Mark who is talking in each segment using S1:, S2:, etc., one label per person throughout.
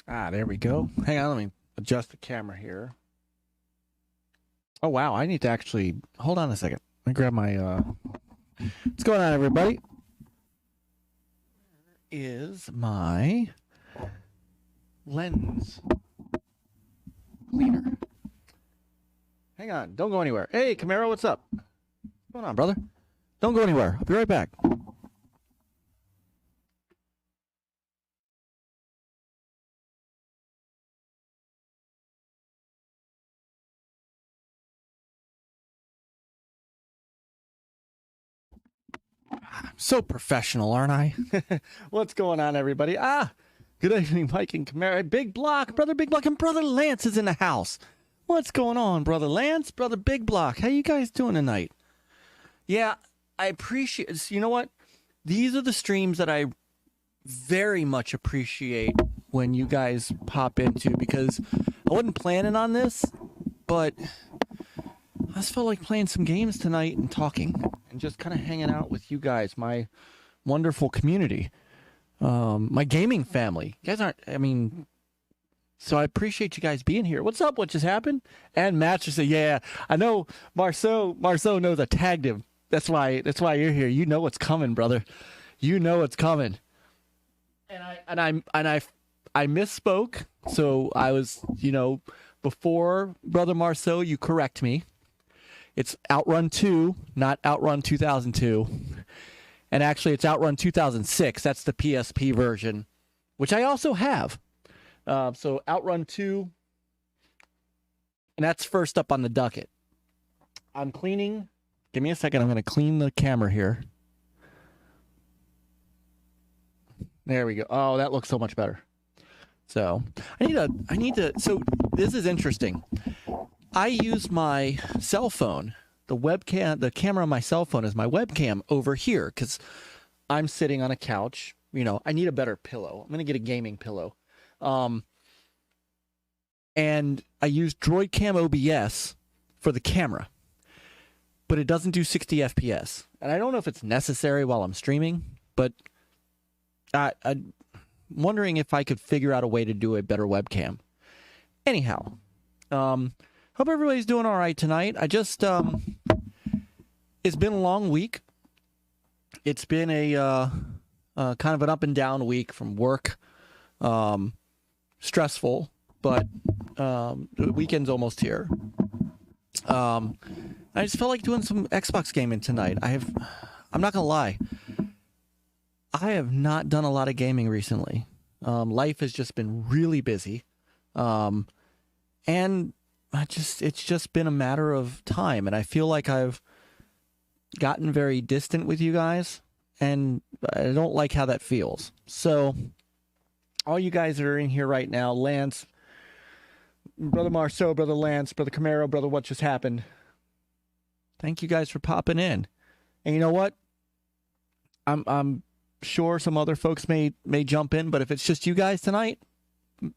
S1: Ah, there we go. Hang on, let me adjust the camera here. Oh, wow, I need to actually... Hold on a second. Let me grab my... What's going on, everybody? Where is my lens cleaner? Hang on, don't go anywhere. Hey, Camaro, what's up? What's going on, brother? Don't go anywhere. I'll be right back. I'm so professional, aren't I? What's going on, everybody? Good evening, Myke and Camaro. Big Block, brother Big Block, and brother Lance is in the house. What's going on, brother Lance, brother Big Block? How you guys doing tonight? Yeah, I appreciate... You know what? These are the streams that I very much appreciate when you guys pop into, because I wasn't planning on this, but I just felt like playing some games tonight and talking and just kind of hanging out with you guys, my wonderful community, my gaming family. You guys aren't, I mean, so I appreciate you guys being here. What's up? What just happened? And Matt just said, yeah, I know Marceau knows I tagged him. That's why you're here. You know what's coming, brother. You know what's coming. And I misspoke. So I was, before brother Marceau, you correct me. It's Outrun 2, not Outrun 2002. And actually, it's Outrun 2006. That's the PSP version, which I also have. So Outrun 2, and that's first up on the docket. I'm cleaning. Give me a second. I'm going to clean the camera here. There we go. Oh, that looks so much better. So I need to. So this is interesting. I use my cell phone, the webcam, the camera on my cell phone is my webcam over here because I'm sitting on a couch. I need a better pillow. I'm going to get a gaming pillow. And I use DroidCam OBS for the camera, but it doesn't do 60 FPS. And I don't know if it's necessary while I'm streaming, but I'm wondering if I could figure out a way to do a better webcam. Anyhow, hope everybody's doing all right tonight. I just, it's been a long week. It's been a kind of an up and down week from work. Stressful, but the weekend's almost here. I just felt like doing some Xbox gaming tonight. I'm not gonna lie, I have not done a lot of gaming recently. Life has just been really busy, and it's just been a matter of time. And I feel like I've gotten very distant with you guys, and I don't like how that feels. So, all you guys that are in here right now, Lance, brother Marceau, brother Lance, brother Camaro, brother What Just Happened, thank you guys for popping in. And you know what? I'm sure some other folks may jump in, but if it's just you guys tonight,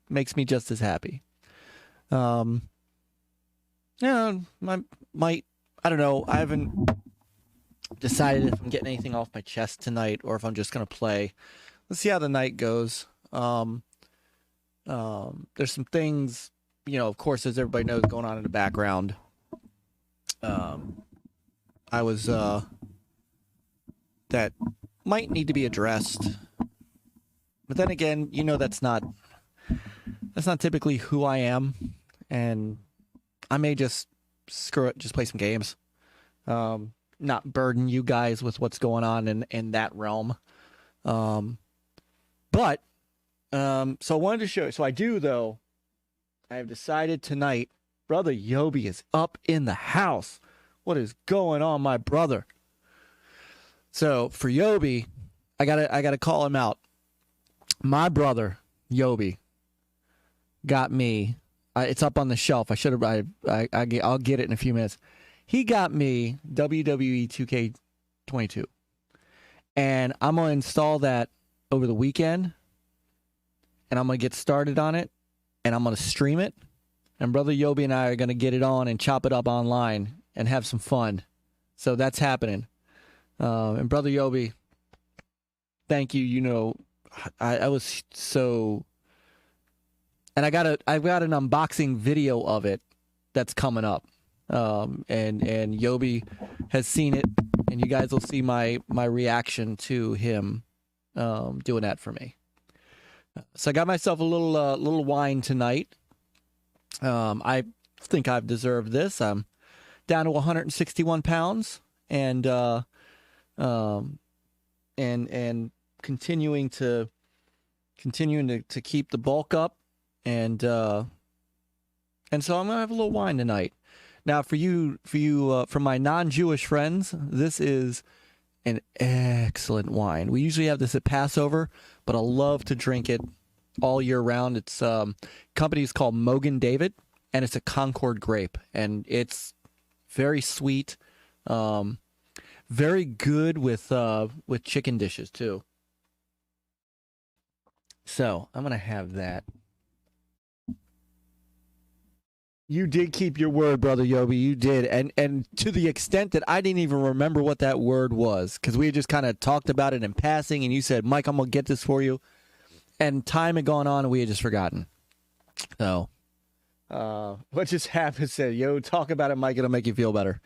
S1: makes me just as happy. I don't know. I haven't decided if I'm getting anything off my chest tonight or if I'm just gonna play. Let's see how the night goes. There's some things, of course, as everybody knows, going on in the background. I was that might need to be addressed, but then again, that's not typically who I am, and I may just screw it, just play some games, not burden you guys with what's going on in that realm. But so I wanted to show you. So I do, though. I have decided tonight, brother Yobi is up in the house. What is going on, my brother? So for Yobi, I gotta call him out. My brother Yobi got me. It's up on the shelf. I should have. I'll get it in a few minutes. He got me WWE 2K22, and I'm gonna install that over the weekend, and I'm gonna get started on it, and I'm gonna stream it, and brother Yobi and I are gonna get it on and chop it up online and have some fun. So that's happening. And brother Yobi, thank you. I was so And I've got an unboxing video of it that's coming up. And Yobi has seen it, and you guys will see my reaction to him doing that for me. So I got myself a little wine tonight. I think I've deserved this. I'm down to 161 pounds, and continuing to keep the bulk up, and so I'm gonna have a little wine tonight. Now, for my non-Jewish friends, this is an excellent wine. We usually have this at Passover, but I love to drink it all year round. It's company is called Mogen David, and it's a Concord grape, and it's very sweet, very good with chicken dishes too. So I'm gonna have that. You did keep your word, Brother Yobi. You did, and to the extent that I didn't even remember what that word was, because we had just kind of talked about it in passing, and you said, "Myke, I'm gonna get this for you," and time had gone on, and we had just forgotten. So, what just happened? Said, "Yo, talk about it, Myke. It'll make you feel better."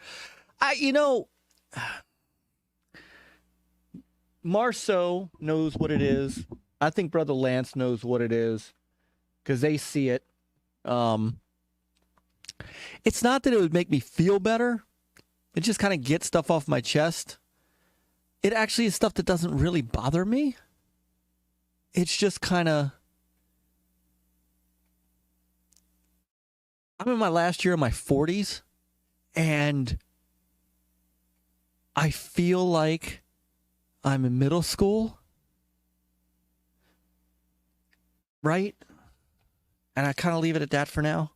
S1: Marceau knows what it is. I think Brother Lance knows what it is, because they see it. It's not that it would make me feel better. It just kind of gets stuff off my chest. It actually is stuff that doesn't really bother me. It's just kind of... I'm in my last year of my 40s, and I feel like I'm in middle school, right? And I kind of leave it at that for now.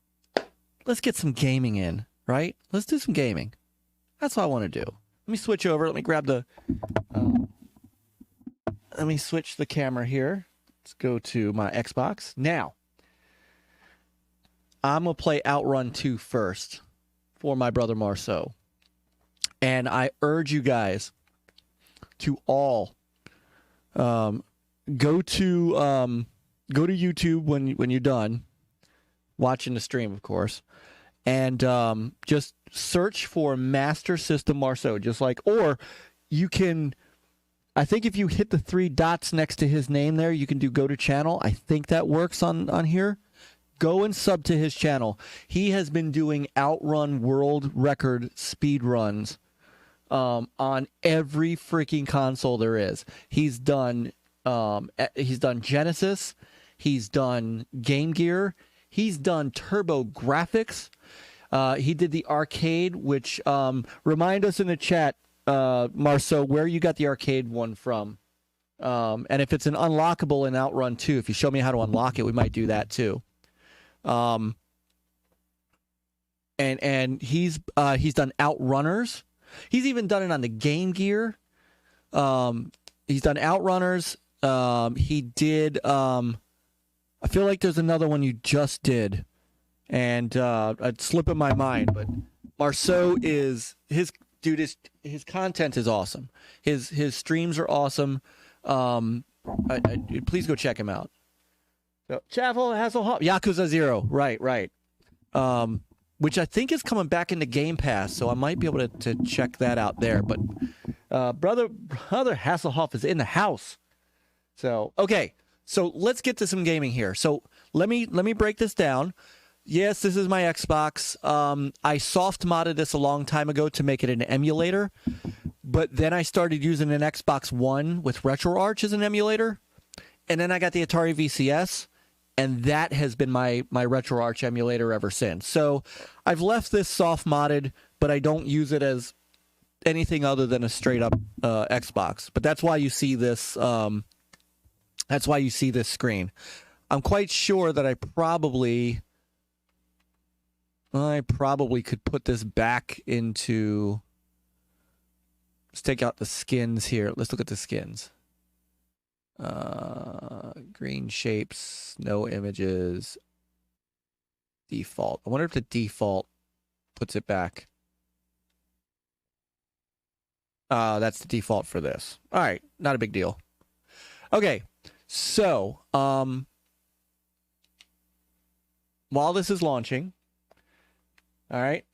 S1: Let's get some gaming in, right? Let's do some gaming. That's what I want to do. Let me switch over. Let me grab the... let me switch the camera here. Let's go to my Xbox. Now, I'm going to play Outrun 2 first for my brother Marceau. And I urge you guys to all go to YouTube when you're done watching the stream, of course, and just search for Master System Marceau, just like, or you can, I think if you hit the 3 dots next to his name there, you can do go to channel. I think that works on here. Go and sub to his channel. He has been doing Outrun world record speed runs on every freaking console there is. He's done Genesis, he's done Game Gear, he's done Turbo Graphics. He did the arcade, which remind us in the chat, Marceau, where you got the arcade one from. And if it's an unlockable in Outrun 2, if you show me how to unlock it, we might do that too. And he's done Outrunners. He's even done it on the Game Gear. He's done Outrunners. He did. I feel like there's another one you just did, and I'd slip in my mind. But Marceau is his content is awesome. His streams are awesome. Please go check him out. So, Chavel, Hasslehoff, Yakuza 0, right. Which I think is coming back into Game Pass, so I might be able to check that out there. But brother Hasslehoff is in the house. So okay, so let's get to some gaming here. So let me break this down. Yes, this is my Xbox. I soft modded this a long time ago to make it an emulator, but then I started using an Xbox One with RetroArch as an emulator, and then I got the Atari VCS. And that has been my RetroArch emulator ever since. So I've left this soft modded, but I don't use it as anything other than a straight up Xbox. But that's why you see this. That's why you see this screen. I'm quite sure that I probably could put this back into. Let's take out the skins here. Let's look at the skins. Green shapes, no images, default. I wonder if the default puts it back. That's the default for this. All right, not a big deal. Okay, so while this is launching, all right,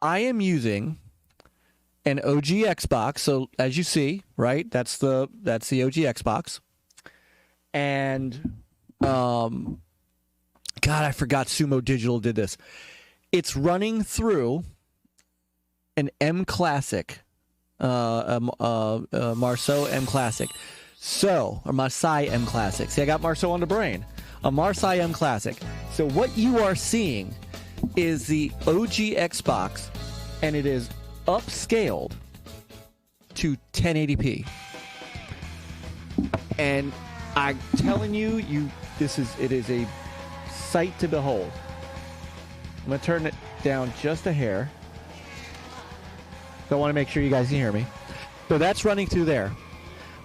S1: I am using an OG Xbox. So as you see, right, that's the OG Xbox. And God, I forgot Sumo Digital did this. It's running through an M Classic, Marceau M Classic. So, or Marseille M Classic. See, I got Marceau on the brain. A Marseille M Classic. So what you are seeing is the OG Xbox, and it is upscaled to 1080p. And I'm telling you, it is a sight to behold. I'm gonna turn it down just a hair. So I want to make sure you guys can hear me. So that's running through there.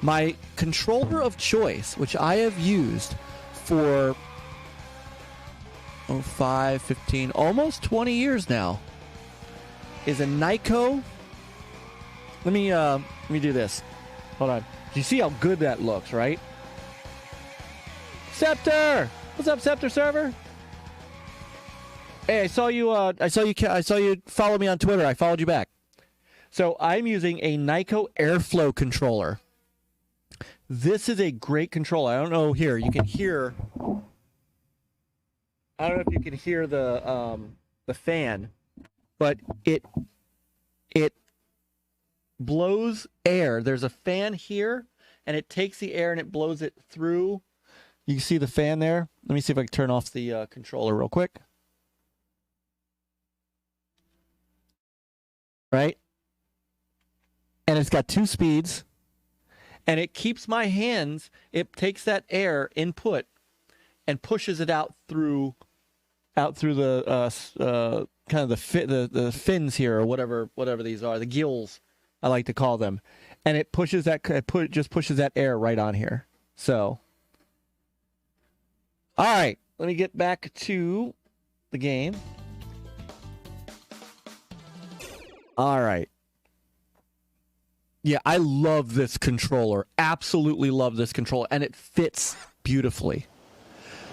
S1: My controller of choice, which I have used for 5, 15, almost 20 years now, is a Nyko. Let me do this. Hold on. Do you see how good that looks, right? Scepter! What's up, Scepter server? Hey, I saw you follow me on Twitter. I followed you back. So I'm using a Nyko Airflow controller. This is a great controller. I don't know here. You can hear. I don't know if you can hear the fan, but it blows air. There's a fan here, and it takes the air and it blows it through. You can see the fan there. Let me see if I can turn off the controller real quick. Right? And it's got 2 speeds, and it keeps my hands. It takes that air input and pushes it out through the kind of the fins here, or whatever these are, the gills I like to call them, and it pushes that just pushes that air right on here. So, all right, let me get back to the game. All right. Yeah, I love this controller. Absolutely love this controller. And it fits beautifully.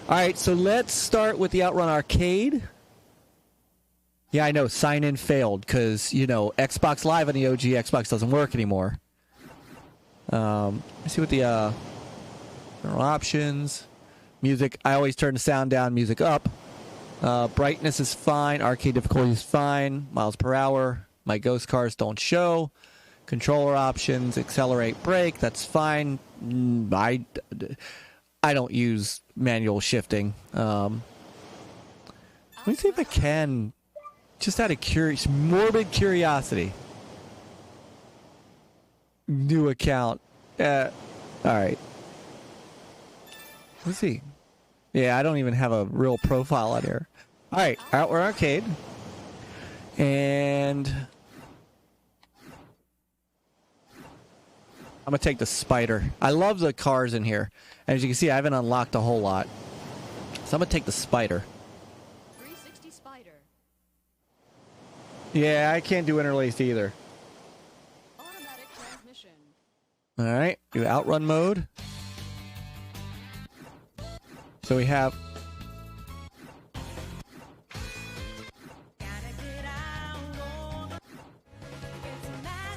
S1: All right, so let's start with the Outrun Arcade. Yeah, I know. Sign in failed because, Xbox Live on the OG Xbox doesn't work anymore. Let's see what the options. Music, I always turn the sound down, music up. Brightness is fine. Arcade difficulty is fine. Miles per hour. My ghost cars don't show. Controller options, accelerate, brake, that's fine. I don't use manual shifting. Let me see if I can, just out of morbid curiosity. New account. All right. Let's see. Yeah, I don't even have a real profile on here. All right, Outrun Arcade. And I'm going to take the spider. I love the cars in here. As you can see, I haven't unlocked a whole lot. So I'm going to take the spider.
S2: 360 spider.
S1: Yeah, I can't do interlaced either.
S2: Automatic transmission.
S1: All right, do outrun mode. So we have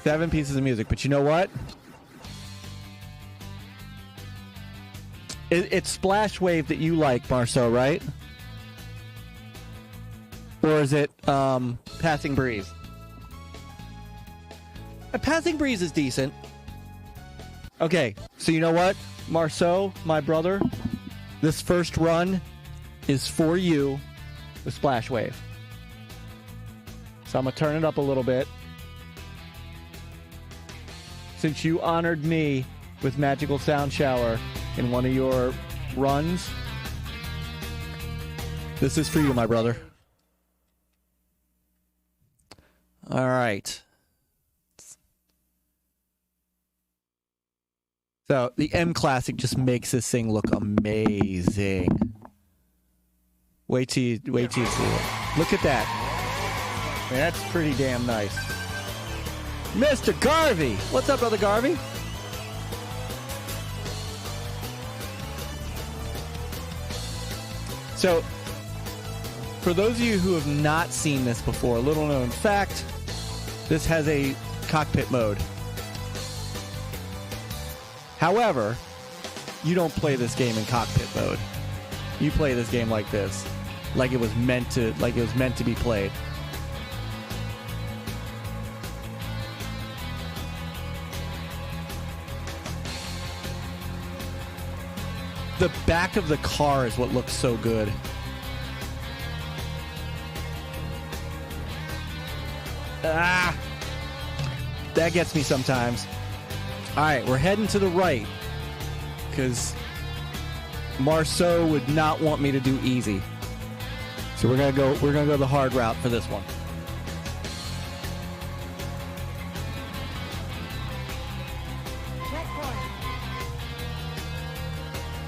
S1: 7 pieces of music, but you know what? It's Splash Wave that you like, Marceau, right? Or is it Passing Breeze? Passing Breeze is decent. Okay, so you know what? Marceau, my brother, this first run is for you with Splash Wave. So I'm going to turn it up a little bit. Since you honored me with Magical Sound Shower in one of your runs, this is for you, my brother. All right. So the M Classic just makes this thing look amazing. Wait till you see it. Look at that. Man, that's pretty damn nice. Mr. Garvey! What's up, brother Garvey? So, for those of you who have not seen this before, little known fact, this has a cockpit mode. However, you don't play this game in cockpit mode. You play this game like this, like it was meant to be played. The back of the car is what looks so good. Ah, that gets me sometimes. All right, we're heading to the right because Marceau would not want me to do easy. So we're gonna go the hard route for this one.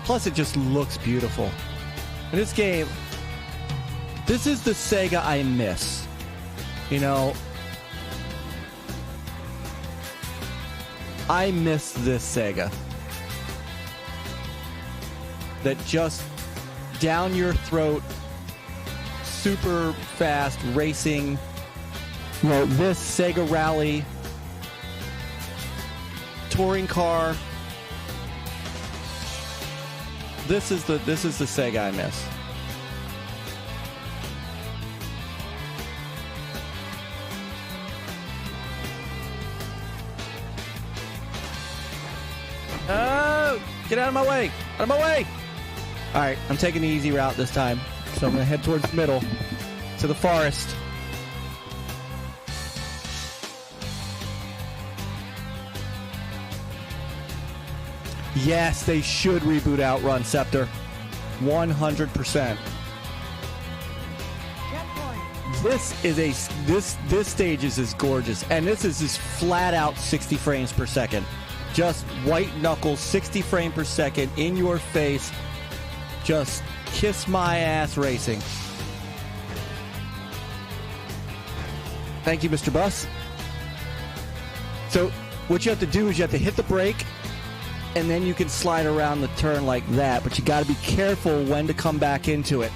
S1: Plus, it just looks beautiful. In this game, this is the Sega I miss. You know, I miss this Sega. That just down your throat, super fast racing. You know, this Sega Rally, touring car. This is the Sega I miss. Oh, get out of my way! Out of my way! All right, I'm taking the easy route this time, so I'm gonna head towards the middle, to the forest. Yes, they should reboot Outrun Scepter. 100%. This stage is as gorgeous, and this is just flat out 60 frames per second. Just white knuckles, 60 frames per second in your face. Just kiss my ass racing. Thank you, Mr. Bus. So what you have to do is you have to hit the brake, and then you can slide around the turn like that, but you got to be careful when to come back into it.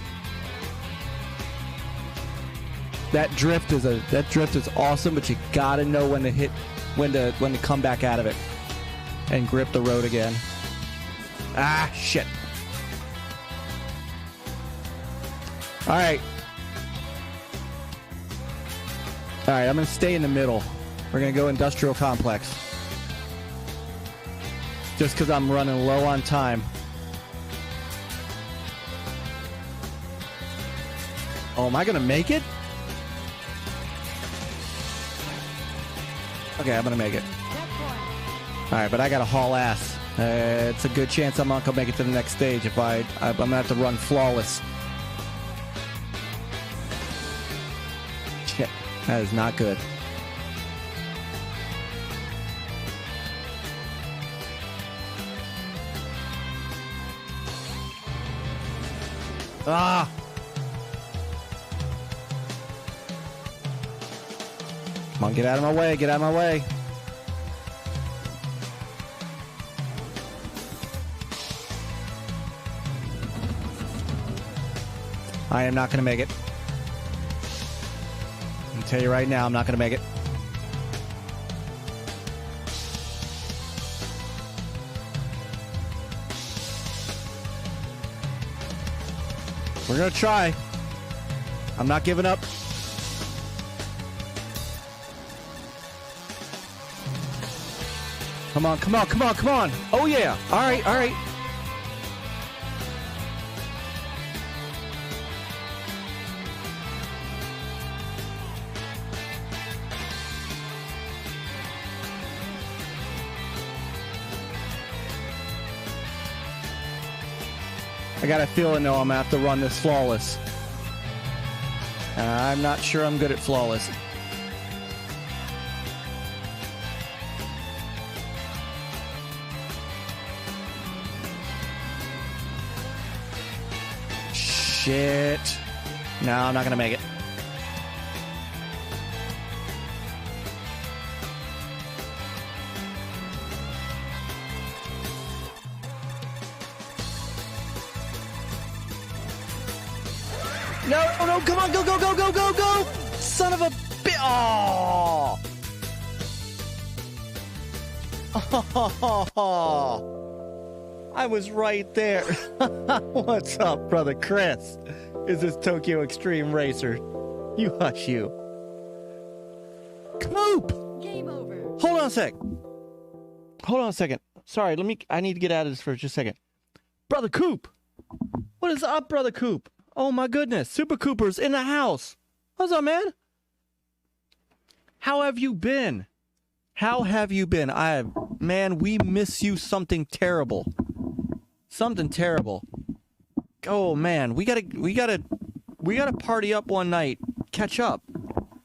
S1: That drift is awesome, but you got to know when to hit, when to come back out of it and grip the road again. Ah, shit. All right. All right, I'm going to stay in the middle. We're going to go Industrial Complex. Just because I'm running low on time. Oh, am I going to make it? Okay, I'm going to make it. All right, but I got to haul ass. It's a good chance I'm not going to make it to the next stage if I'm going to have to run flawless. Shit, that is not good. Ah! Come on, get out of my way, get out of my way. I am not going to make it. I'll tell you right now, I'm not going to make it. We're going to try. I'm not giving up. Come on, come on, come on, come on. Oh, yeah. All right, all right. I got a feeling, though, I'm going to have to run this flawless. I'm not sure I'm good at flawless. Shit. No, I'm not going to make it. No, oh no, come on, go, go, go, go, go, go! Son of a bitch! Oh! Oh, I was right there. What's up, brother Chris? Is this Tokyo Extreme Racer? You hush you. Coop!
S2: Game over.
S1: Hold on a sec. Hold on a second. Sorry, I need to get out of this for just a second. Brother Coop! What is up, brother Coop? Oh my goodness, SuPRCooPR's in the house. What's up, man? How have you been? How have you been? Man, we miss you something terrible. Something terrible. Oh man, we gotta party up one night. Catch up.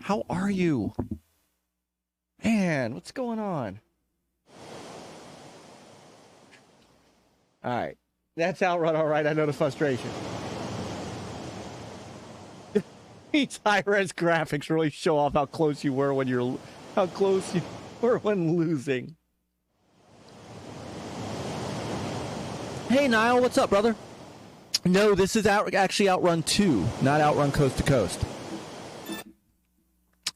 S1: How are you? Man, what's going on? Alright. That's Outrun, alright, I know the frustration. These high-res graphics really show off how close you were when when losing. Hey Niall, what's up, brother? No, this is actually Outrun 2, not Outrun Coast to Coast.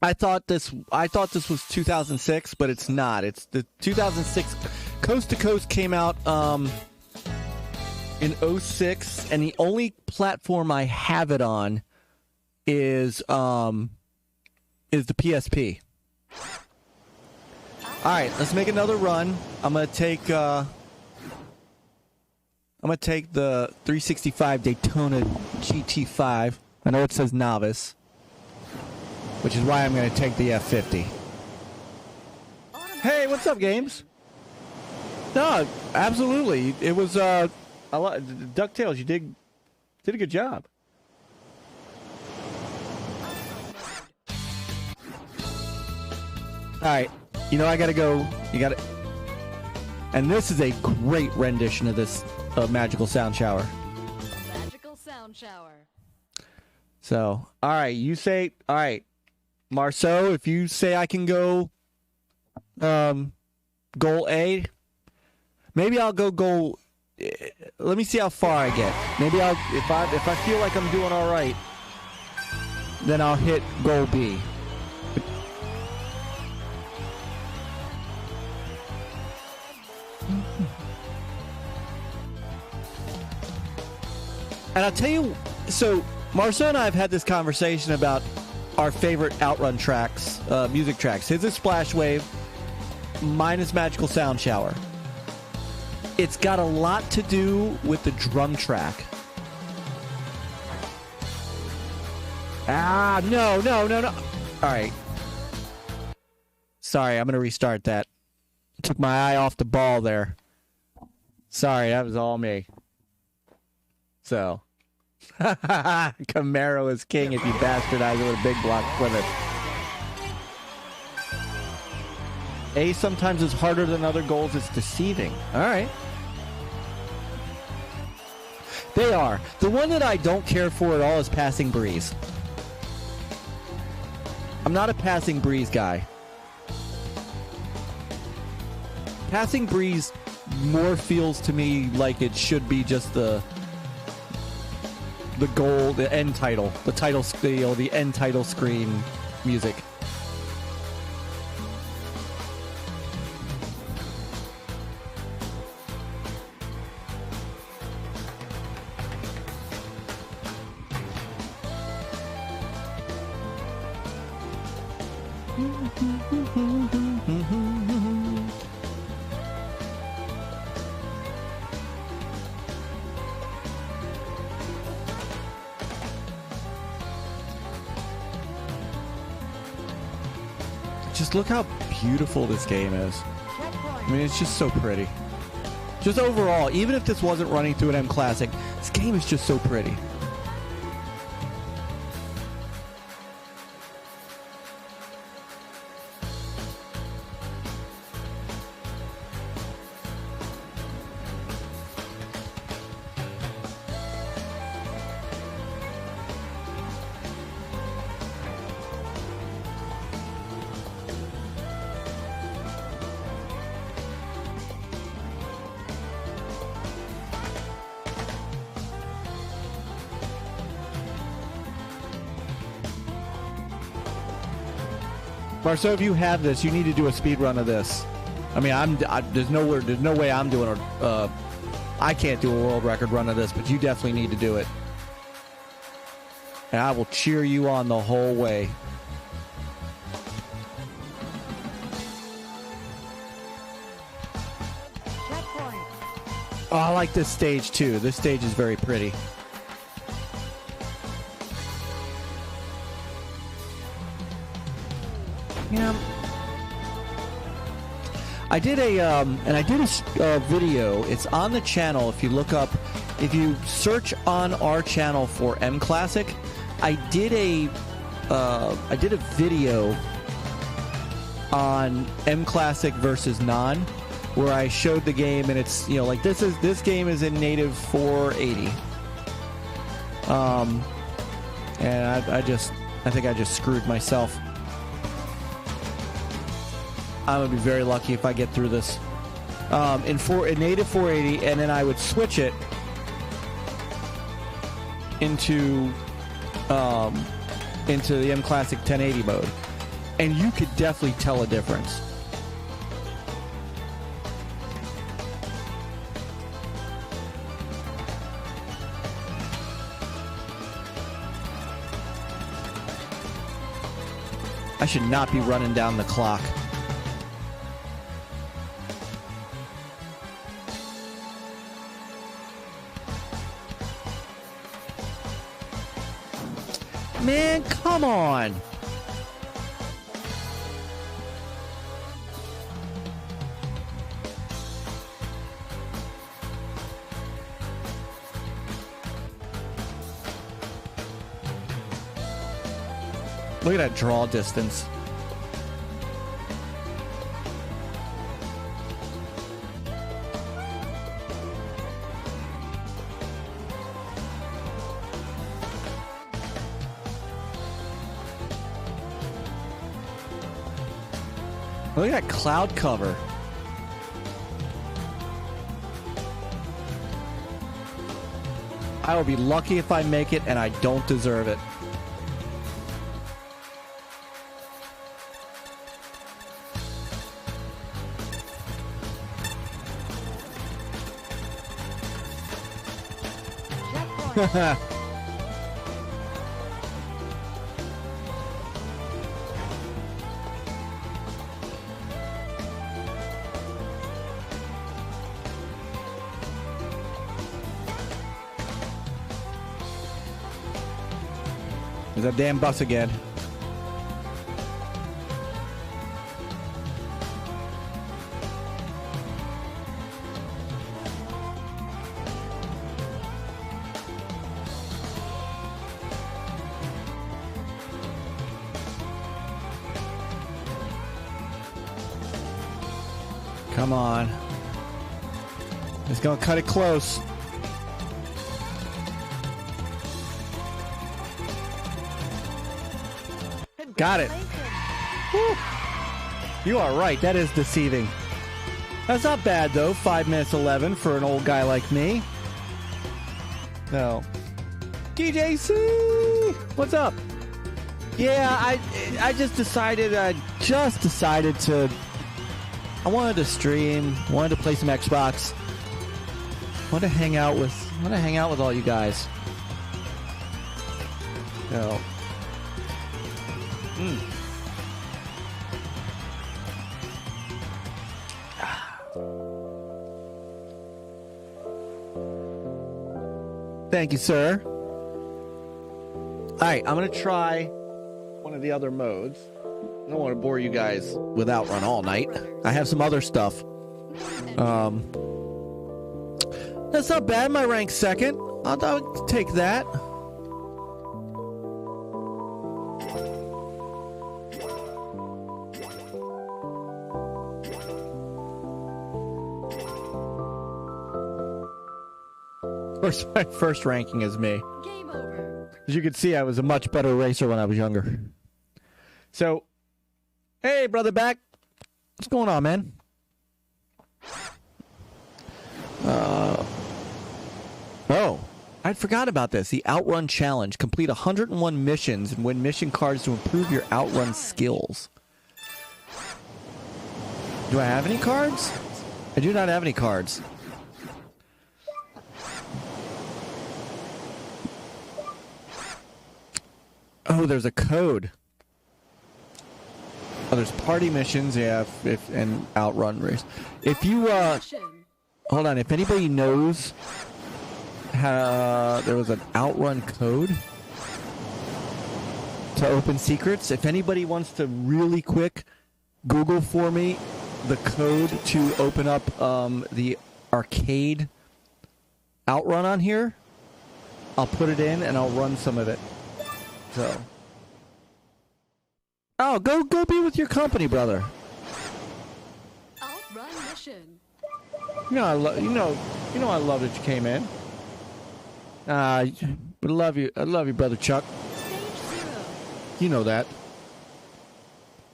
S1: I thought this was 2006, but it's not. It's the 2006 Coast to Coast came out in 06, and the only platform I have it on is the PSP. All right, let's make another run. I'm gonna take the 365 Daytona GT5. I know it says novice, which is why I'm gonna take the F50. Hey, what's up, games? No, absolutely. It was DuckTales. You did a good job. All right, I gotta go. And this is a great rendition of this magical sound shower.
S2: Magical sound shower.
S1: So, all right, Marceau, if you say I can go, goal A, maybe I'll go goal. Let me see how far I get. Maybe if I feel like I'm doing all right, then I'll hit goal B. And I'll tell you, so Marcel and I have had this conversation about our favorite Outrun tracks, music tracks. His is Splash Wave, mine is Magical Sound Shower. It's got a lot to do with the drum track. No. All right. Sorry, I'm going to restart that. Took my eye off the ball there. Sorry, that was all me. So, Camaro is king if you bastardize it with a big block Plymouth. A sometimes is harder than other goals. It's deceiving. All right. They are. The one that I don't care for at all is Passing Breeze. I'm not a Passing Breeze guy. Passing Breeze more feels to me like it should be just the goal, the end title, the title screen, the end title screen music. Just look how beautiful this game is. I mean, it's just so pretty. Just overall, even if this wasn't running through an M Classic, this game is just so pretty. Marceau, if you have this, you need to do a speed run of this. I mean, there's no way I'm doing I can't do a world record run of this, but you definitely need to do it. And I will cheer you on the whole way. Oh, I like this stage too. This stage is very pretty. Yeah. I did a video. It's on the channel. If you look up, if you search on our channel for M Classic, I did a video on M Classic versus non, where I showed the game, and it's, you know, like this game is in native 480. And I think I just screwed myself. I'm gonna be very lucky if I get through this in native 480, and then I would switch it into the M Classic 1080 mode, and you could definitely tell a difference. I should not be running down the clock. Man, come on. Look at that draw distance. Look at that cloud cover. I will be lucky if I make it, and I don't deserve it. There's that damn bus again. Come on. It's gonna cut it close. Got it. Woo. You are right. That is deceiving. That's not bad, though. 5 minutes 11 for an old guy like me. No. DJC! What's up? Yeah, I just decided to... I wanted to stream. Wanted to play some Xbox. Wanted to hang out with all you guys. No. Thank you, sir. All right, I'm going to try one of the other modes. I don't want to bore you guys with Outrun all night. I have some other stuff. That's not bad. My rank second. I'll take that. My first ranking is me.
S2: Game over.
S1: As you can see, I was a much better racer when I was younger. So, hey, brother Back. What's going on, man? Oh, I'd forgot about this. The Outrun Challenge. Complete 101 missions and win mission cards to improve your Outrun skills. Do I have any cards? I do not have any cards. Oh, there's a code. Oh, there's party missions, yeah, and outrun race. If you, hold on, if anybody knows how there was an outrun code to open secrets, if anybody wants to really quick Google for me the code to open up the arcade outrun on here, I'll put it in and I'll run some of it. So, oh, go be with your company, brother.
S2: Outrun mission.
S1: You know I love that you came in. I love you, brother Chuck.
S2: Stage 0.
S1: You know that.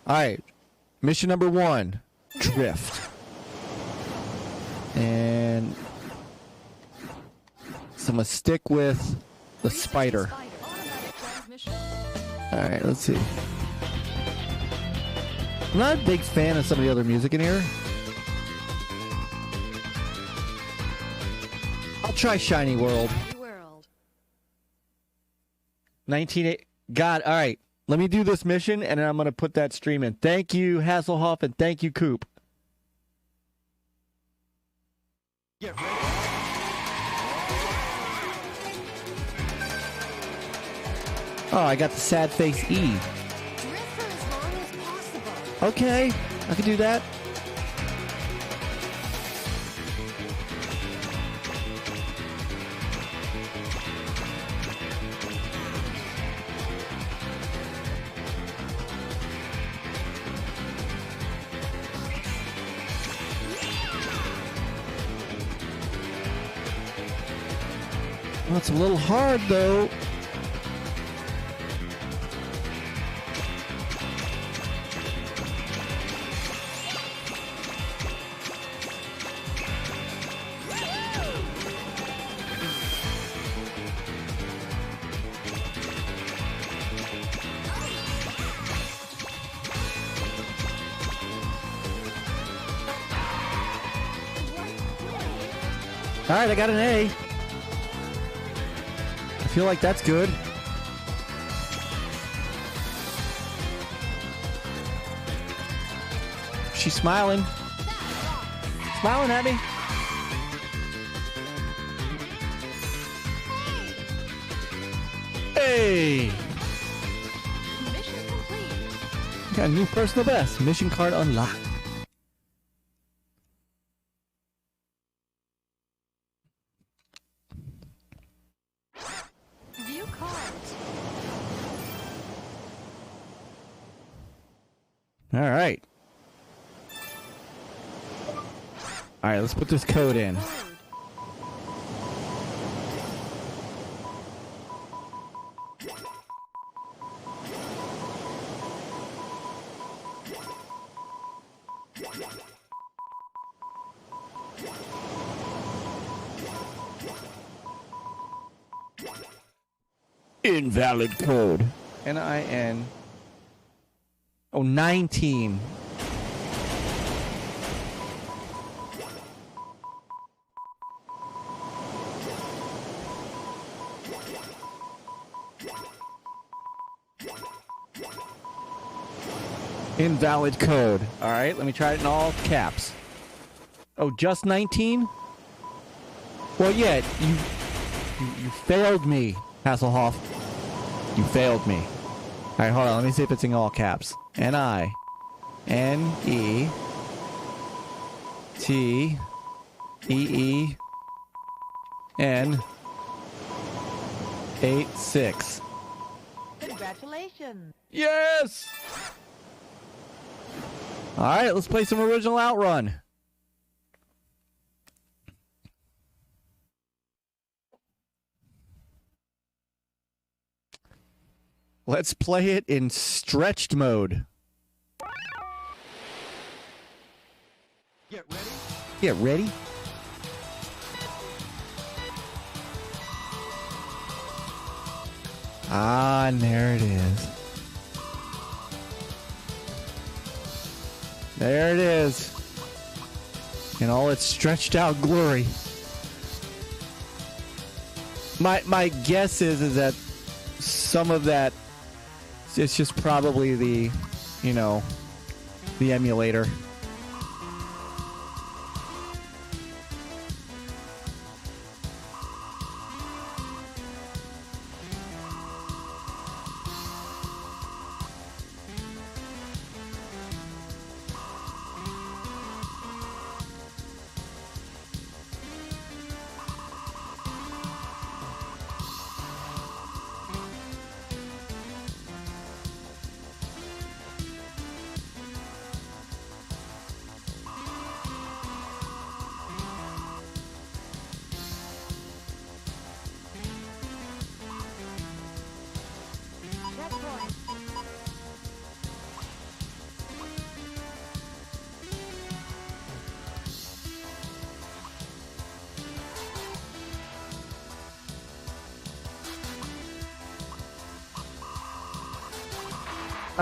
S1: All right, mission number 1, drift, and so I'm gonna stick with the spider.
S2: Automatic transmission.
S1: All right, let's see. I'm not a big fan of some of the other music in here. I'll try Shiny World.
S2: World.
S1: 1980. God, all right. Let me do this mission, and then I'm going to put that stream in. Thank you, Hasslehoff, and thank you, Coop. Get ready. Oh, I got the sad face E.
S2: Drift for as long as possible.
S1: Okay, I can do that. Well, it's a little hard, though. All right, I got an A. I feel like that's good. She's smiling. Smiling at me. Hey!
S2: Mission complete.
S1: Got a new personal best. Mission card unlocked.
S2: View cards.
S1: All right. All right, let's put this code in.
S2: Code.
S1: Invalid code. NIN. Oh, 19. Invalid code. All right, let me try it in all caps. Oh, just 19? Well, yeah, you failed me, Hasslehoff. You failed me. All right, hold on. Let me see if it's in all caps. NINETT 86.
S3: Congratulations.
S1: Yes! All right, let's play some original Outrun. Let's play it in stretched mode.
S4: Get ready.
S1: Get ready. Ah, and there it is. There it is. in all its stretched out glory. My guess is that some of that, it's just probably the, you know, the emulator.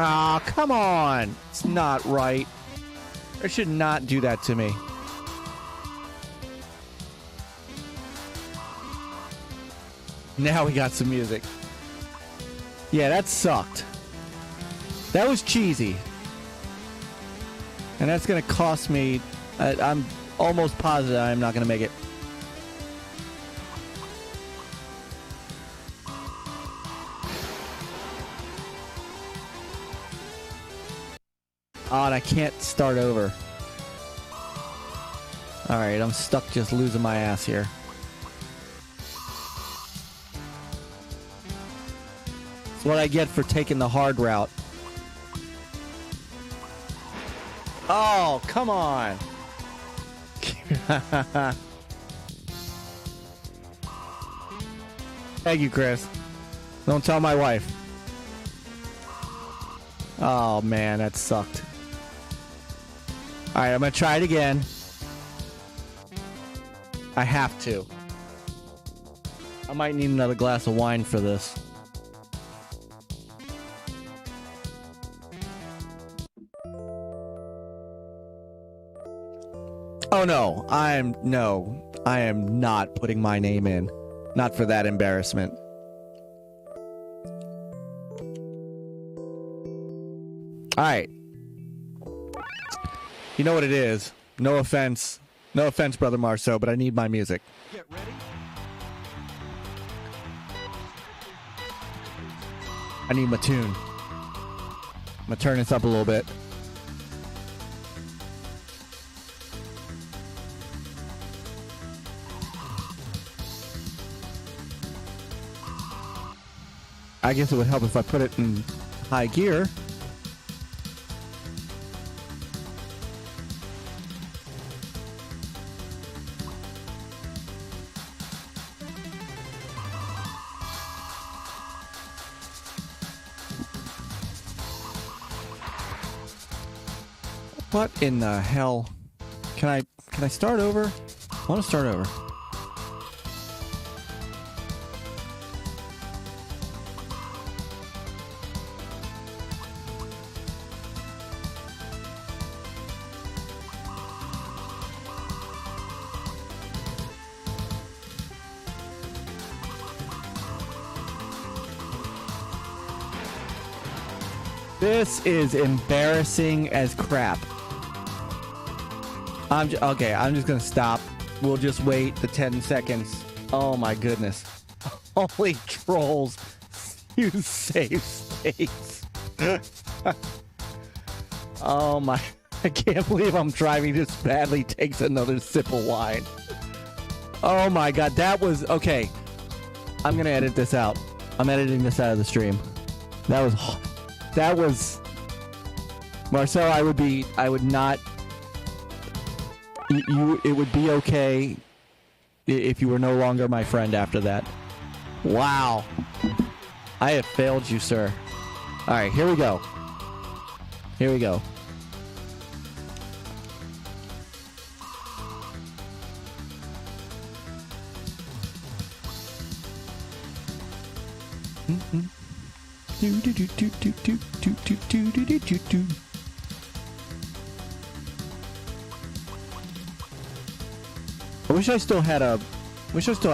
S1: Ah, come on. It's not right. I should not do that to me. Now we got some music. Yeah, that sucked. That was cheesy. And that's going to cost me... I'm almost positive I'm not going to make it. Oh, and I can't start over. Alright, I'm stuck just losing my ass here. That's what I get for taking the hard route. Oh, come on. Thank you, Chris. Don't tell my wife. Oh, man, that sucked. Alright, I'm gonna try it again. I have to. I might need another glass of wine for this. Oh no, I am not putting my name in. Not for that embarrassment. Alright. You know what it is. No offense. No offense, Brother Marceau, but I need my music.
S4: Get ready.
S1: I need my tune. I'm gonna turn this up a little bit. I guess it would help if I put it in high gear. What in the hell? Can I start over? I want to start over. This is embarrassing as crap. Okay, I'm just gonna stop. We'll just wait the 10 seconds. Oh my goodness. Holy trolls. You save space. Oh my. I can't believe I'm driving this badly. Takes another sip of wine. Oh my god, that was... Okay. I'm gonna edit this out. I'm editing this out of the stream. That was... Marcel, I would not... It would be okay if you were no longer my friend after that. Wow. I have failed you, sir. Alright, here we go. Here we go. I wish I still had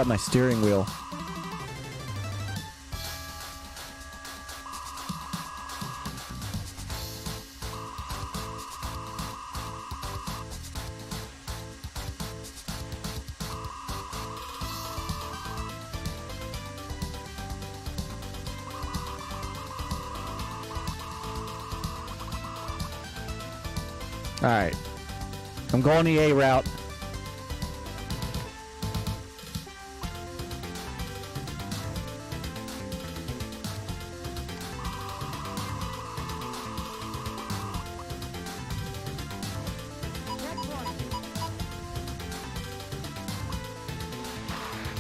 S1: my steering wheel. All right. I'm going the A route.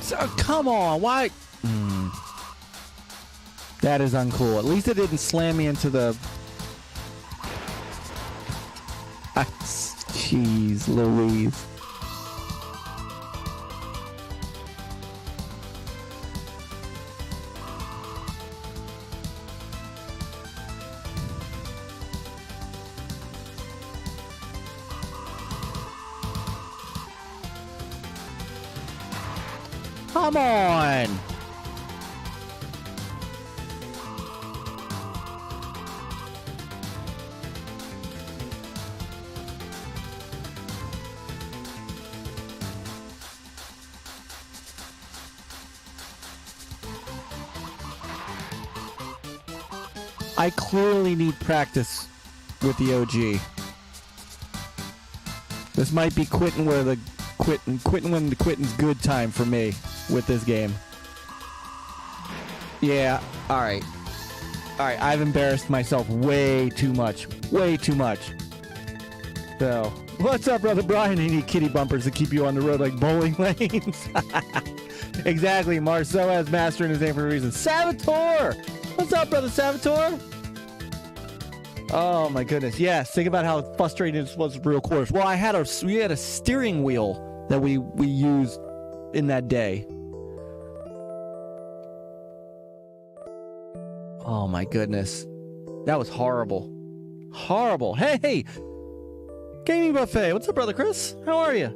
S1: So, come on, why? That is uncool. At least it didn't slam me into the... Jeez Louise. Come on! I clearly need practice with the OG. This might be quitting when the quitting's good time for me with this game. Yeah, alright. Alright, I've embarrassed myself way too much. Way too much. So, what's up, brother Bryant? You need kitty bumpers to keep you on the road like bowling lanes. Exactly, Marceau has master in his name for a reason. Saboteur! What's up, brother Saboteur? Oh my goodness, yes. Think about how frustrating this was real course. Well, we had a steering wheel that we used in that day. Oh my goodness. That was horrible. Horrible. Hey! Gaming Buffet. What's up, brother Chris? How are you?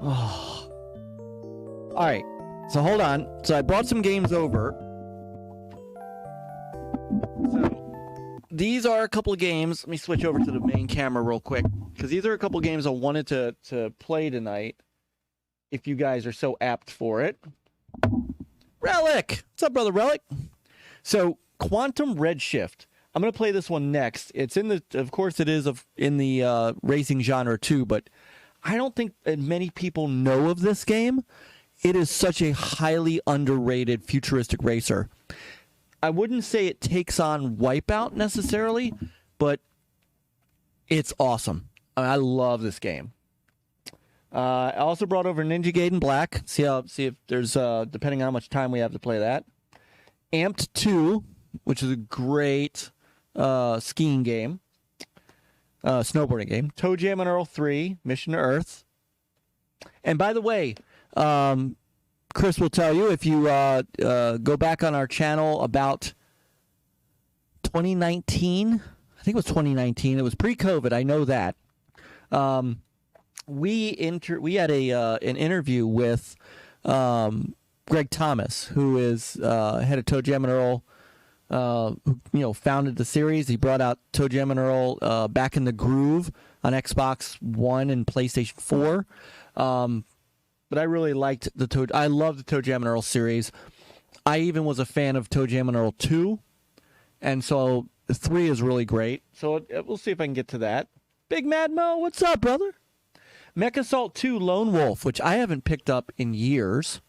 S1: Oh. Alright. So hold on. So I brought some games over. So these are a couple of games. Let me switch over to the main camera real quick. Because these are a couple of games I wanted to play tonight. If you guys are so apt for it. Relic! What's up, brother Relic? So, Quantum Redshift. I'm going to play this one next. It's in the, of course it is in the racing genre too, but I don't think many people know of this game. It is such a highly underrated futuristic racer. I wouldn't say it takes on Wipeout necessarily, but it's awesome. I love this game. I also brought over Ninja Gaiden Black. See if there's depending on how much time we have to play that. Amped 2, which is a great skiing game, snowboarding game. Toe Jam and Earl 3, Mission to Earth. And by the way, Chris will tell you if you go back on our channel about 2019. I think it was 2019. It was pre-COVID. I know that. We had an interview with Greg Thomas, who is head of Toe Jam and Earl, who founded the series. He brought out Toe Jam and Earl Back in the Groove on Xbox One and PlayStation 4. But I really liked I love the Toe Jam and Earl series. I even was a fan of Toe Jam and Earl 2, and so 3 is really great. So we'll see if I can get to that. Big Mad Mo, what's up, brother? Mech Assault 2 Lone Wolf, which I haven't picked up in years.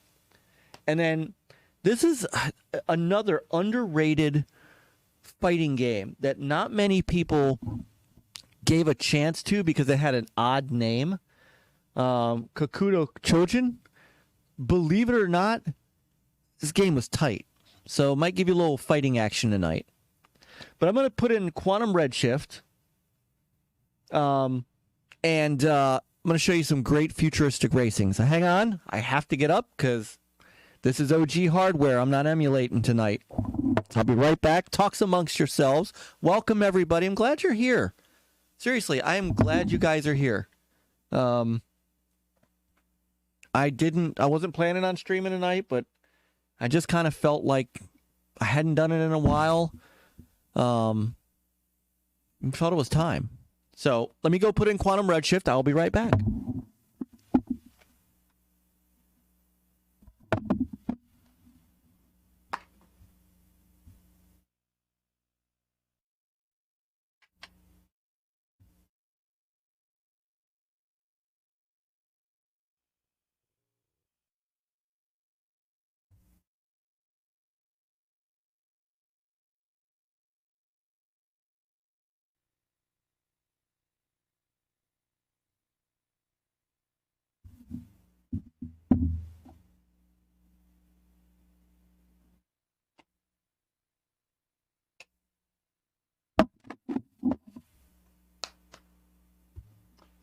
S1: And then this is another underrated fighting game that not many people gave a chance to because it had an odd name. Kakuto Chojin. Believe it or not, this game was tight. So might give you a little fighting action tonight. But I'm going to put in Quantum Redshift. And I'm going to show you some great futuristic racing. So hang on. I have to get up because this is OG hardware. I'm not emulating tonight. I'll be right back. Talks amongst yourselves. Welcome, everybody. I'm glad you're here. Seriously, I am glad you guys are here. I wasn't planning on streaming tonight, but I just kind of felt like I hadn't done it in a while. Felt it was time. So let me go put in Quantum Redshift. I'll be right back.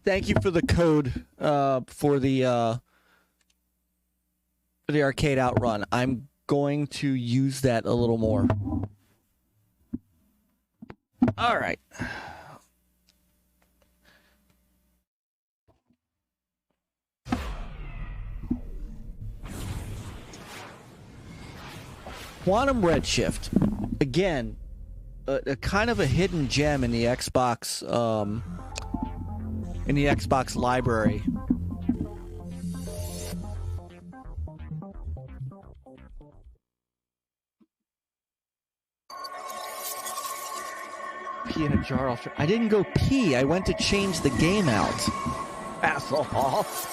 S1: Thank you for the code for the arcade outrun. I'm going to use that a little more. All right. Quantum Redshift. Again, a kind of a hidden gem in the Xbox library. Pee in a jar off. I didn't go pee. I went to change the game out. Hasslehoff.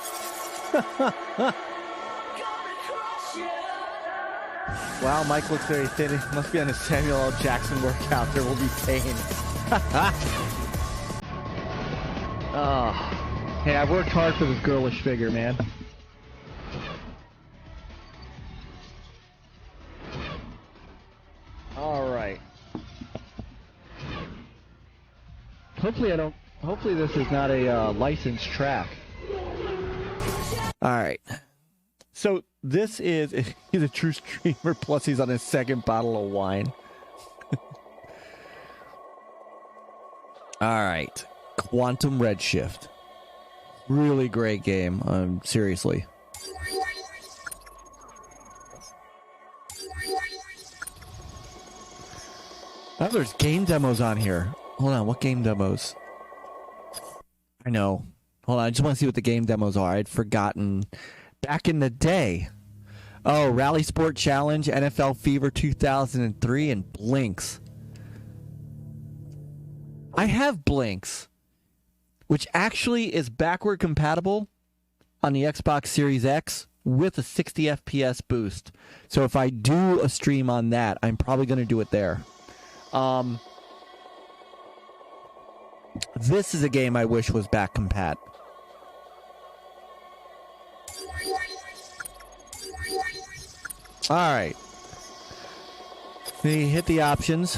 S1: Wow, Mike looks very thin. He must be on a Samuel L. Jackson workout. There will be pain. Oh. Hey, I worked hard for this girlish figure, man. All right. Hopefully this is not a licensed track. All right. So this is, he's a true streamer, plus he's on his second bottle of wine. All right. Quantum Redshift. Really great game. Seriously. Oh, there's game demos on here. Hold on, what game demos? I know. Hold on, I just want to see what the game demos are. I'd forgotten. Back in the day. Oh, Rally Sport Challenge, NFL Fever 2003, and Blinks. I have Blinks, which actually is backward compatible on the Xbox Series X with a 60 FPS boost. So if I do a stream on that, I'm probably going to do it there. This is a game I wish was back compat. All right. We hit the options.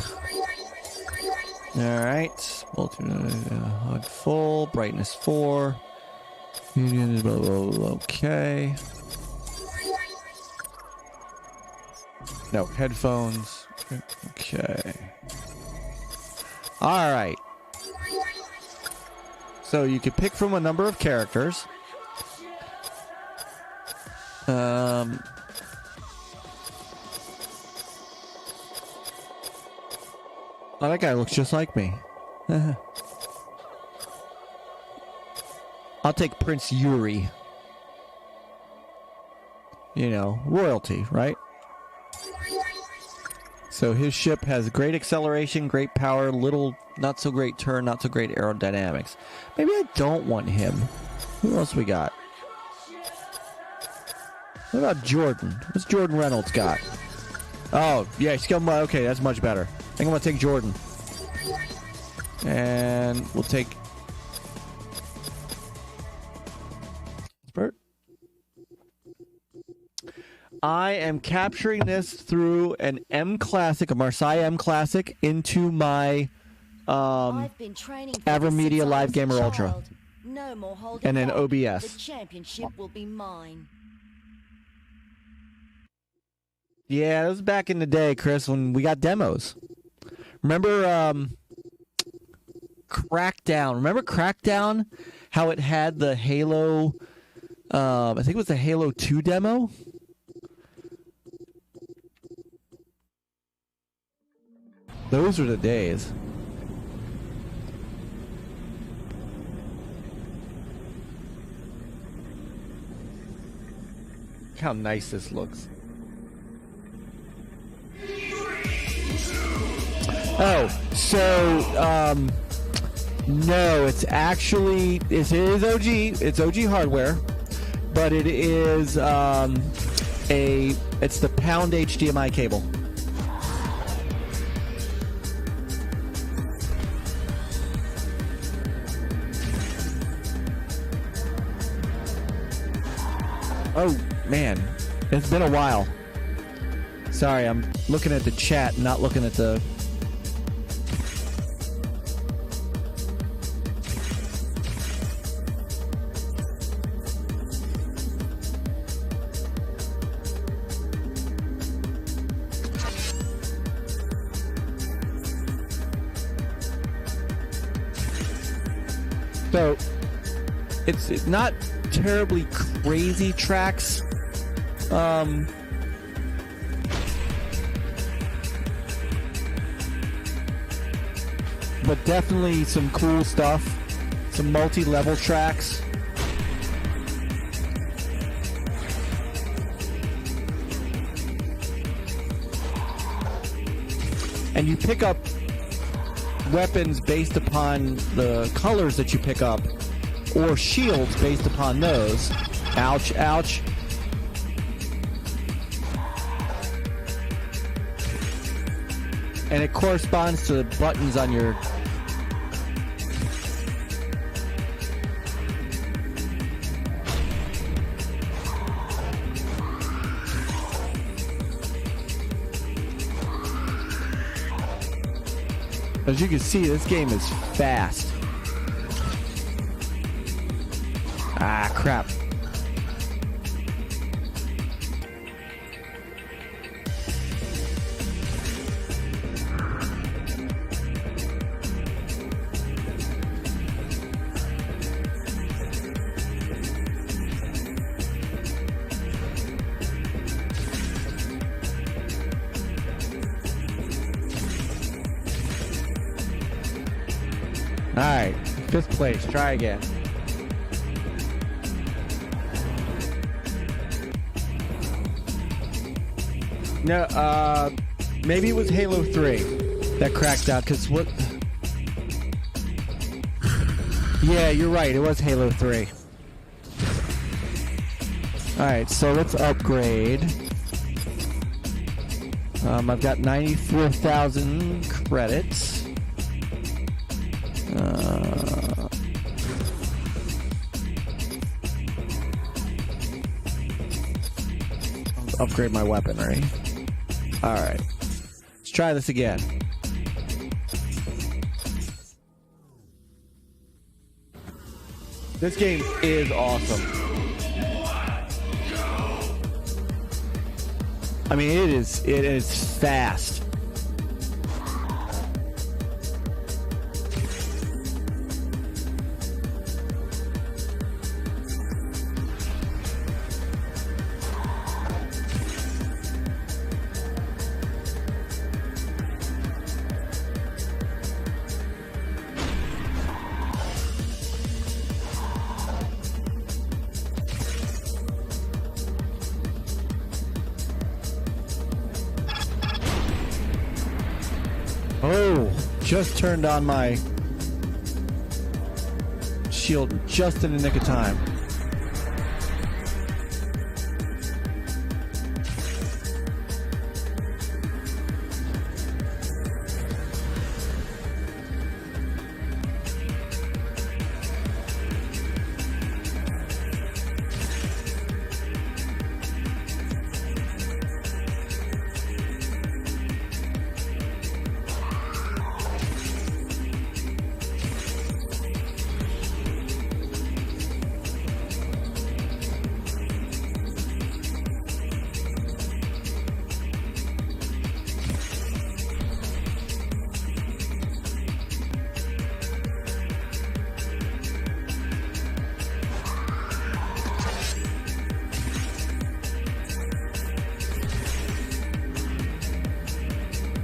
S1: All right. HUD full. Brightness 4. Okay. No, headphones. Okay. All right. So you could pick from a number of characters. Oh, that guy looks just like me. I'll take Prince Yuri. You know, royalty, right? So his ship has great acceleration, great power, little, not so great turn, not so great aerodynamics. Maybe I don't want him. Who else we got? What about Jordan? What's Jordan Reynolds got? Oh, yeah, he's got, okay, that's much better. I think I'm going to take Jordan. And we'll take... Bert? I am capturing this through an M Classic, a Marseille M Classic, into my AverMedia Live Gamer Ultra.
S2: No more holding
S1: and then
S2: on.
S1: OBS.
S2: The championship will be mine.
S1: Yeah, it was back in the day, Chris, when we got demos. Remember Crackdown? Remember Crackdown? How it had the Halo I think it was the Halo 2 demo. Those are the days. Look how nice this looks. Oh, so no, it's actually it is OG. It's OG hardware, but it is it's the pound HDMI cable. Oh man, it's been a while. Sorry, I'm looking at the chat, not looking at the. So, it's not terribly crazy tracks. But definitely some cool stuff. Some multi-level tracks. And you pick up weapons based upon the colors that you pick up, or shields based upon those. Ouch, ouch. And it corresponds to the buttons on your... As you can see, this game is fast. Ah, crap. Alright, 5th place. Try again. No, maybe it was Halo 3 that cracked out, because what... Yeah, you're right, it was Halo 3. Alright, so let's upgrade. I've got 94,000 credits. Upgrade my weaponry. Alright. Let's try this again. This game is awesome. I mean, it is fast. Oh, just turned on my shield just in the nick of time.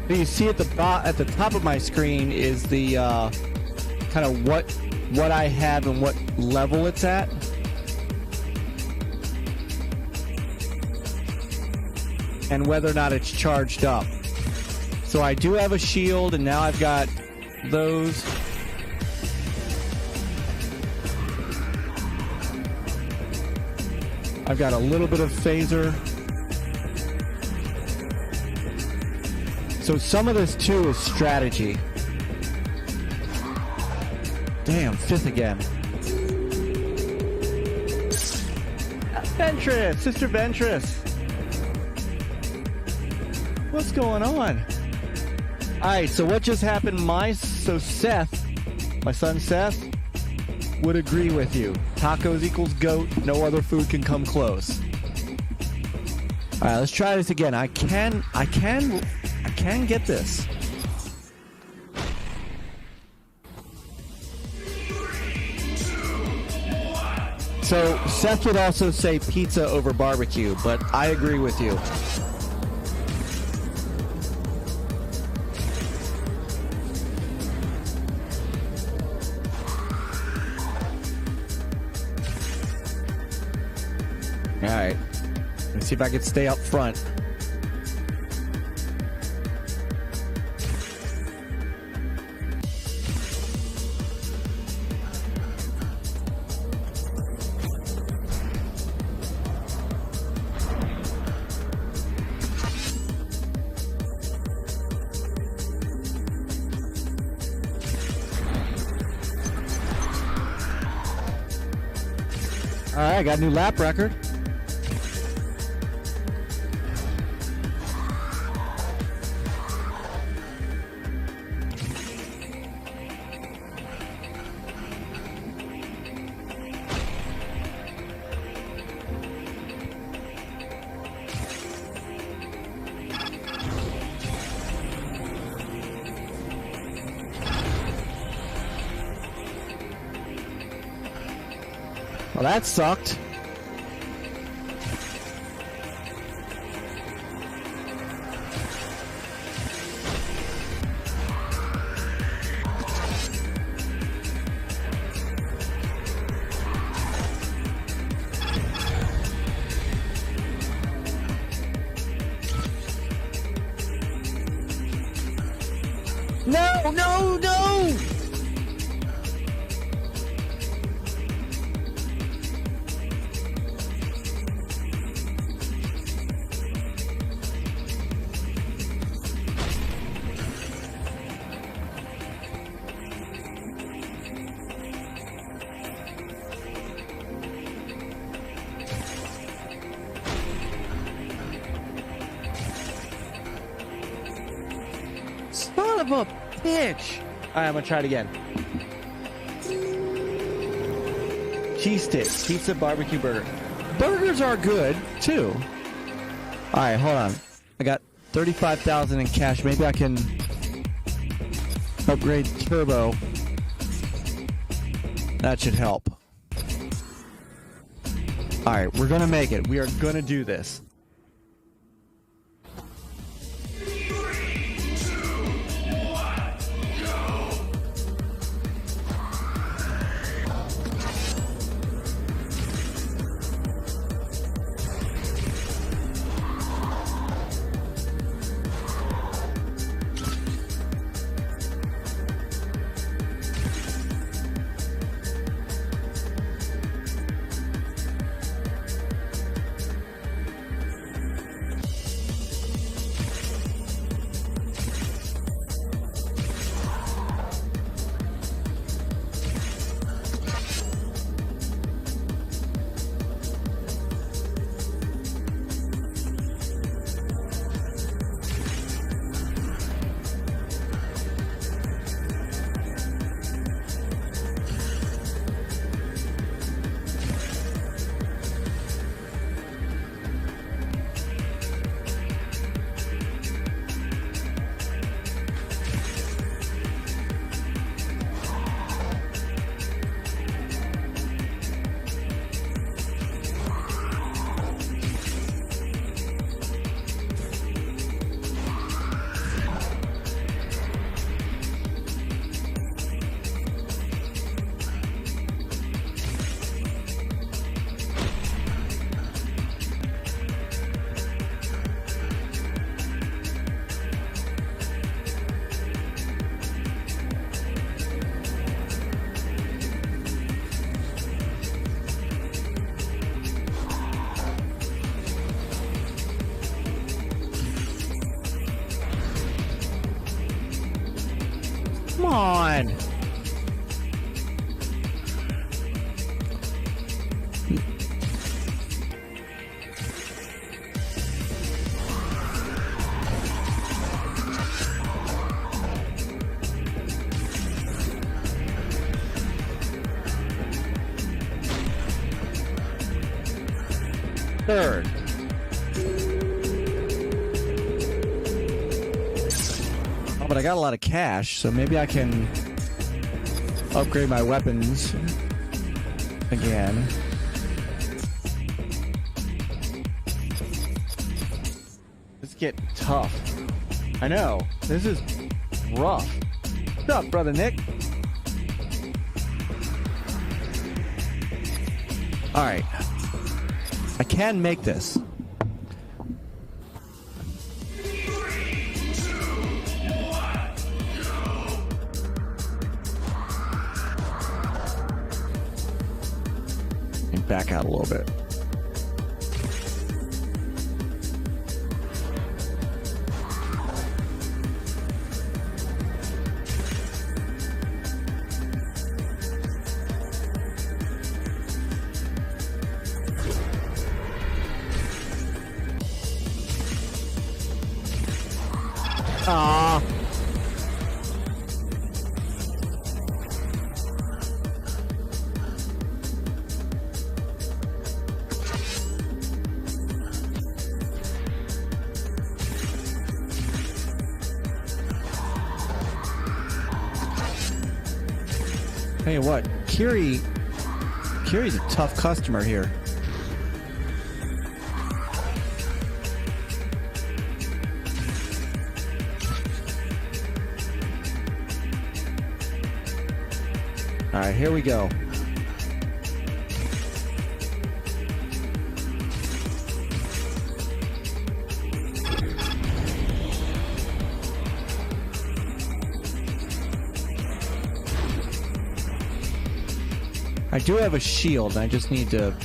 S1: You see at the top of my screen is the kind of what I have and what level it's at. And whether or not it's charged up. So I do have a shield, and now I've got those. I've got a little bit of phaser. So some of this too is strategy. Damn, 5th again. Ventress, Sister Ventress. What's going on? Alright, so what just happened? Seth, my son Seth, would agree with you. Tacos equals goat. No other food can come close. Alright, let's try this again. I can get this. So Seth would also say pizza over barbecue, but I agree with you. Alright. Let's see if I can stay up front. Alright, I got a new lap record. Well, that sucked. No, no, no! Son of a bitch! Alright, I'm gonna try it again. Cheese sticks, pizza, barbecue, burger. Burgers are good, too. Alright, hold on. I got 35,000 in cash. Maybe I can upgrade turbo. That should help. Alright, we're gonna make it. We are gonna do this. on! Third. Oh, but I got a lot of cash, so maybe I can upgrade my weapons again. It's getting tough. I know. This is rough. What's up, brother Nick? All right. I can make this. And back out a little bit. Ah. Tell you what, Qeorge's a tough customer here. All right, here we go. I do have a shield. I just need to...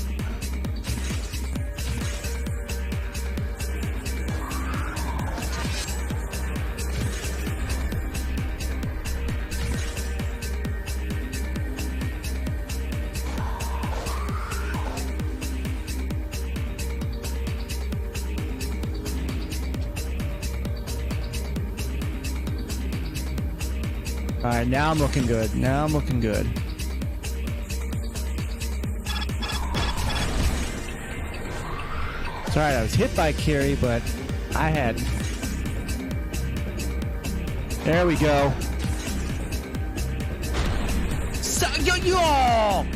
S1: All right, now I'm looking good. Now I'm looking good. It's alright, I was hit by Qeorge, but I had... There we go. So, yo!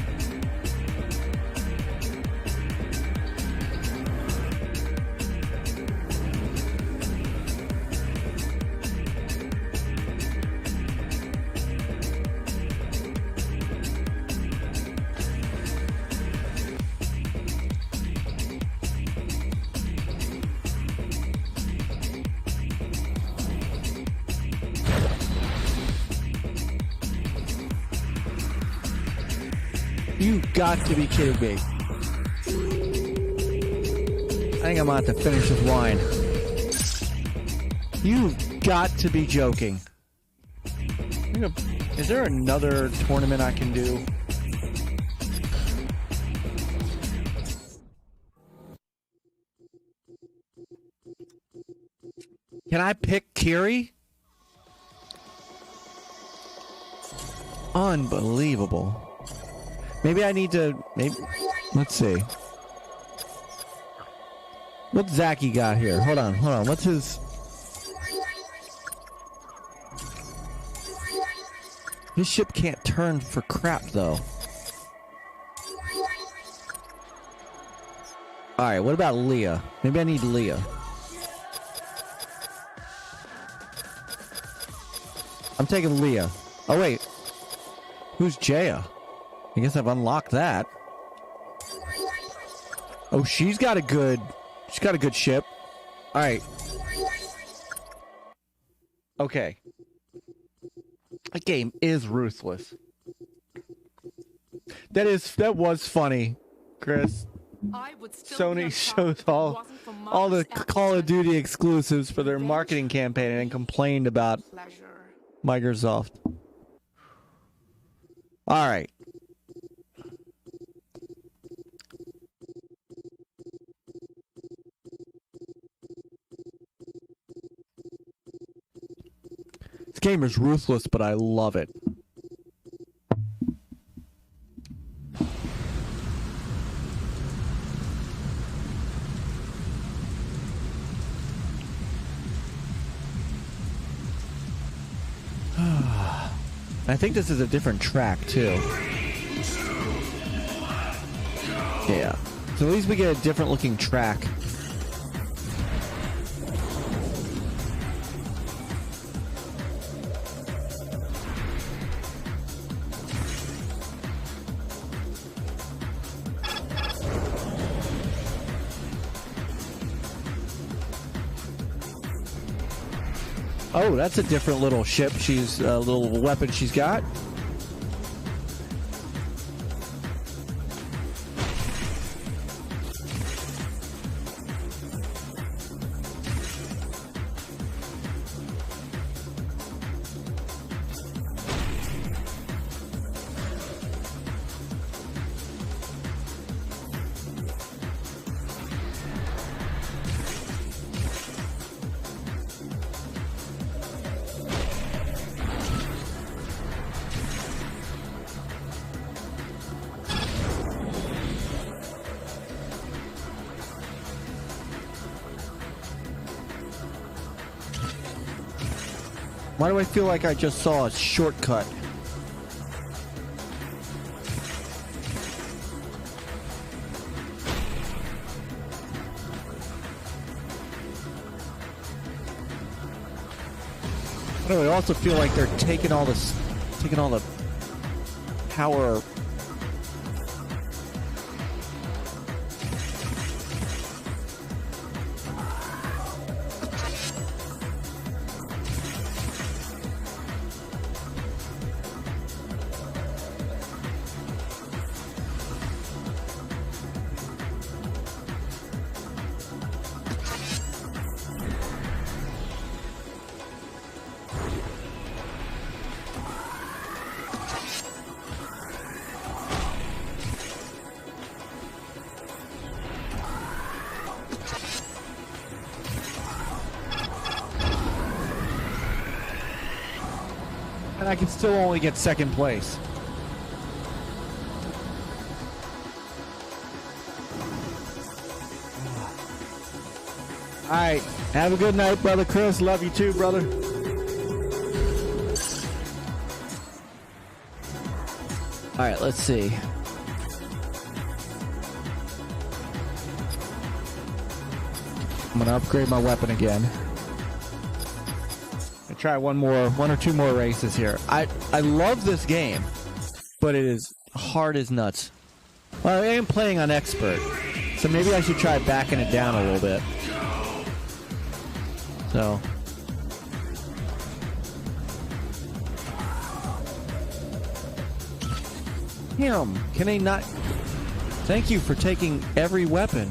S1: You got to be kidding me. I think I'm about to finish this wine. You've got to be joking. Is there another tournament I can do? Can I pick Qeorge? Unbelievable. Maybe I need to... let's see. What's Zachy got here? Hold on. What's his... His ship can't turn for crap, though. Alright, what about Leah? Maybe I need Leah. I'm taking Leah. Oh, wait. Who's Jaya? I guess I've unlocked that. Oh, she's got a good ship. All right. Okay. That game is ruthless. That was funny, Chris. Sony shows all the Call of Duty exclusives for their marketing campaign and complained about Microsoft. All right. This game is ruthless, but I love it. I think this is a different track, too. Yeah. So at least we get a different looking track. Oh, that's a different little ship. She's a little weapon she's got. Why do I feel like I just saw a shortcut? Why do I also feel like they're taking all the power? I can still only get second place. All right. Have a good night, brother Chris. Love you too, brother. All right, let's see. I'm gonna upgrade my weapon again. Try one or two more races here. I love this game, but it is hard as nuts. Well, I am playing on expert, so maybe I should try backing it down a little bit. So. Can they not? Thank you for taking every weapon.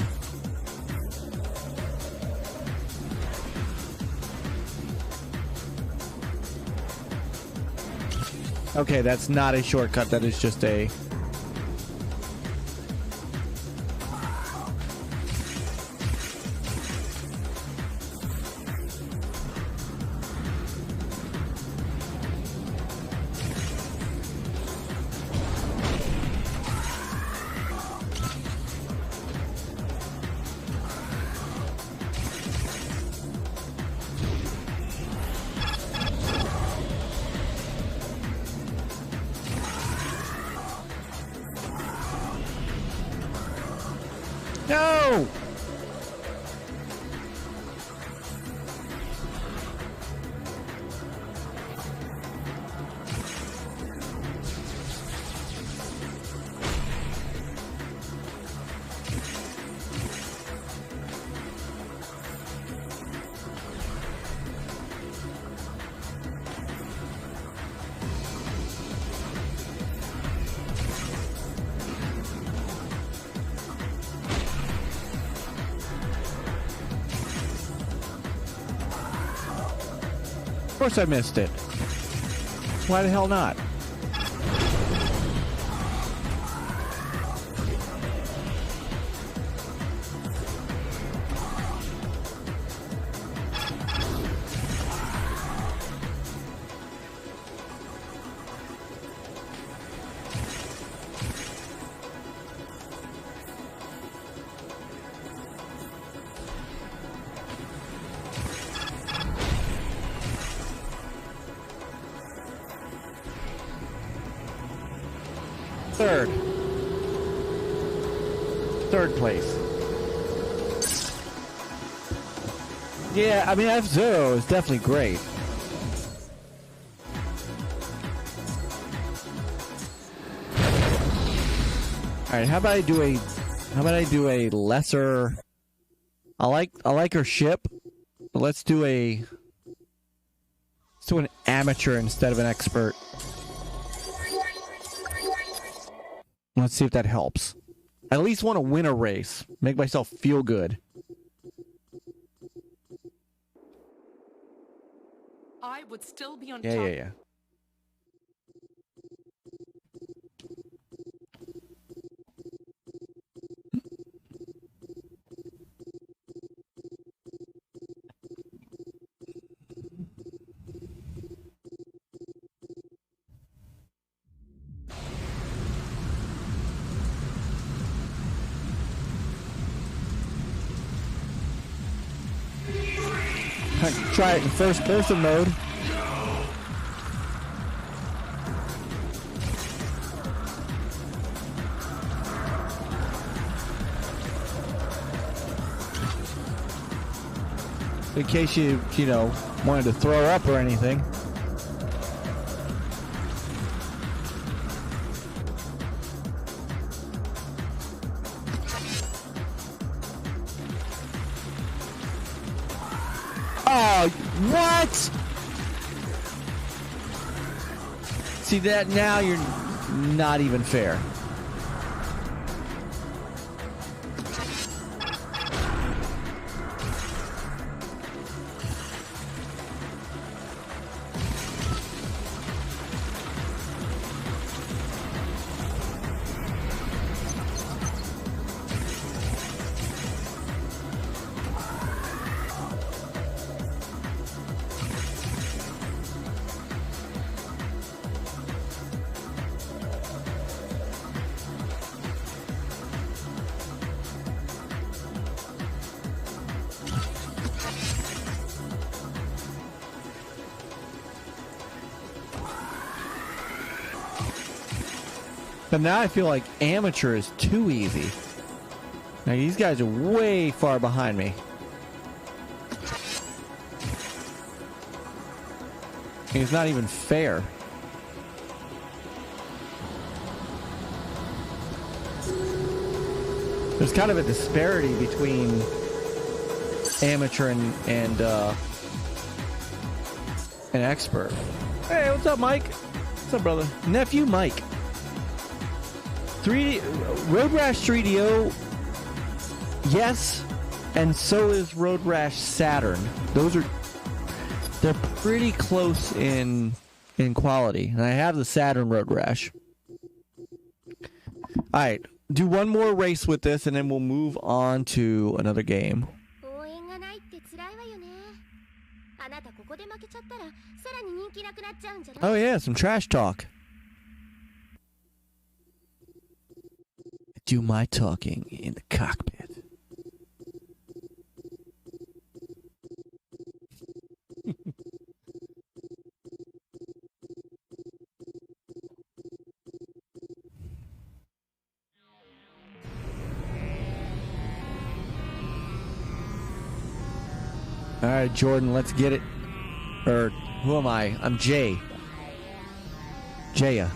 S1: Okay, that's not a shortcut. That is just a... No! Of course I missed it. Why the hell not? Third. Third place. Yeah, I mean, F-Zero is definitely great. Alright, how about I do a lesser... I like her ship, but let's do an amateur instead of an expert. Let's see if that helps. I at least want to win a race. Make myself feel good.
S3: I would still be on
S1: Yeah,
S3: top.
S1: yeah. Try it in first person mode. In case you know, wanted to throw up or anything. Oh, what? See that now you're not even fair. But now I feel like amateur is too easy. Now these guys are way far behind me. It's not even fair. There's kind of a disparity between amateur and an expert. Hey, what's up, Mike? What's up, brother? Nephew Mike. 3D Road Rash 3DO, yes, and so is Road Rash Saturn. They're pretty close in quality, and I have the Saturn Road Rash. All right, do one more race with this, and then we'll move on to another game. Oh yeah, some trash talk. Do my talking in the cockpit. All right, Jordan, let's get it. Or who am I? I'm Jay. Jaya.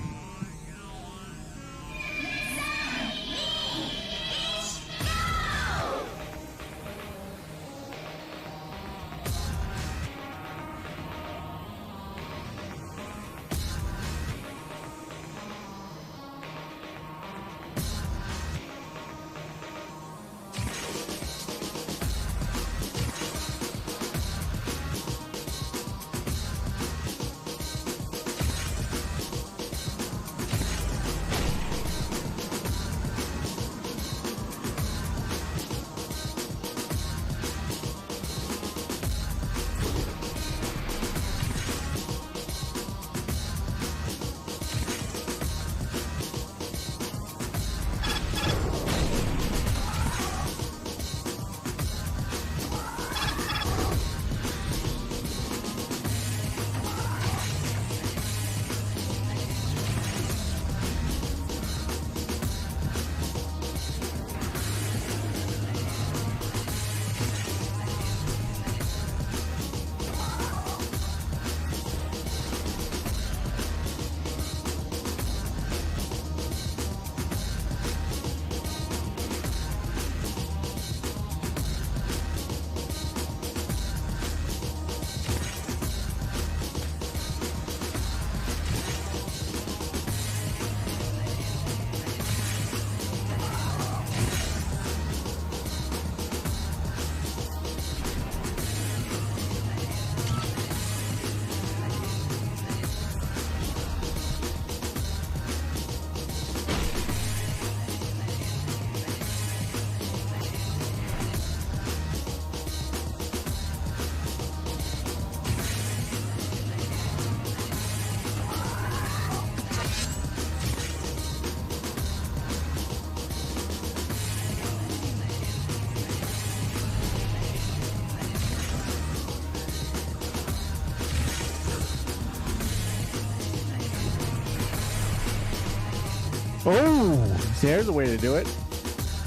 S1: Oh, there's a way to do it.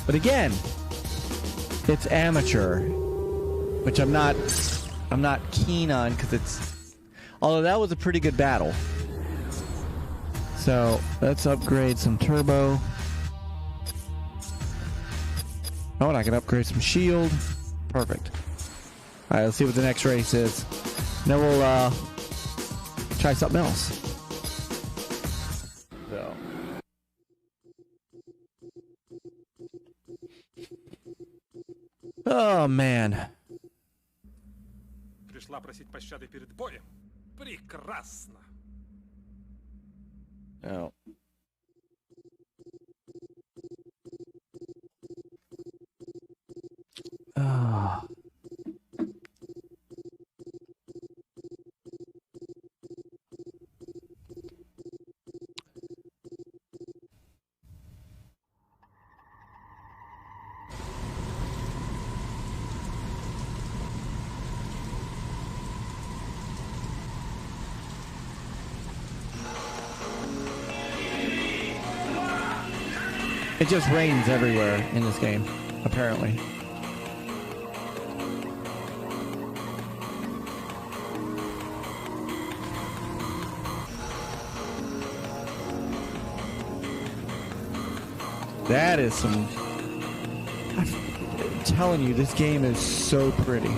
S1: But again, it's amateur, which I'm not keen on because it's. Although that was a pretty good battle. So let's upgrade some turbo. Oh, and I can upgrade some shield. Perfect. All right, let's see what the next race is. Then we'll try something else. So. Oh, man.
S4: Пришла просить пощады перед боем. Прекрасно.
S1: Oh. Ah. It just rains everywhere in this game, apparently. That is some... I'm telling you, this game is so pretty.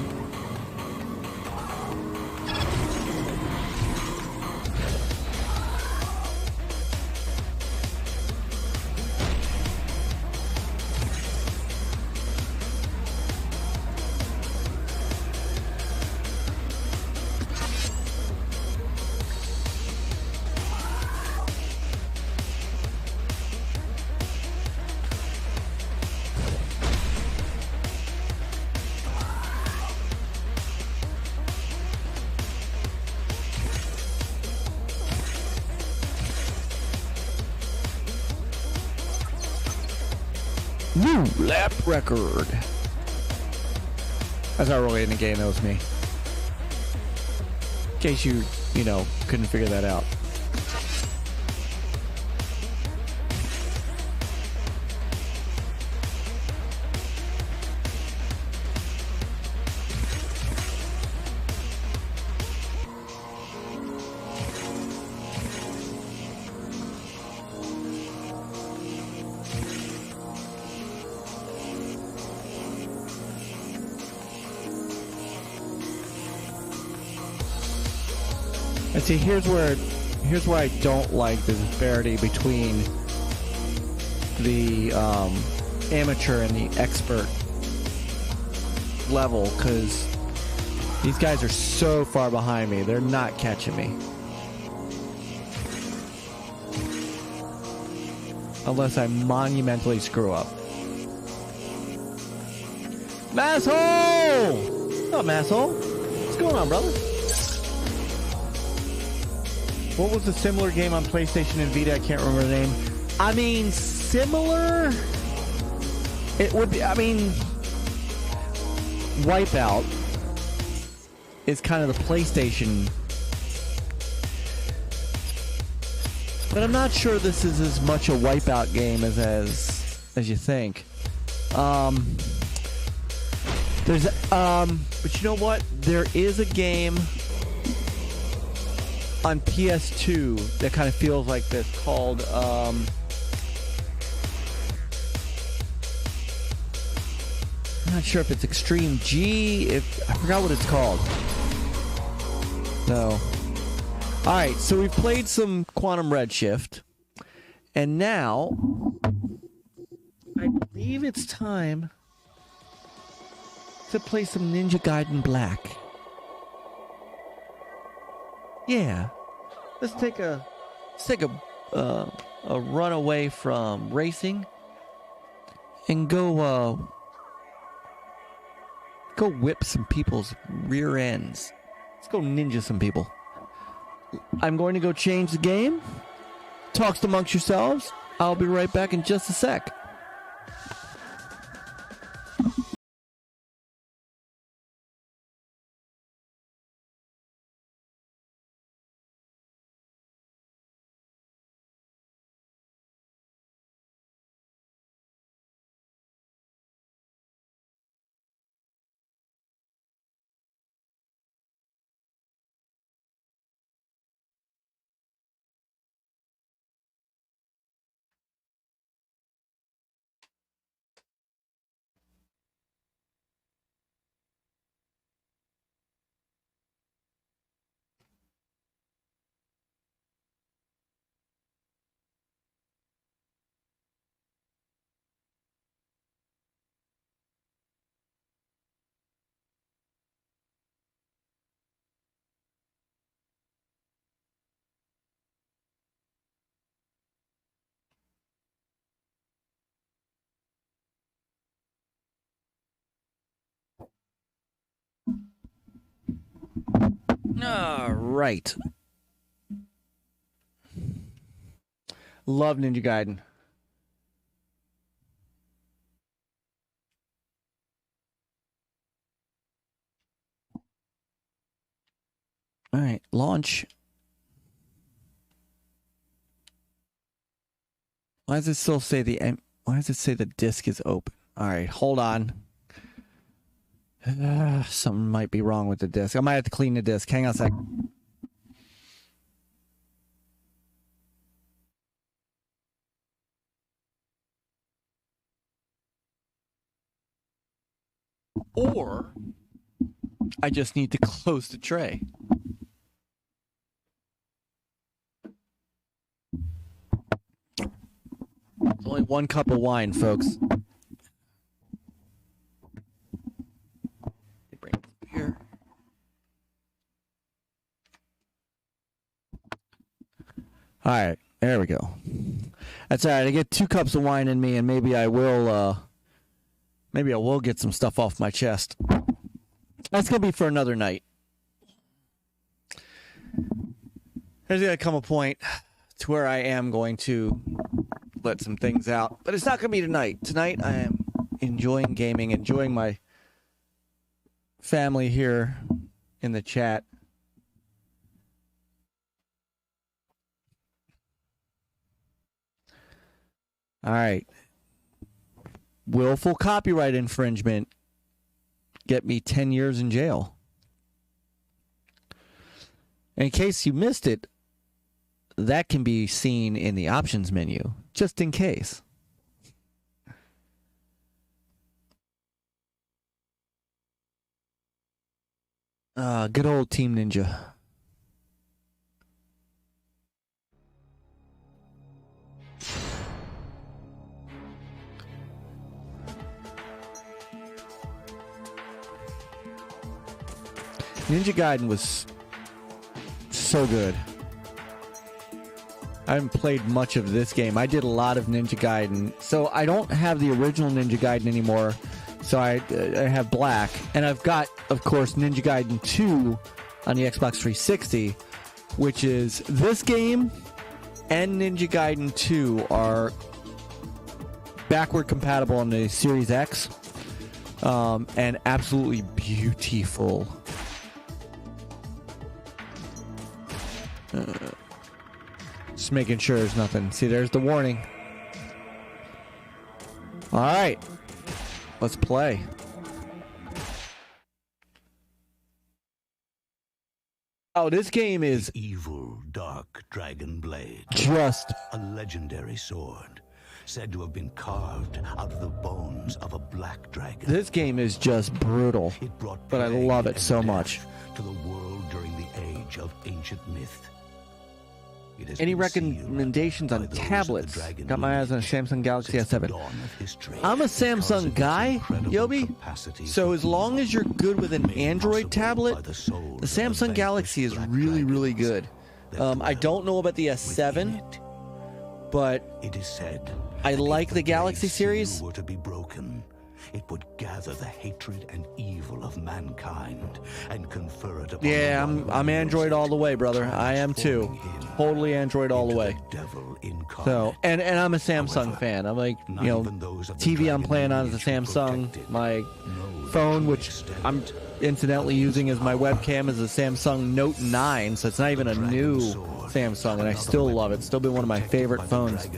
S1: New lap record. That's not really in the game, that was me. In case you couldn't figure that out. And see, here's where I don't like the disparity between the amateur and the expert level, because these guys are so far behind me. They're not catching me. Unless I monumentally screw up. Masshole! What's up, Masshole? What's going on, brother? What was the similar game on PlayStation and Vita? I can't remember the name. I mean, similar? It would be, Wipeout is kind of the PlayStation. But I'm not sure this is as much a Wipeout game as you think. But you know what? There is a game on PS2 that kind of feels like this, called I'm not sure if it's Extreme G, I forgot what it's called. No. Alright, so we've played some Quantum Redshift, and now I believe it's time to play some Ninja Gaiden Black. Yeah. Let's take a run away from racing and go whip some people's rear ends. Let's go ninja some people. I'm going to go change the game. Talks amongst yourselves. I'll be right back in just a sec. All right. Love Ninja Gaiden. All right, launch. Why does it still say why does it say the disk is open? All right, hold on. Something might be wrong with the disk. I might have to clean the disk. Hang on a sec. Or I just need to close the tray. It's only 1 cup of wine, folks. Bring it here. All right, there we go. That's all right. I get 2 cups of wine in me, and maybe I will get some stuff off my chest. That's gonna be for another night. There's gonna come a point to where I am going to let some things out, but it's not gonna be tonight. Tonight I am enjoying gaming, enjoying my family here in the chat. All right. Willful copyright infringement. Get me 10 years in jail. In case you missed it, that can be seen in the options menu, just in case. Good old Team Ninja. Ninja Gaiden was so good. I haven't played much of this game. I did a lot of Ninja Gaiden. So I don't have the original Ninja Gaiden anymore. So I have Black. And I've got, of course, Ninja Gaiden 2 on the Xbox 360, which is this game and Ninja Gaiden 2 are backward compatible on the Series X. And absolutely beautiful. Just making sure there's nothing. See, there's the warning. All right, let's play. Oh, this game is
S5: evil, dark dragon blade.
S1: Just
S5: a legendary sword, said to have been carved out of the bones of a black dragon.
S1: This game is just brutal, but I love it so much.
S5: To the world during the age of ancient myth.
S1: Any recommendations on tablets? Got my eyes on a Samsung Galaxy S7. I'm a Samsung guy, Yobi. So as long as you're good with an Android tablet, the Samsung Galaxy is really, really good. I don't know about the S7, but I like the Galaxy series.
S5: It would gather the hatred and evil of mankind and confer it upon.
S1: Yeah, I'm Android all the way, brother. I am too. Totally Android all the way. So, and I'm a Samsung fan. I'm like, you know, TV I'm playing on is a Samsung. My phone, which I'm incidentally using as my webcam, is a Samsung Note 9. So it's not even a new Samsung, and I still love it. It's still been one of my favorite phones.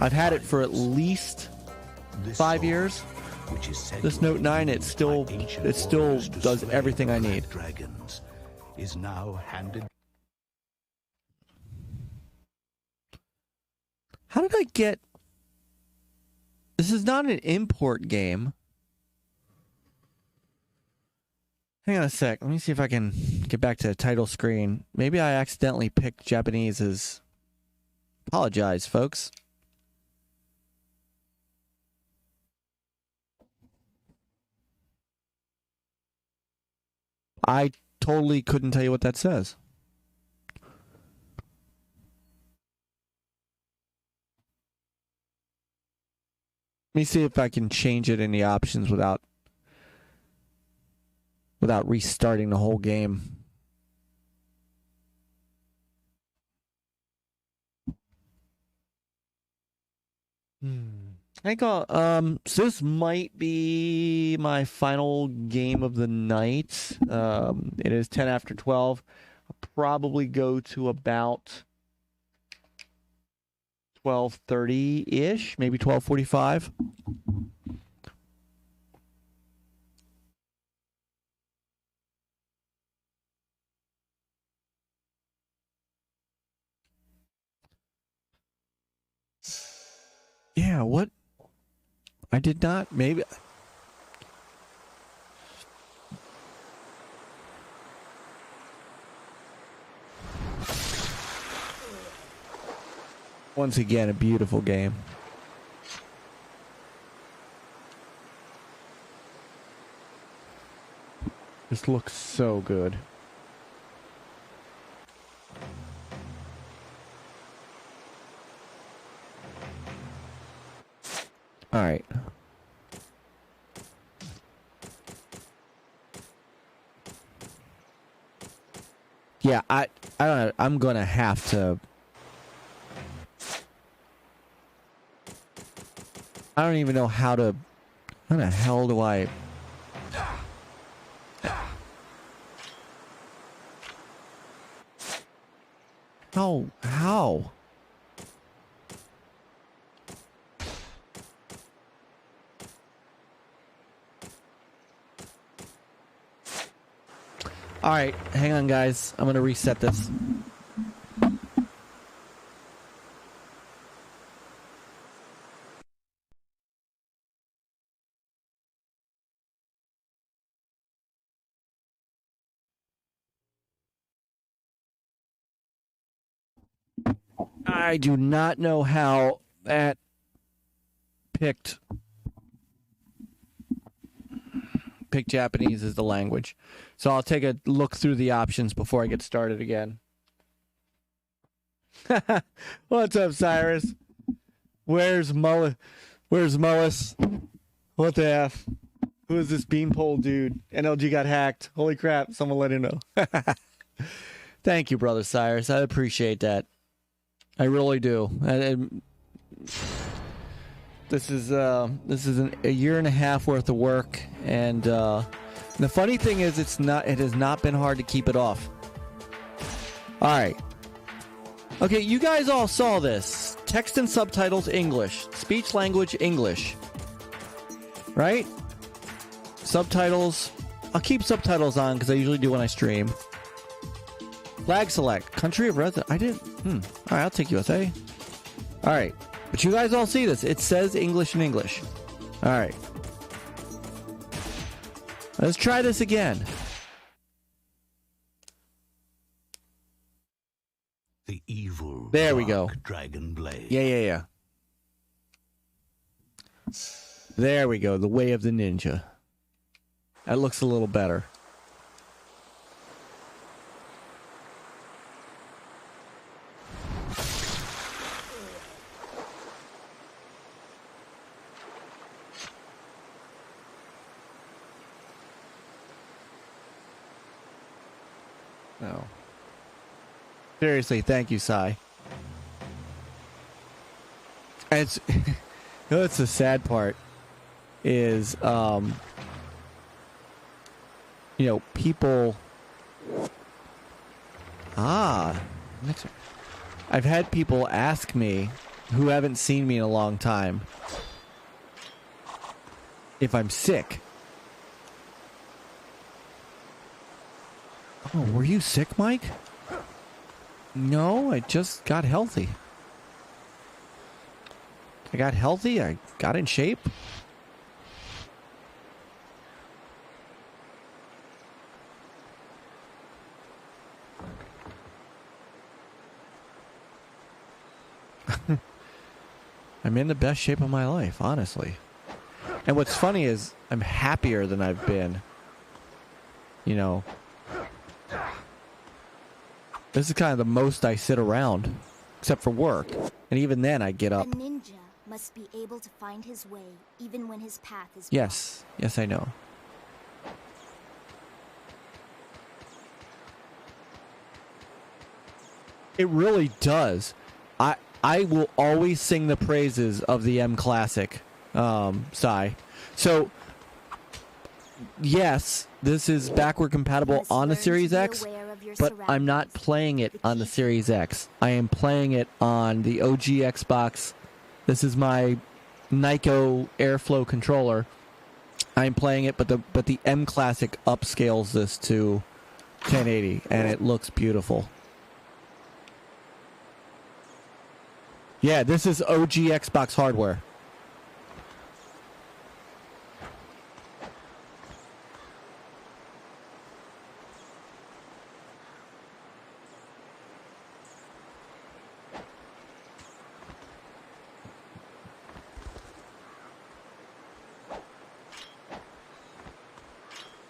S1: I've had it for at least 5 years. This Note 9, it still does everything I need.
S5: Is now handed.
S1: How did I get? This is not an import game. Hang on a sec. Let me see if I can get back to the title screen. Maybe I accidentally picked Japanese as. Apologize, folks. I totally couldn't tell you what that says. Let me see if I can change it in the options without without restarting the whole game. I think so this might be my final game of the night. It is 10 after 12. I'll probably go to about 12:30-ish, maybe 12:45. Yeah, what? I did not. Maybe. Once again, a beautiful game. This looks so good. All right. Yeah, I don't know. I'm gonna have to. I don't even know how to. How the hell do I? How? All right, hang on, guys. I'm gonna reset this. I do not know how that picked Japanese as the language. So I'll take a look through the options before I get started again. What's up, Cyrus? Where's Mullis? What the F? Who is this beanpole dude? NLG got hacked. Holy crap, someone let him know. Thank you, brother Cyrus. I appreciate that. I really do. This is a year and a half worth of work, and the funny thing is, it has not been hard to keep it off. All right. Okay, you guys all saw this. Text and subtitles English, speech language English. Right? Subtitles. I'll keep subtitles on because I usually do when I stream. Flag select. Country of residence. I didn't. All right, I'll take USA. All right. But you guys all see this. It says English in English. All right. Let's try this again.
S5: The evil.
S1: There we go.
S5: Dragon blade.
S1: Yeah. There we go. The way of the ninja. That looks a little better. No. Seriously, thank you, Sai. It's you know, what's the sad part is you know, people I've had people ask me who haven't seen me in a long time if I'm sick. Oh, were you sick, Myke? No, I just got healthy. I got healthy. I got in shape. I'm in the best shape of my life, honestly. And what's funny is I'm happier than I've been. You know, this is kind of the most I sit around, except for work. And even then, I get up.
S6: A ninja must be able to find his way, even when his path is
S1: Yes, I know. It really does. I will always sing the praises of the M Classic, Sai. So, yes, this is backward compatible on the Series X, but I'm not playing it on the Series X. I am playing it on the OG Xbox. This is my Nyko Airflow controller. I'm playing it, but the M Classic upscales this to 1080, and it looks beautiful. Yeah, this is OG Xbox hardware.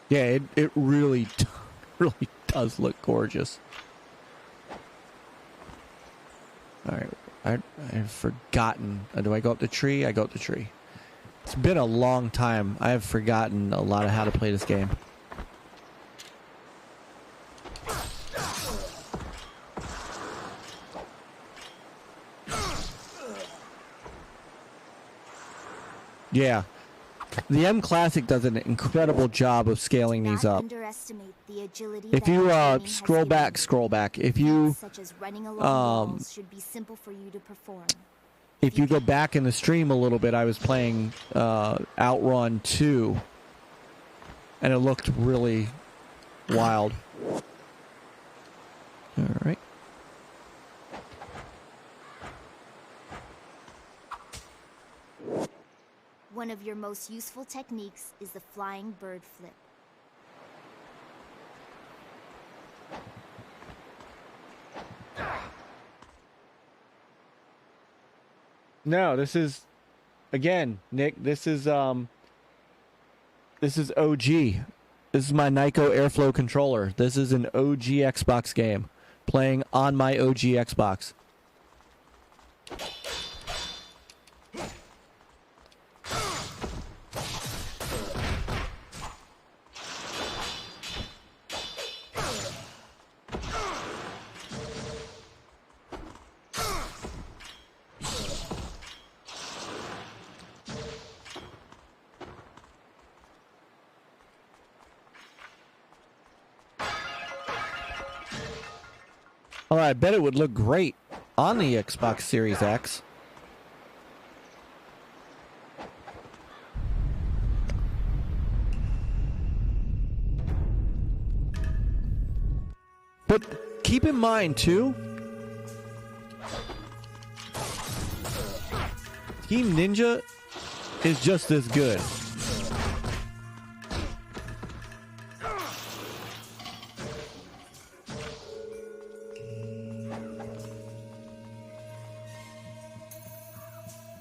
S1: Yeah, it really does look gorgeous. All right. I've forgotten. Do I go up the tree? I go up the tree. It's been a long time. I have forgotten a lot of how to play this game. Yeah. The M Classic does an incredible job of scaling these up. If you scroll back. If you if you go back in the stream a little bit, I was playing Outrun 2, and it looked really wild. All right.
S6: One of your most useful techniques is the flying bird flip.
S1: No, this is, again, Nick, this is OG. This is my Nyko Airflow controller. This is an OG Xbox game playing on my OG Xbox. Oh, I bet it would look great on the Xbox Series X. But keep in mind, too, Team Ninja is just as good.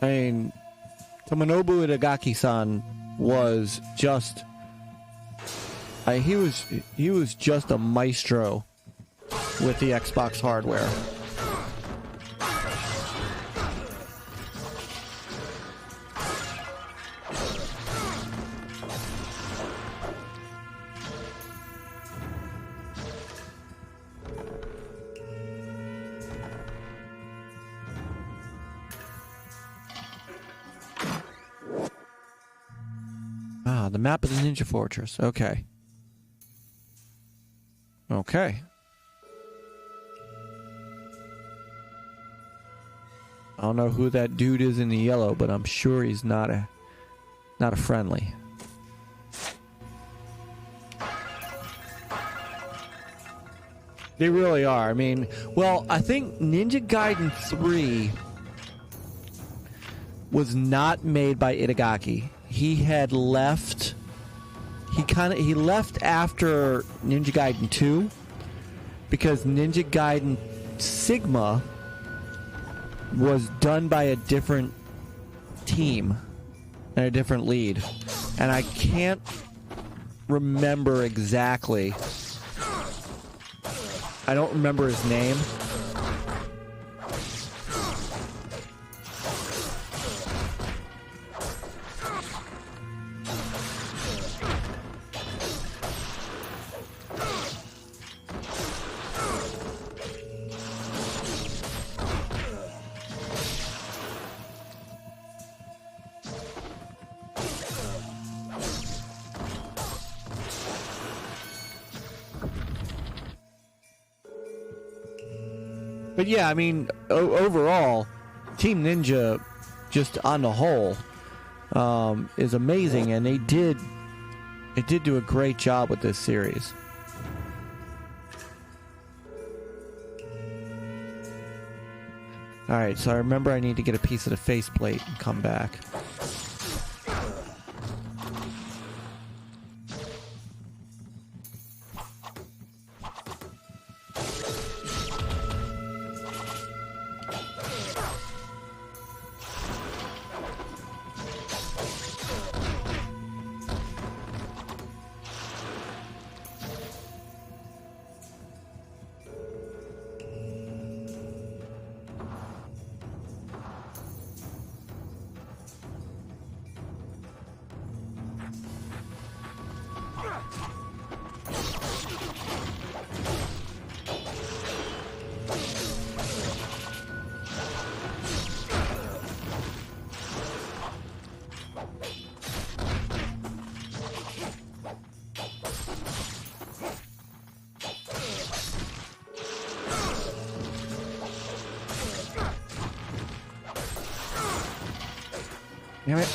S1: I mean, Tomonobu Itagaki-san was just he was just a maestro with the Xbox hardware. Ah, the map of the Ninja Fortress. Okay. Okay. I don't know who that dude is in the yellow, but I'm sure he's not a friendly. They really are. I mean, well, I think Ninja Gaiden 3 was not made by Itagaki. He had left. He left after Ninja Gaiden 2 because Ninja Gaiden Sigma was done by a different team and a different lead. And I can't remember exactly. I don't remember his name. But yeah, I mean, overall, Team Ninja, just on the whole, is amazing, and they did do a great job with this series. Alright, so I remember I need to get a piece of the faceplate and come back. Damn it.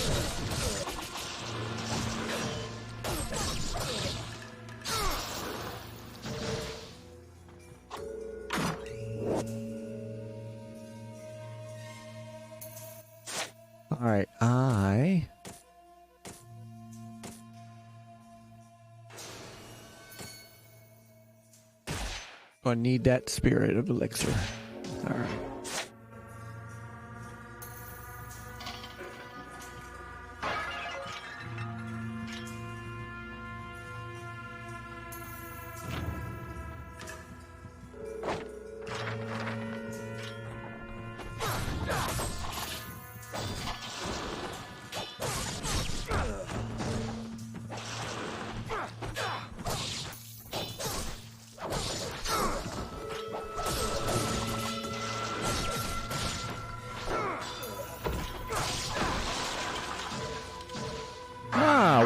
S1: All right, I need that spirit of elixir. All right.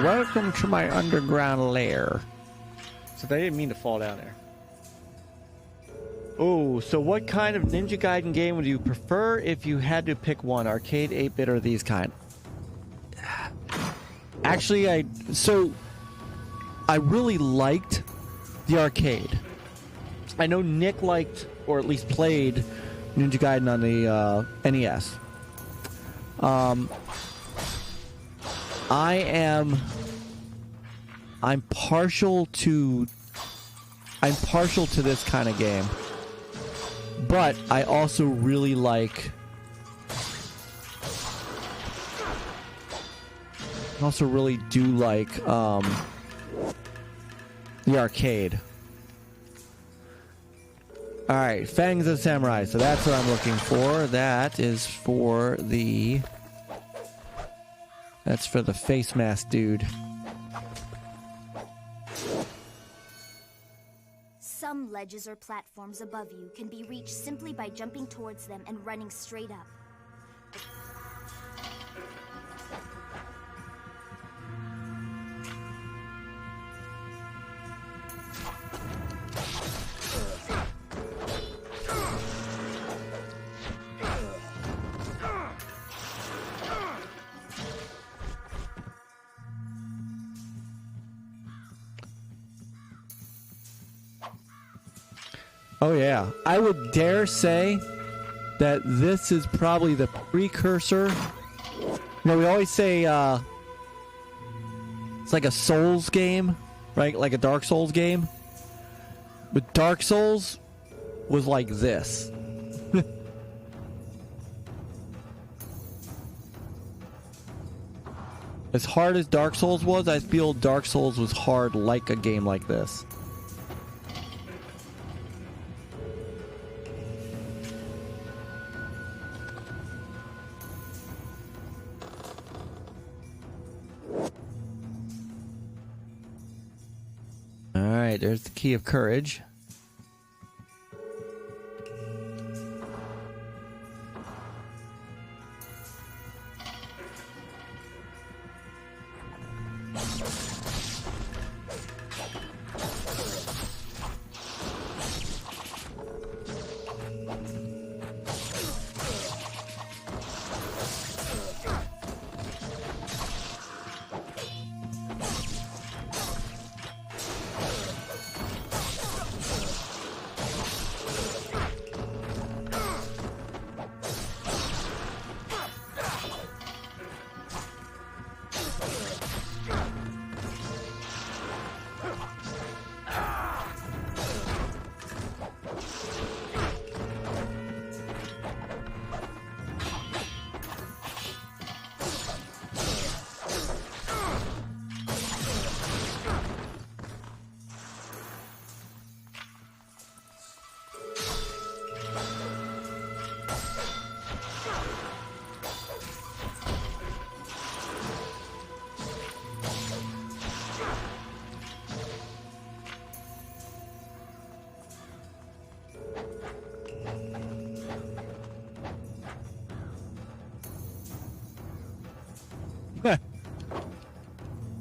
S1: Welcome to my underground lair. So they didn't mean to fall down there. Oh, so what kind of Ninja Gaiden game would you prefer if you had to pick one? Arcade, 8-bit, or these kind? Actually, I really liked the arcade. I know Nick liked, or at least played, Ninja Gaiden on the NES. I'm partial to this kind of game, but I also really do like the arcade. All right, Fangs of Samurai. So that's what I'm looking for. That's for the face mask dude.
S6: Some ledges or platforms above you can be reached simply by jumping towards them and running straight up.
S1: Oh yeah, I would dare say that this is probably the precursor. You know, we always say it's like a Souls game, right? Like a Dark Souls game. But Dark Souls was like this. As hard as Dark Souls was, I feel Dark Souls was hard like a game like this. Alright, there's the key of courage.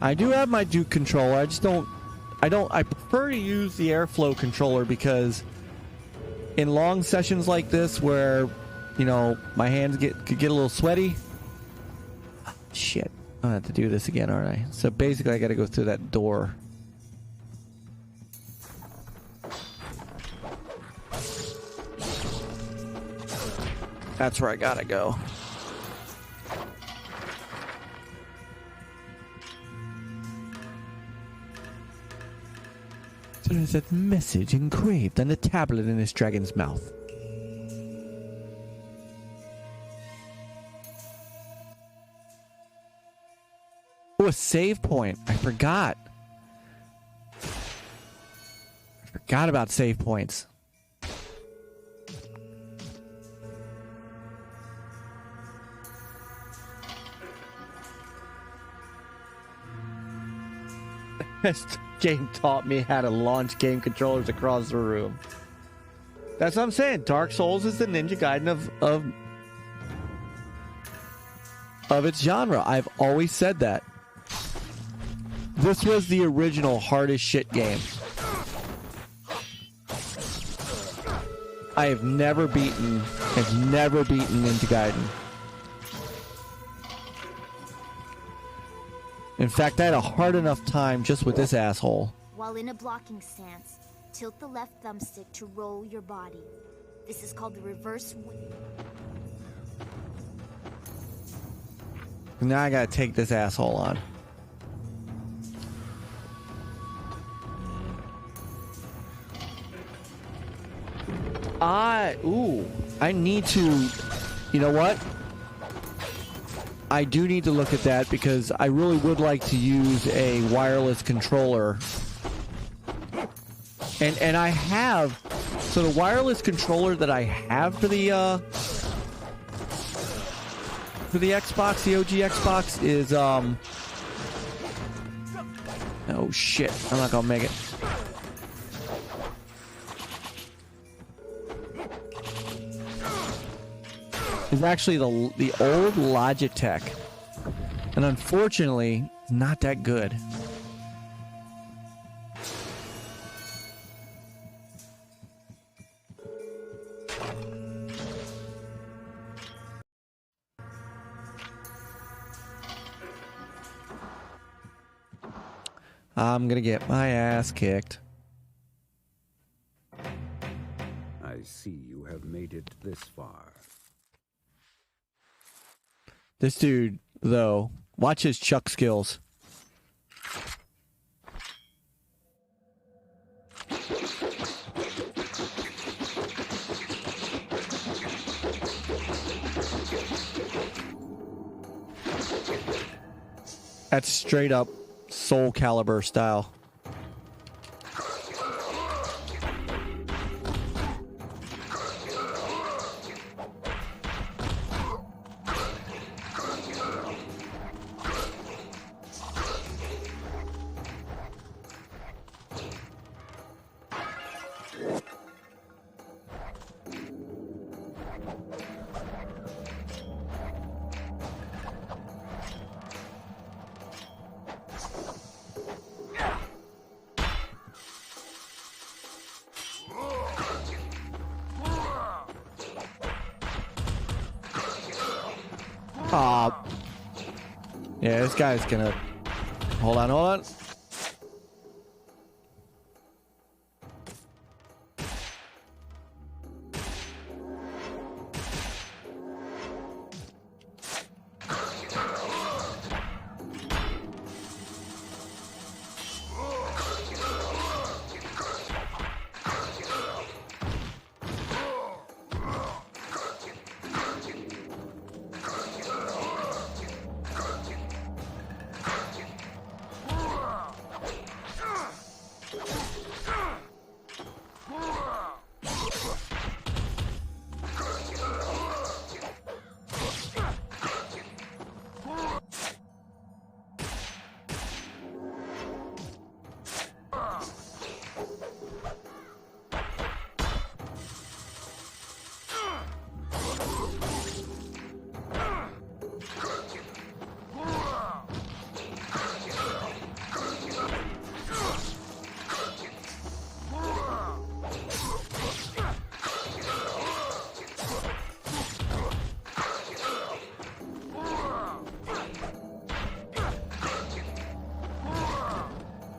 S1: I do have my Duke controller. I just don't. I prefer to use the airflow controller because in long sessions like this where, you know, my hands could get a little sweaty. Shit. I'm gonna have to do this again, aren't I? So basically I gotta go through that door. That's where I gotta go. So there's that message engraved on the tablet in this dragon's mouth. Oh, a save point. I forgot. I forgot about save points. This game taught me how to launch game controllers across the room. That's what I'm saying. Dark Souls is the Ninja Gaiden of its genre. I've always said that. This was the original hardest shit game. I've never beaten Ninja Gaiden. In fact, I had a hard enough time just with this asshole.
S6: While in a blocking stance, tilt the left thumbstick to roll your body. This is called the reverse.
S1: Now I gotta take this asshole on. I need to, you know what? I do need to look at that because I really would like to use a wireless controller. And I have, so the wireless controller that I have for the Xbox, the OG Xbox is, oh shit, I'm not gonna make it. Is actually the old Logitech, and unfortunately, it's not that good. I'm gonna get my ass kicked.
S7: I see you have made it this far.
S1: This dude, though, watch his chuck skills. That's straight up Soul Calibur style. Yeah, this guy's gonna... Hold on.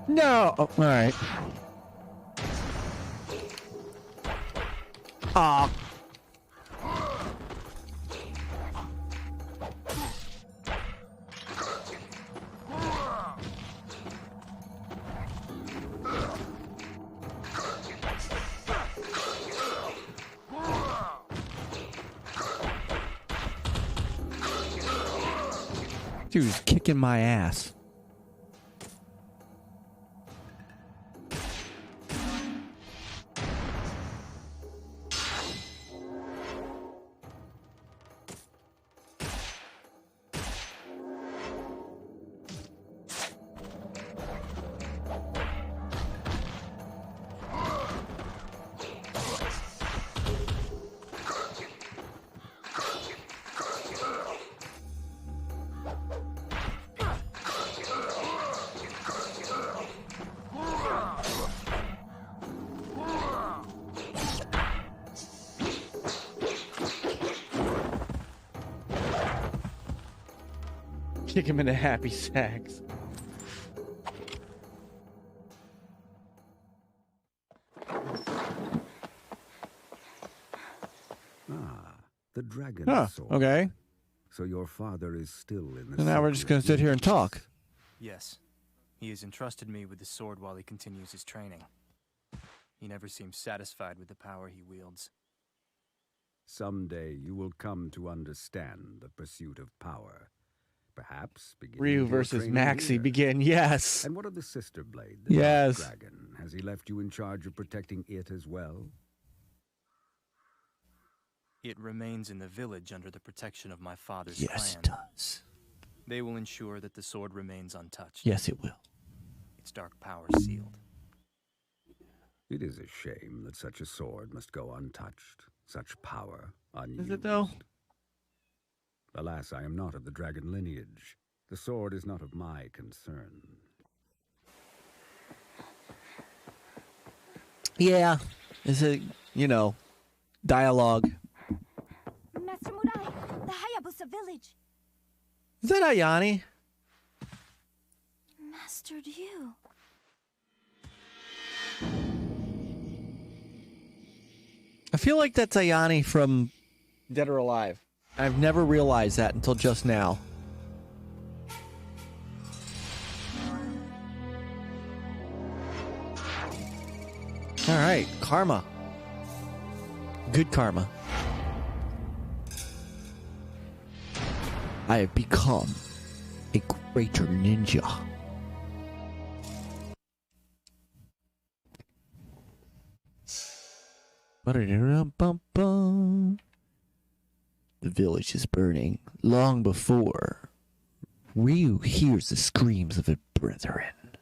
S1: No! Oh, alright. Aw. Dude's kicking my ass. Kick him into happy sacks.
S7: The dragon sword.
S1: Okay.
S7: So your father is still in the
S1: So now we're just going to sit here and talk.
S8: Yes. He has entrusted me with the sword while he continues his training. He never seems satisfied with the power he wields.
S7: Someday you will come to understand the pursuit of power. Perhaps begin
S1: Ryu versus Maxi begin, yes.
S7: And what of the sister blade? The
S1: yes.
S7: dragon. Has he left you in charge of protecting it as well?
S8: It remains in the village under the protection of my father's
S1: clan.
S8: Yes,
S1: it does.
S8: They will ensure that the sword remains untouched.
S1: Yes, it will.
S8: Its dark power sealed.
S7: It is a shame that such a sword must go untouched. Such power unused.
S1: Is it though?
S7: Alas, I am not of the dragon lineage. The sword is not of my concern.
S1: Yeah. It's a, you know, dialogue.
S6: Master Murai, the Hayabusa village.
S1: Is that Ayani?
S6: Master Ryu.
S1: I feel like that's Ayani from Dead or Alive. I've never realized that until just now. All right, karma. Good karma. I have become a greater ninja. The village is burning long before Ryu hears the screams of his brethren.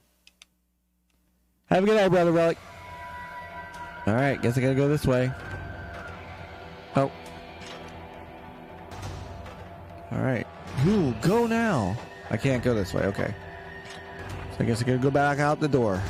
S1: Have a good night, brother Relic. Alright, guess I gotta go this way. Oh. Alright. Ooh, go now. I can't go this way, okay. So I guess I gotta go back out the door.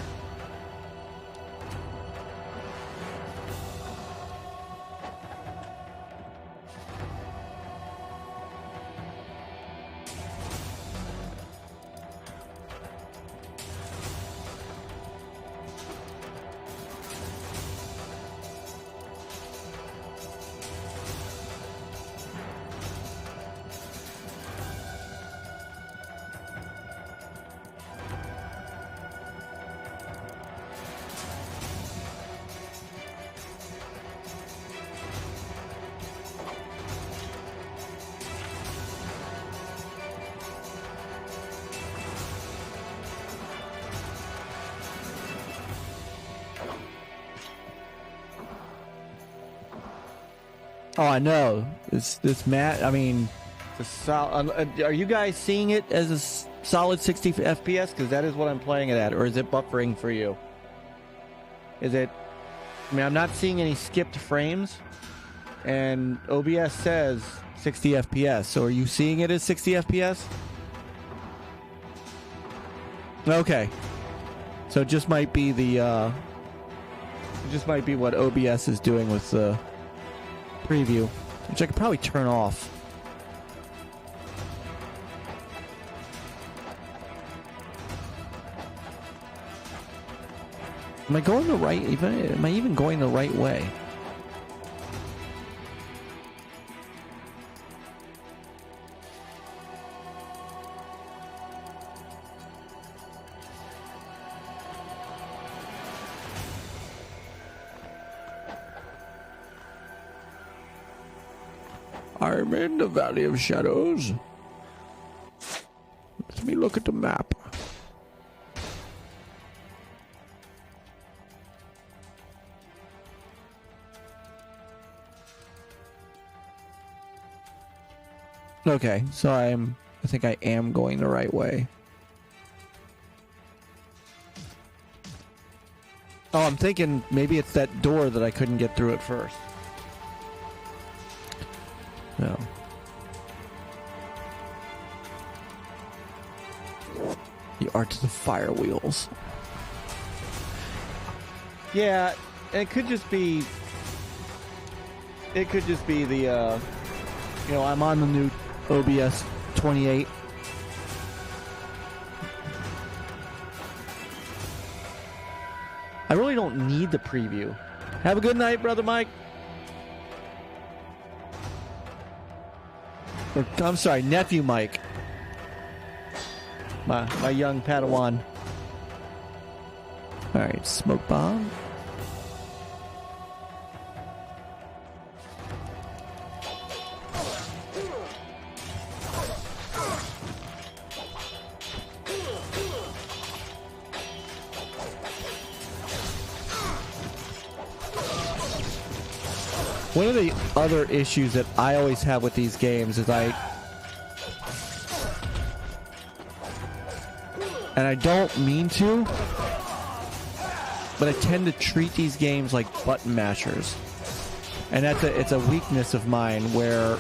S1: Oh, I know. This Matt. I mean, are you guys seeing it as a solid 60 FPS? Because that is what I'm playing it at. Or is it buffering for you? Is it? I mean, I'm not seeing any skipped frames, and OBS says 60 FPS. So are you seeing it as 60 FPS? Okay. So it just might be the. It just might be what OBS is doing with the preview, which I could probably turn off. Am I going the right? Am I even going the right way? I'm in the Valley of Shadows. Let me look at the map. Okay, so I think I am going the right way. Oh, I'm thinking maybe it's that door that I couldn't get through at first. No. The art of the fire wheels. Yeah, it could just be. It could just be the. You know, I'm on the new OBS 28. I really don't need the preview. Have a good night, Brother Myke. I'm sorry, Nephew Myke. My young Padawan. Alright, smoke bomb. One of the other issues that I always have with these games is and I don't mean to, but I tend to treat these games like button mashers. And it's a weakness of mine where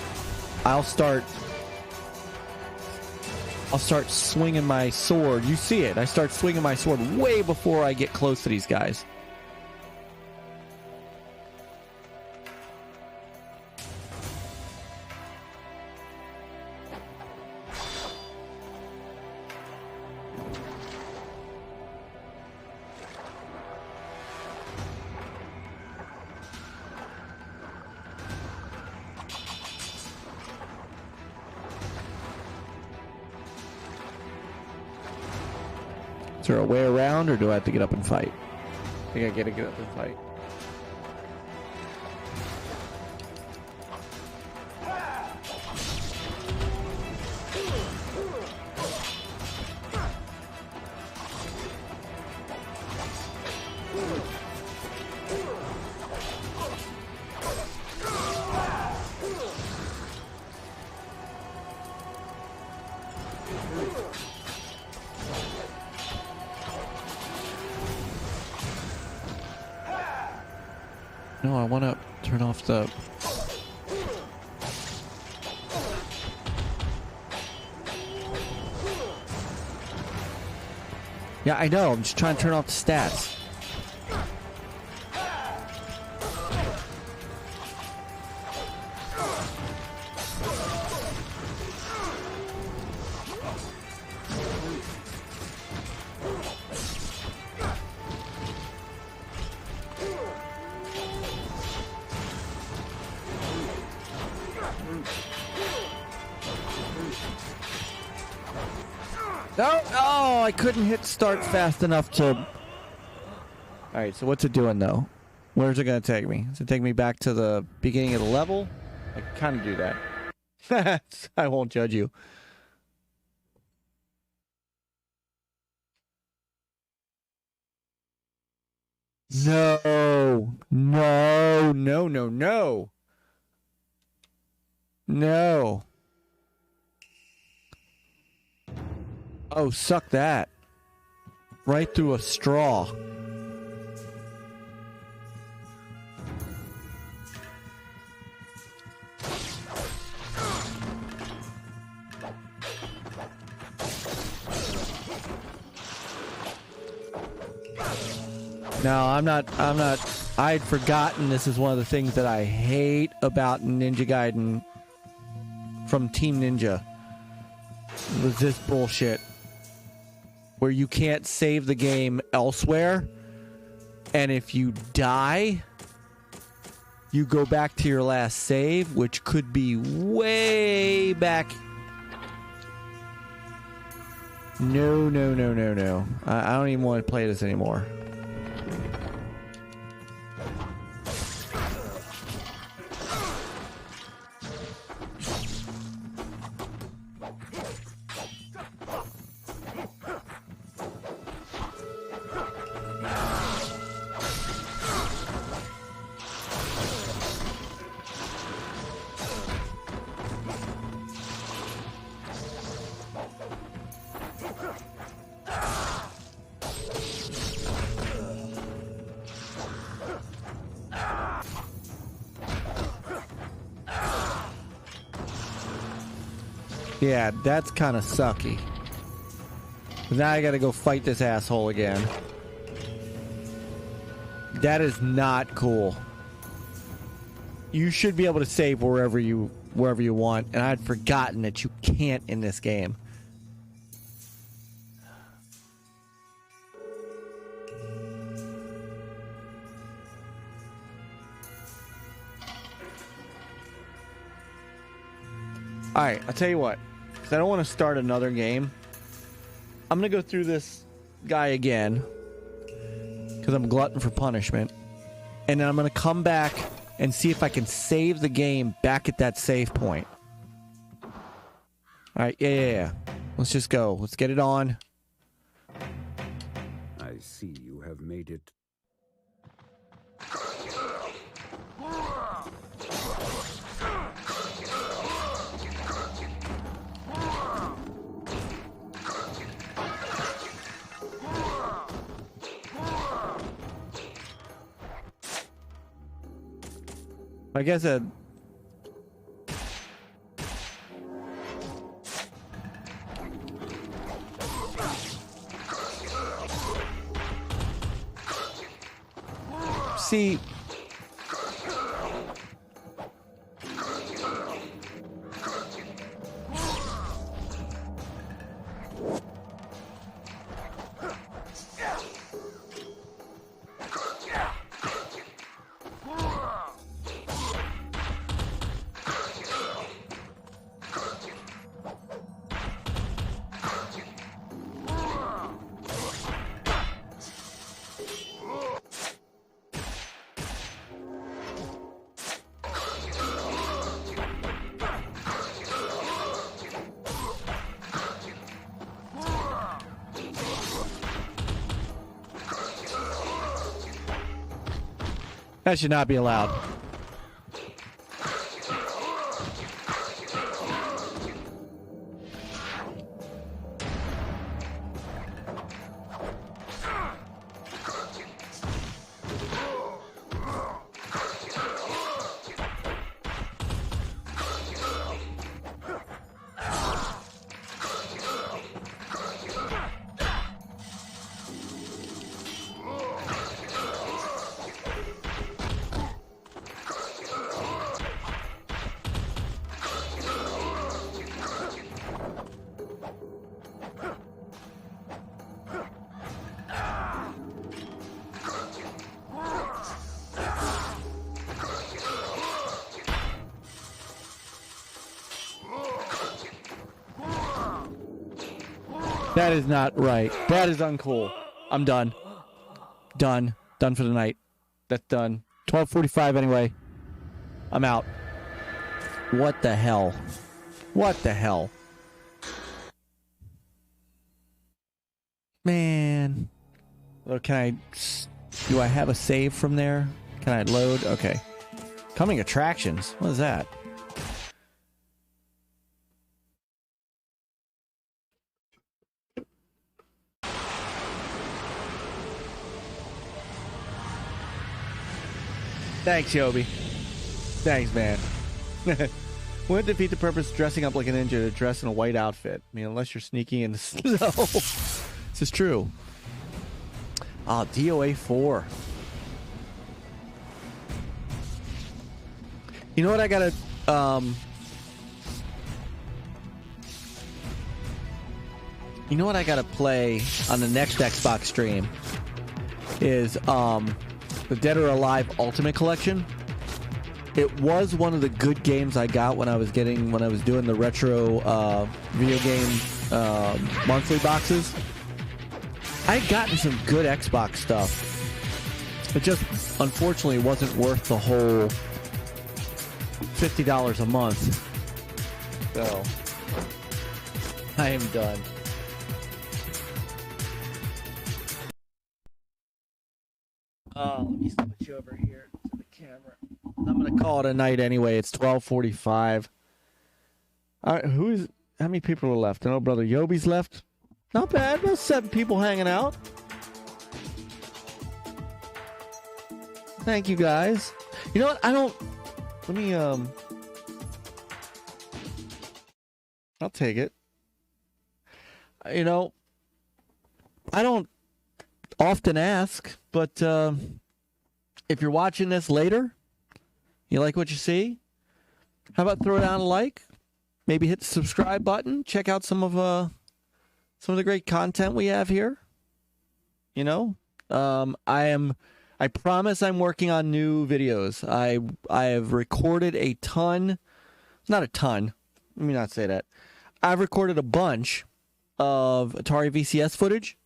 S1: I'll start swinging my sword. You see it. I start swinging my sword way before I get close to these guys. Is there a way around, or do I have to get up and fight? I think I gotta get up and fight. No, I want to turn off the... Yeah, I know. I'm just trying to turn off the stats. No! Oh, I couldn't hit start fast enough to... Alright, so what's it doing, though? Where's it going to take me? Does it take me back to the beginning of the level? I can kind of do that. I won't judge you. No! No! No, no, no! No! Oh, suck that. Right through a straw. No, I'm not, I'd forgotten this is one of the things that I hate about Ninja Gaiden from Team Ninja. Was this bullshit. Where you can't save the game elsewhere. And if you die, you go back to your last save, which could be way back. No, no, no, no, no. I don't even want to play this anymore. Yeah, that's kind of sucky. Now I gotta go fight this asshole again. That is not cool. You should be able to save wherever you want, and I'd forgotten that you can't in this game. Alright, I'll tell you what. Because I don't want to start another game. I'm going to go through this guy again. Because I'm glutton for punishment. And then I'm going to come back and see if I can save the game back at that save point. Alright, yeah. Let's just go. Let's get it on.
S7: I see you have made it.
S1: I guess a... See... That should not be allowed. That is not right. That is uncool. I'm done. Done. Done for the night. That's done. 12:45 anyway. I'm out. What the hell? What the hell? Man. Well, can I... Do I have a save from there? Can I load? Okay. Coming attractions. What is that? Thanks, Yobi. Thanks, man. Wouldn't defeat the purpose of dressing up like a ninja to dress in a white outfit. I mean, unless you're sneaking in the snow. This is true. Ah, DOA 4. You know what I gotta... You know what I gotta play on the next Xbox stream? is the Dead or Alive Ultimate Collection. It was one of the good games I got when I was doing the retro video game monthly boxes. I had gotten some good Xbox stuff. It just unfortunately wasn't worth the whole $50 a month. So I am done. Let me switch over here to the camera. I'm gonna call it a night anyway. It's 12:45. All right, how many people are left? I know Brother Yoby's left. Not bad. About 7 people hanging out. Thank you guys. You know what? Let me I'll take it. You know, I don't often ask, but if you're watching this later, you like what you see, how about throw down a like? Maybe hit the subscribe button. Check out some of the great content we have here. You know, I promise I'm working on new videos. I have recorded a ton, not a ton. Let me not say that. I've recorded a bunch of Atari VCS footage.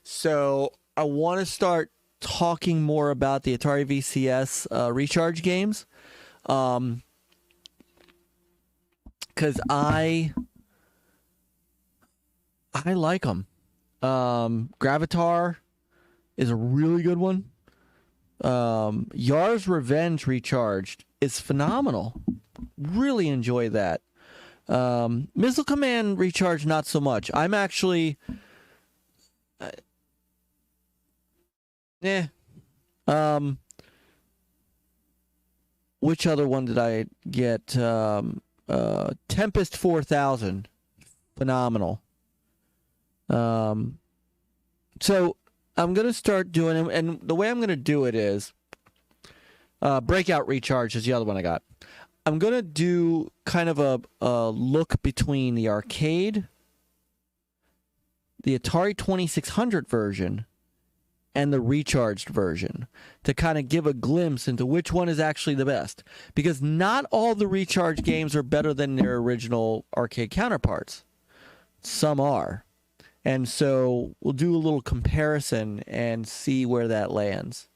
S1: So I want to start talking more about the Atari VCS recharge games. Because I like them. Gravatar is a really good one. Yar's Revenge Recharged is phenomenal. Really enjoy that. Missile Command Recharge, not so much. I'm actually... which other one did I get? Tempest 4000. Phenomenal. So I'm going to start doing it, and the way I'm going to do it is Breakout Recharge is the other one I got. I'm going to do kind of a look between the arcade, the Atari 2600 version, and the recharged version to kind of give a glimpse into which one is actually the best. Because not all the recharge games are better than their original arcade counterparts. Some are. And so we'll do a little comparison and see where that lands.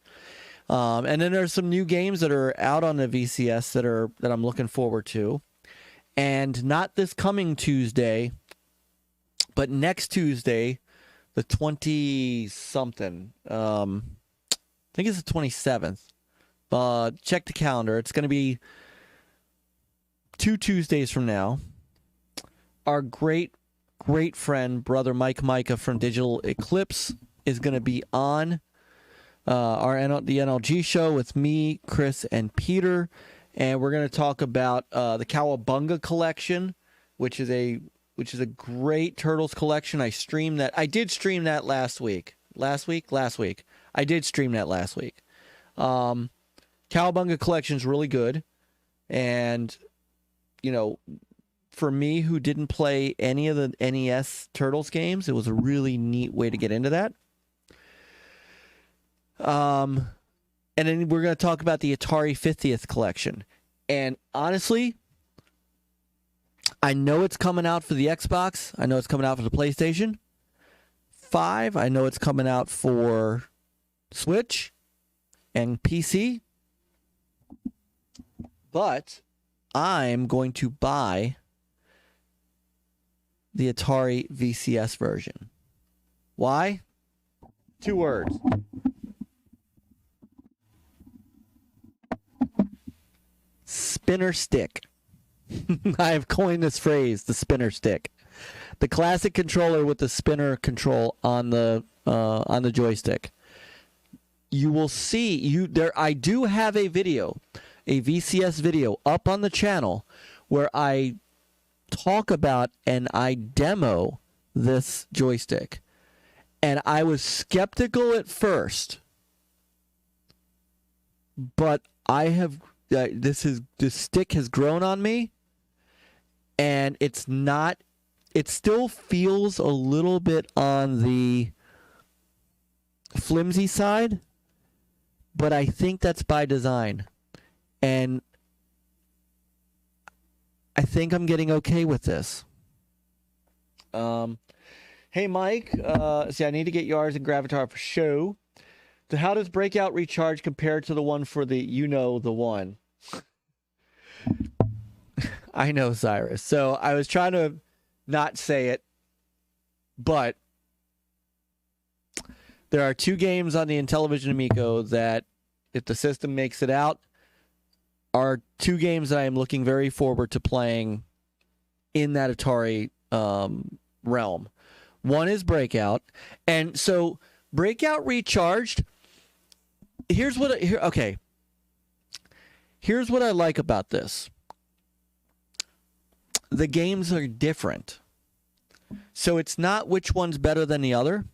S1: And then there's some new games that are out on the VCS that I'm looking forward to. And not this coming Tuesday, but next Tuesday, the 20-something. I think it's the 27th. Check the calendar. It's going to be 2 Tuesdays from now. Our great friend, brother Myke from Digital Eclipse, is going to be on the NLG show with me, Chris, and Peter. And we're going to talk about the Cowabunga collection, which is a great Turtles collection. I streamed that. I did stream that last week. Last week. I did stream that last week. Cowabunga collection is really good. And, you know, for me who didn't play any of the NES Turtles games, it was a really neat way to get into that. And then we're going to talk about the Atari 50th collection. And honestly, I know it's coming out for the Xbox. I know it's coming out for the PlayStation 5. I know it's coming out for Switch and PC. But I'm going to buy the Atari VCS version. Why? 2 words. Spinner stick. I have coined this phrase, the spinner stick. The classic controller with the spinner control on the joystick. You will see I do have a video, a VCS video up on the channel where I talk about and I demo this joystick. And I was skeptical at first, but I have this stick has grown on me, and it still feels a little bit on the flimsy side, but I think that's by design. And I think I'm getting okay with this. Hey, Mike. See, I need to get Qeorge and Gravatar for show. So how does Breakout Recharge compare to the one for the the one? I know, Cyrus. So I was trying to not say it, but there are 2 games on the Intellivision Amico that, if the system makes it out, are 2 games that I am looking very forward to playing in that Atari realm. One is Breakout, and so Breakout Recharged. Here's what I like about this. The games are different, so it's not which one's better than the other.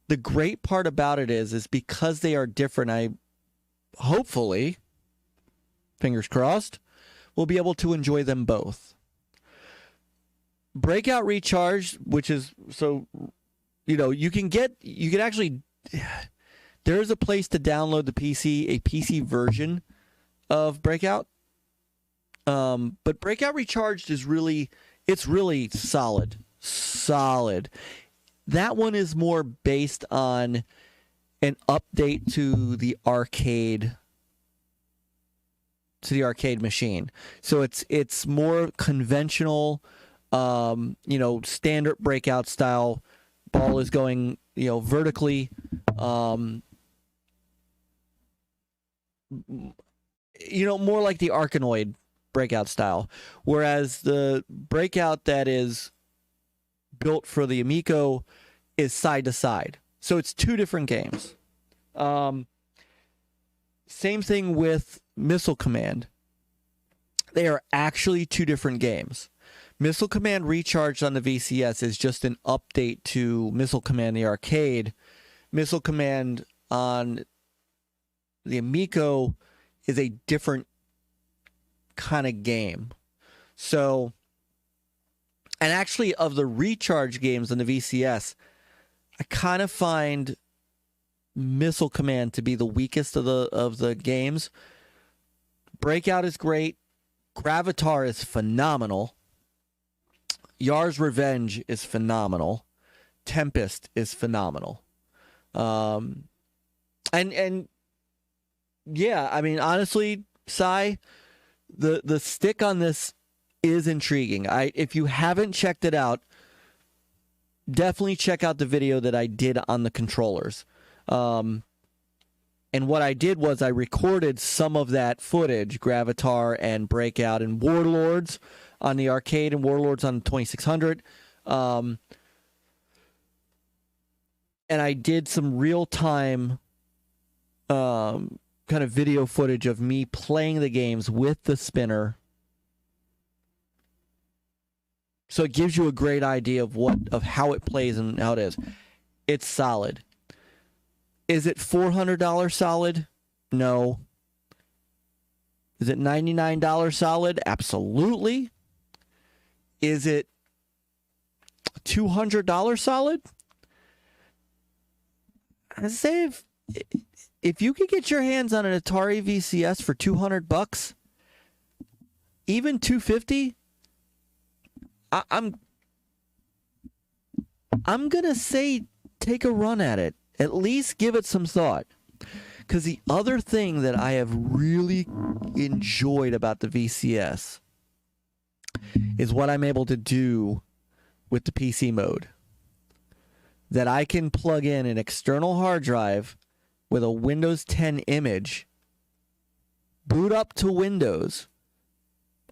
S1: The great part about it is because they are different, I hopefully, fingers crossed, will be able to enjoy them both. Breakout Recharge, which is, so, you can actually, there is a place to download a PC version of Breakout. But Breakout Recharged is really solid. That one is more based on an update to the arcade machine. So it's more conventional, standard Breakout style. Ball is going, vertically. More like the Arkanoid Breakout style. Whereas the Breakout that is built for the Amico is side to side. So it's 2 different games. Same thing with Missile Command. They are actually 2 different games. Missile Command Recharged on the VCS is just an update to Missile Command the arcade. Missile Command on the Amico is a different kind of game. So, and actually of the Recharge games on the VCS, I kind of find Missile Command to be the weakest of the games. Breakout is great. Gravatar is phenomenal. Yar's Revenge is phenomenal. Tempest is phenomenal. And yeah, I mean, honestly, Cy, the stick on this is intriguing. If you haven't checked it out, definitely check out the video that I did on the controllers. And what I did was I recorded some of that footage, Gravatar and Breakout and Warlords on the arcade and Warlords on the 2600. And I did some real-time kind of video footage of me playing the games with the spinner. So it gives you a great idea of how it plays and how it is. It's solid. Is it $400 solid? No. Is it $99 solid? Absolutely. Is it $200 solid? I'd say if you could get your hands on an Atari VCS for $200, even $250, I'm gonna say take a run at it. At least give it some thought. Because the other thing that I have really enjoyed about the VCS is what I'm able to do with the PC mode. That I can plug in an external hard drive with a Windows 10 image, boot up to Windows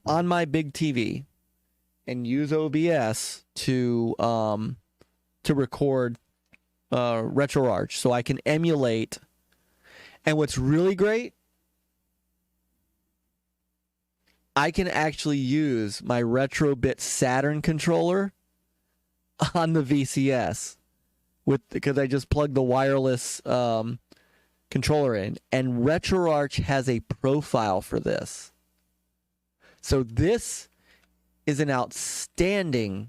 S1: on my big TV, and use OBS to record RetroArch, so I can emulate. And what's really great, I can actually use my Retrobit Saturn controller on the VCS because I just plugged the wireless controller in, and RetroArch has a profile for this. So this is an outstanding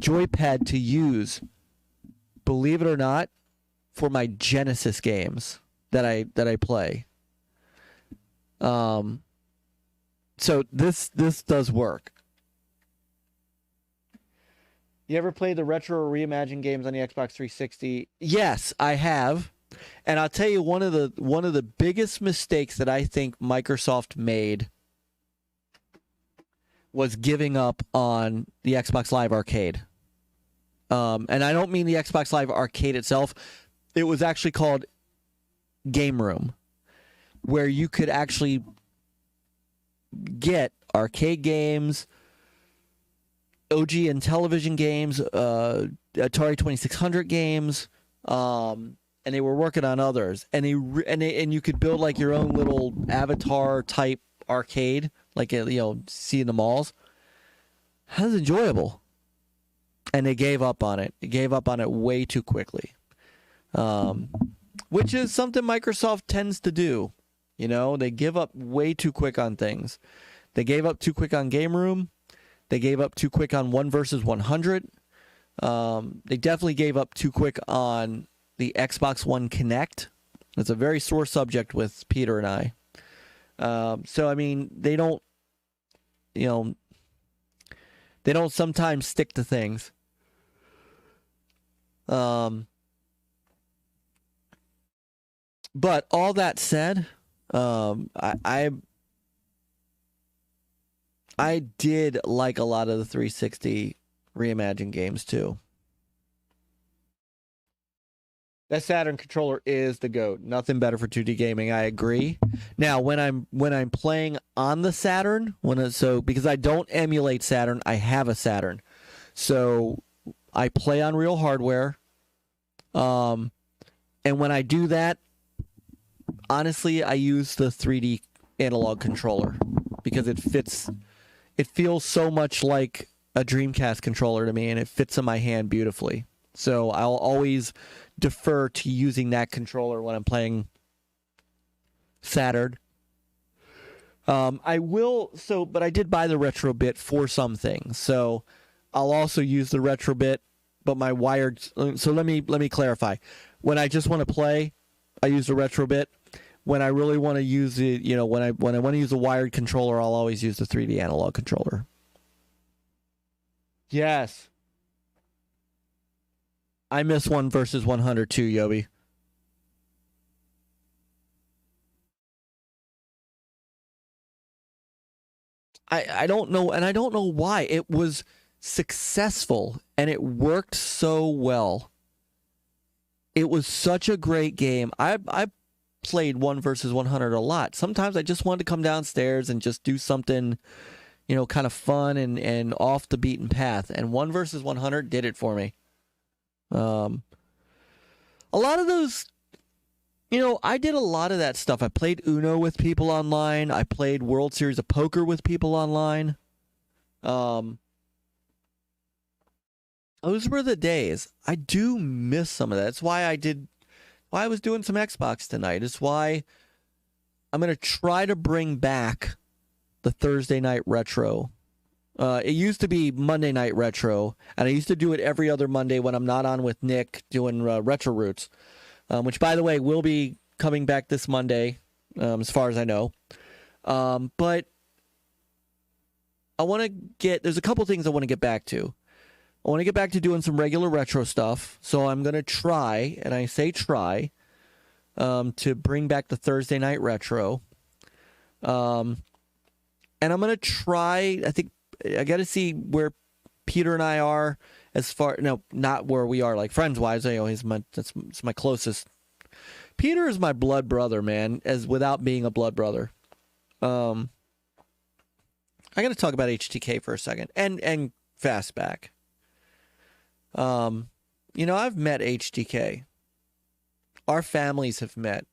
S1: joypad to use believe it or not, for my Genesis games that I play. So this does work. You ever play the retro or reimagined games on the Xbox 360? Yes, I have. And I'll tell you one of the biggest mistakes that I think Microsoft made was giving up on the Xbox Live Arcade. And I don't mean the Xbox Live Arcade itself. It was actually called Game Room, where you could actually get arcade games, OG and television games, Atari 2600 games, and they were working on others. And you could build like your own little avatar type arcade, like see in the malls. That was enjoyable. And they gave up on it. They gave up on it way too quickly, which is something Microsoft tends to do. They give up way too quick on things. They gave up too quick on Game Room. They gave up too quick on 1 versus 100. They definitely gave up too quick on the Xbox One Kinect. It's a very sore subject with Peter and I. So, I mean, they don't sometimes stick to things. But all that said, I did like a lot of the 360 reimagined games too. That Saturn controller is the GOAT. Nothing better for 2D gaming. I agree. Now, when I'm playing on the Saturn, because I don't emulate Saturn, I have a Saturn, so I play on real hardware. And when I do that, honestly, I use the 3D analog controller because it fits. It feels so much like a Dreamcast controller to me, and it fits in my hand beautifully. So I'll always defer to using that controller when I'm playing Saturn. But I did buy the retro bit for some things, so I'll also use the retro bit. But my wired. So let me clarify. When I just want to play, I use the retro bit. When I really want to use it, when I want to use a wired controller, I'll always use the 3D analog controller. Yes. I miss 1 versus 100 too, Yobi. I don't know, and I don't know why. It was successful, and it worked so well. It was such a great game. I played 1 versus 100 a lot. Sometimes I just wanted to come downstairs and just do something, kind of fun and off the beaten path. And 1 versus 100 did it for me. A lot of those, I did a lot of that stuff. I played Uno with people online. I played World Series of Poker with people online. Those were the days. I do miss some of that. That's why I was doing some Xbox tonight. It's why I'm going to try to bring back the Thursday night retro. It used to be Monday night retro, and I used to do it every other Monday when I'm not on with Nick doing Retro Roots, which, by the way, will be coming back this Monday, as far as I know. But I want to there's a couple things I want to get back to. I want to get back to doing some regular retro stuff, so I'm going to try, and I say try, to bring back the Thursday night retro. And I'm going to try, I got to see where Peter and I are not where we are, like friends-wise. He's my closest. Peter is my blood brother, man, without being a blood brother. I got to talk about HTK for a second, and Fastback. I've met HTK. Our families have met.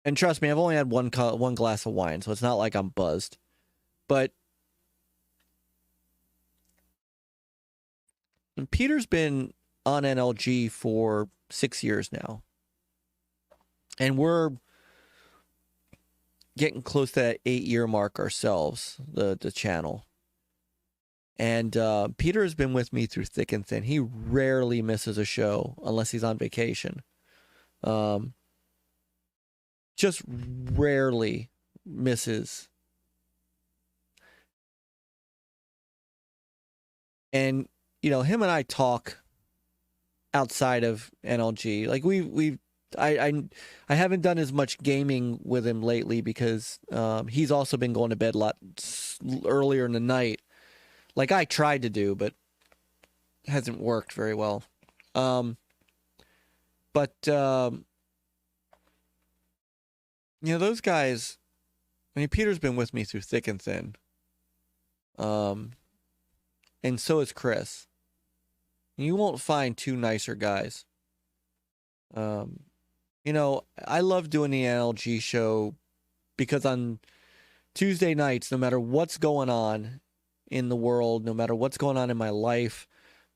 S1: And trust me, I've only had one glass of wine, so it's not like I'm buzzed. But Peter's been on NLG for 6 years now. And we're getting close to that 8-year mark ourselves, the channel. And Peter has been with me through thick and thin. He rarely misses a show unless he's on vacation. Just rarely misses. And, you know, him and I talk outside of NLG. Like I haven't done as much gaming with him lately because he's also been going to bed a lot earlier in the night. Like I tried to do, but hasn't worked very well. You know, those guys, I mean, Peter's been with me through thick and thin. And so is Chris. You won't find two nicer guys. You know, I love doing the NLG show because on Tuesday nights, no matter what's going on in the world, no matter what's going on in my life,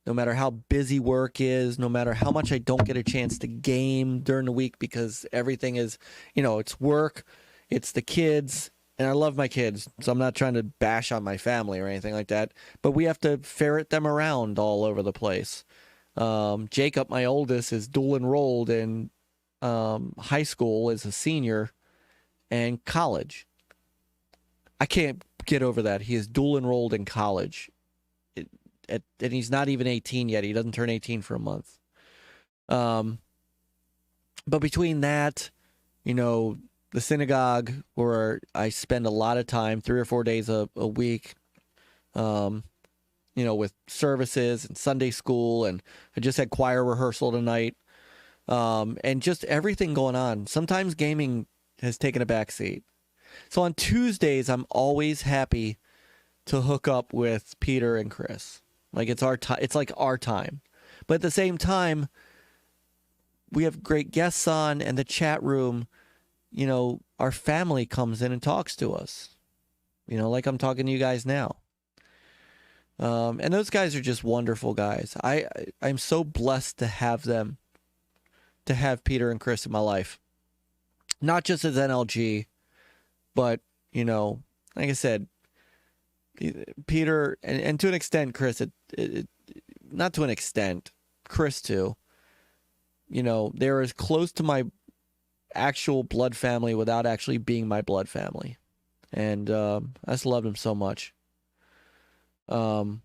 S1: no matter how busy work is, no matter how much I don't get a chance to game during the week because everything is, you know, it's work, it's the kids, and I love my kids, so I'm not trying to bash on my family or anything like that, but we have to ferret them around all over the place. Jacob, my oldest, is dual enrolled in high school as a senior and college. I can't get over that. He is dual enrolled in college. And he's not even 18 yet. He doesn't turn 18 for a month. But between that, you know, the synagogue where I spend a lot of time, 3 or 4 days a week, you know, with services and Sunday school, and I just had choir rehearsal tonight, and just everything going on. Sometimes gaming has taken a back seat. So on Tuesdays, I'm always happy to hook up with Peter and Chris. Like it's our time. It's like our time. But at the same time, we have great guests on, and the chat room, you know, our family comes in and talks to us. You know, like I'm talking to you guys now. And those guys are just wonderful guys. I'm so blessed to have them, to have Peter and Chris in my life. Not just as NLG, but, you know, like I said, Peter, and to an extent, Chris, not to an extent, Chris too, you know, they're as close to my actual blood family without actually being my blood family. And I just love them so much. You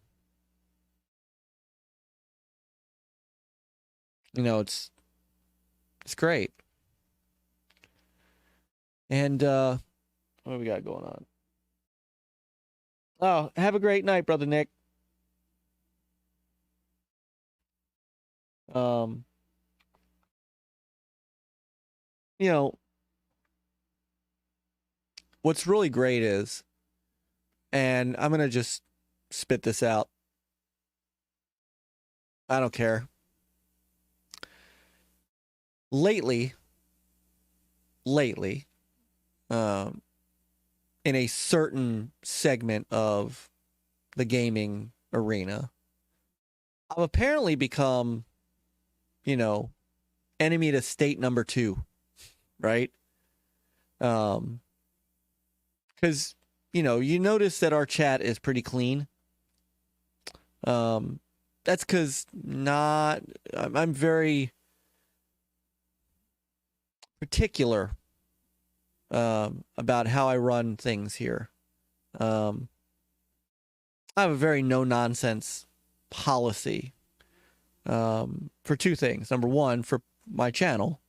S1: know, it's great. And what do we got going on? Oh, have a great night, Brother Nick. You know, what's really great is, and I'm going to just spit this out. I don't care. Lately, in a certain segment of the gaming arena, I've apparently become, you know, enemy to state number 2, right? Because, you know, you notice that our chat is pretty clean. That's because I'm very particular about how I run things here. I have a very no-nonsense policy for 2 things. Number 1, for my channel.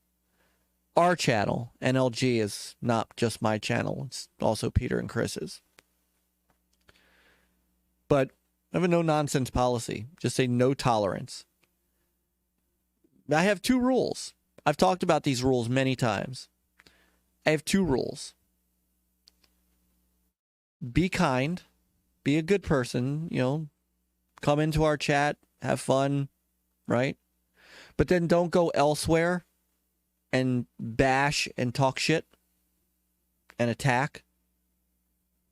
S1: Our channel, NLG, is not just my channel. It's also Peter and Chris's. But I have a no-nonsense policy. Just say no tolerance. I have 2 rules. I've talked about these rules many times. I have 2 rules. Be kind. Be a good person. You know, come into our chat. Have fun. Right? But then don't go elsewhere and bash and talk shit and attack.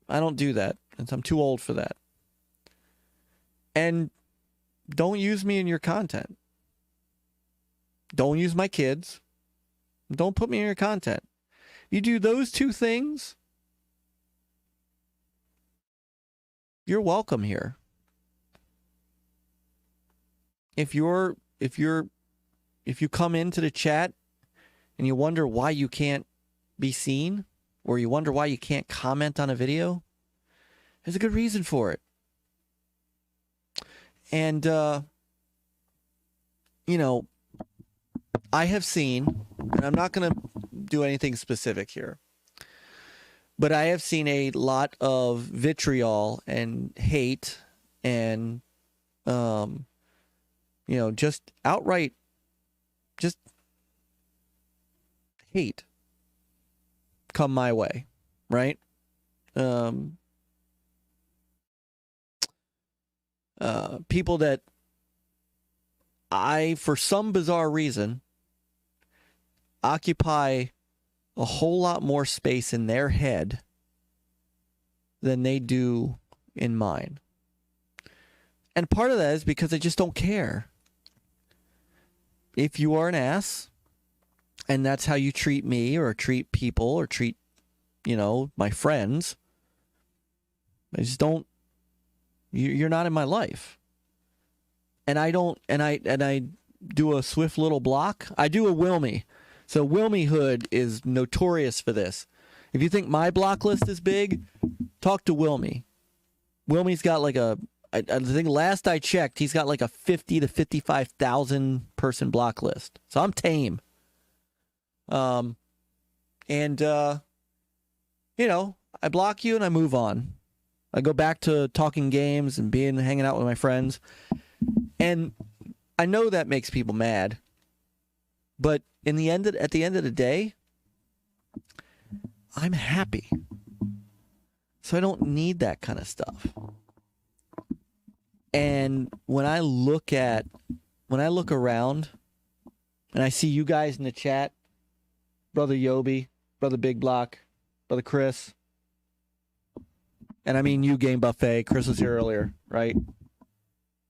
S1: I don't do that. I'm too old for that. And don't use me in your content. Don't use my kids. Don't put me in your content. You do those 2 things, you're welcome here. if you come into the chat and you wonder why you can't be seen, or you wonder why you can't comment on a video, there's a good reason for it. And, you know, I have seen, and I'm not going to do anything specific here, but I have seen a lot of vitriol and hate and, you know, just outright, just hate come my way, right? People that for some bizarre reason, occupy a whole lot more space in their head than they do in mine. And part of that is because I just don't care. If you are an ass, and that's how you treat me or treat people or treat, you know, my friends, I just don't, you're not in my life. And I don't, and I do a swift little block. I do a Wilmy. So Wilmy Hood is notorious for this. If you think my block list is big, talk to Wilmy. Wilmy's got like I think last I checked, he's got like a 50 to 55,000 person block list. So I'm tame. You know, I block you and I move on. I go back to talking games and hanging out with my friends. And I know that makes people mad. But at the end of the day, I'm happy. So I don't need that kind of stuff. And when I look around and I see you guys in the chat, Brother Yobi, Brother Big Block, Brother Chris, and I mean you, Game Buffet, Chris was here earlier, right?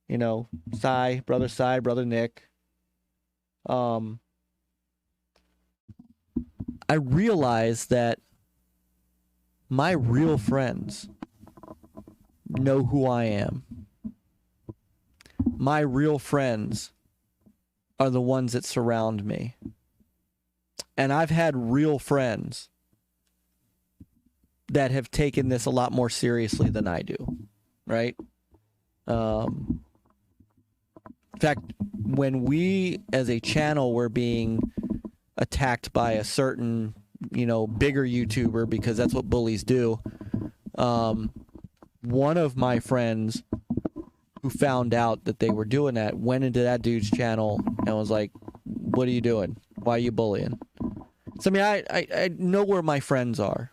S1: You know, Brother Nick. I realize that my real friends know who I am. My real friends are the ones that surround me. And I've had real friends that have taken this a lot more seriously than I do, right? In fact, when we as a channel were being attacked by a certain, you know, bigger YouTuber, because that's what bullies do, one of my friends who found out that they were doing that went into that dude's channel and was like, what are you doing? Why are you bullying? So, I mean, I know where my friends are.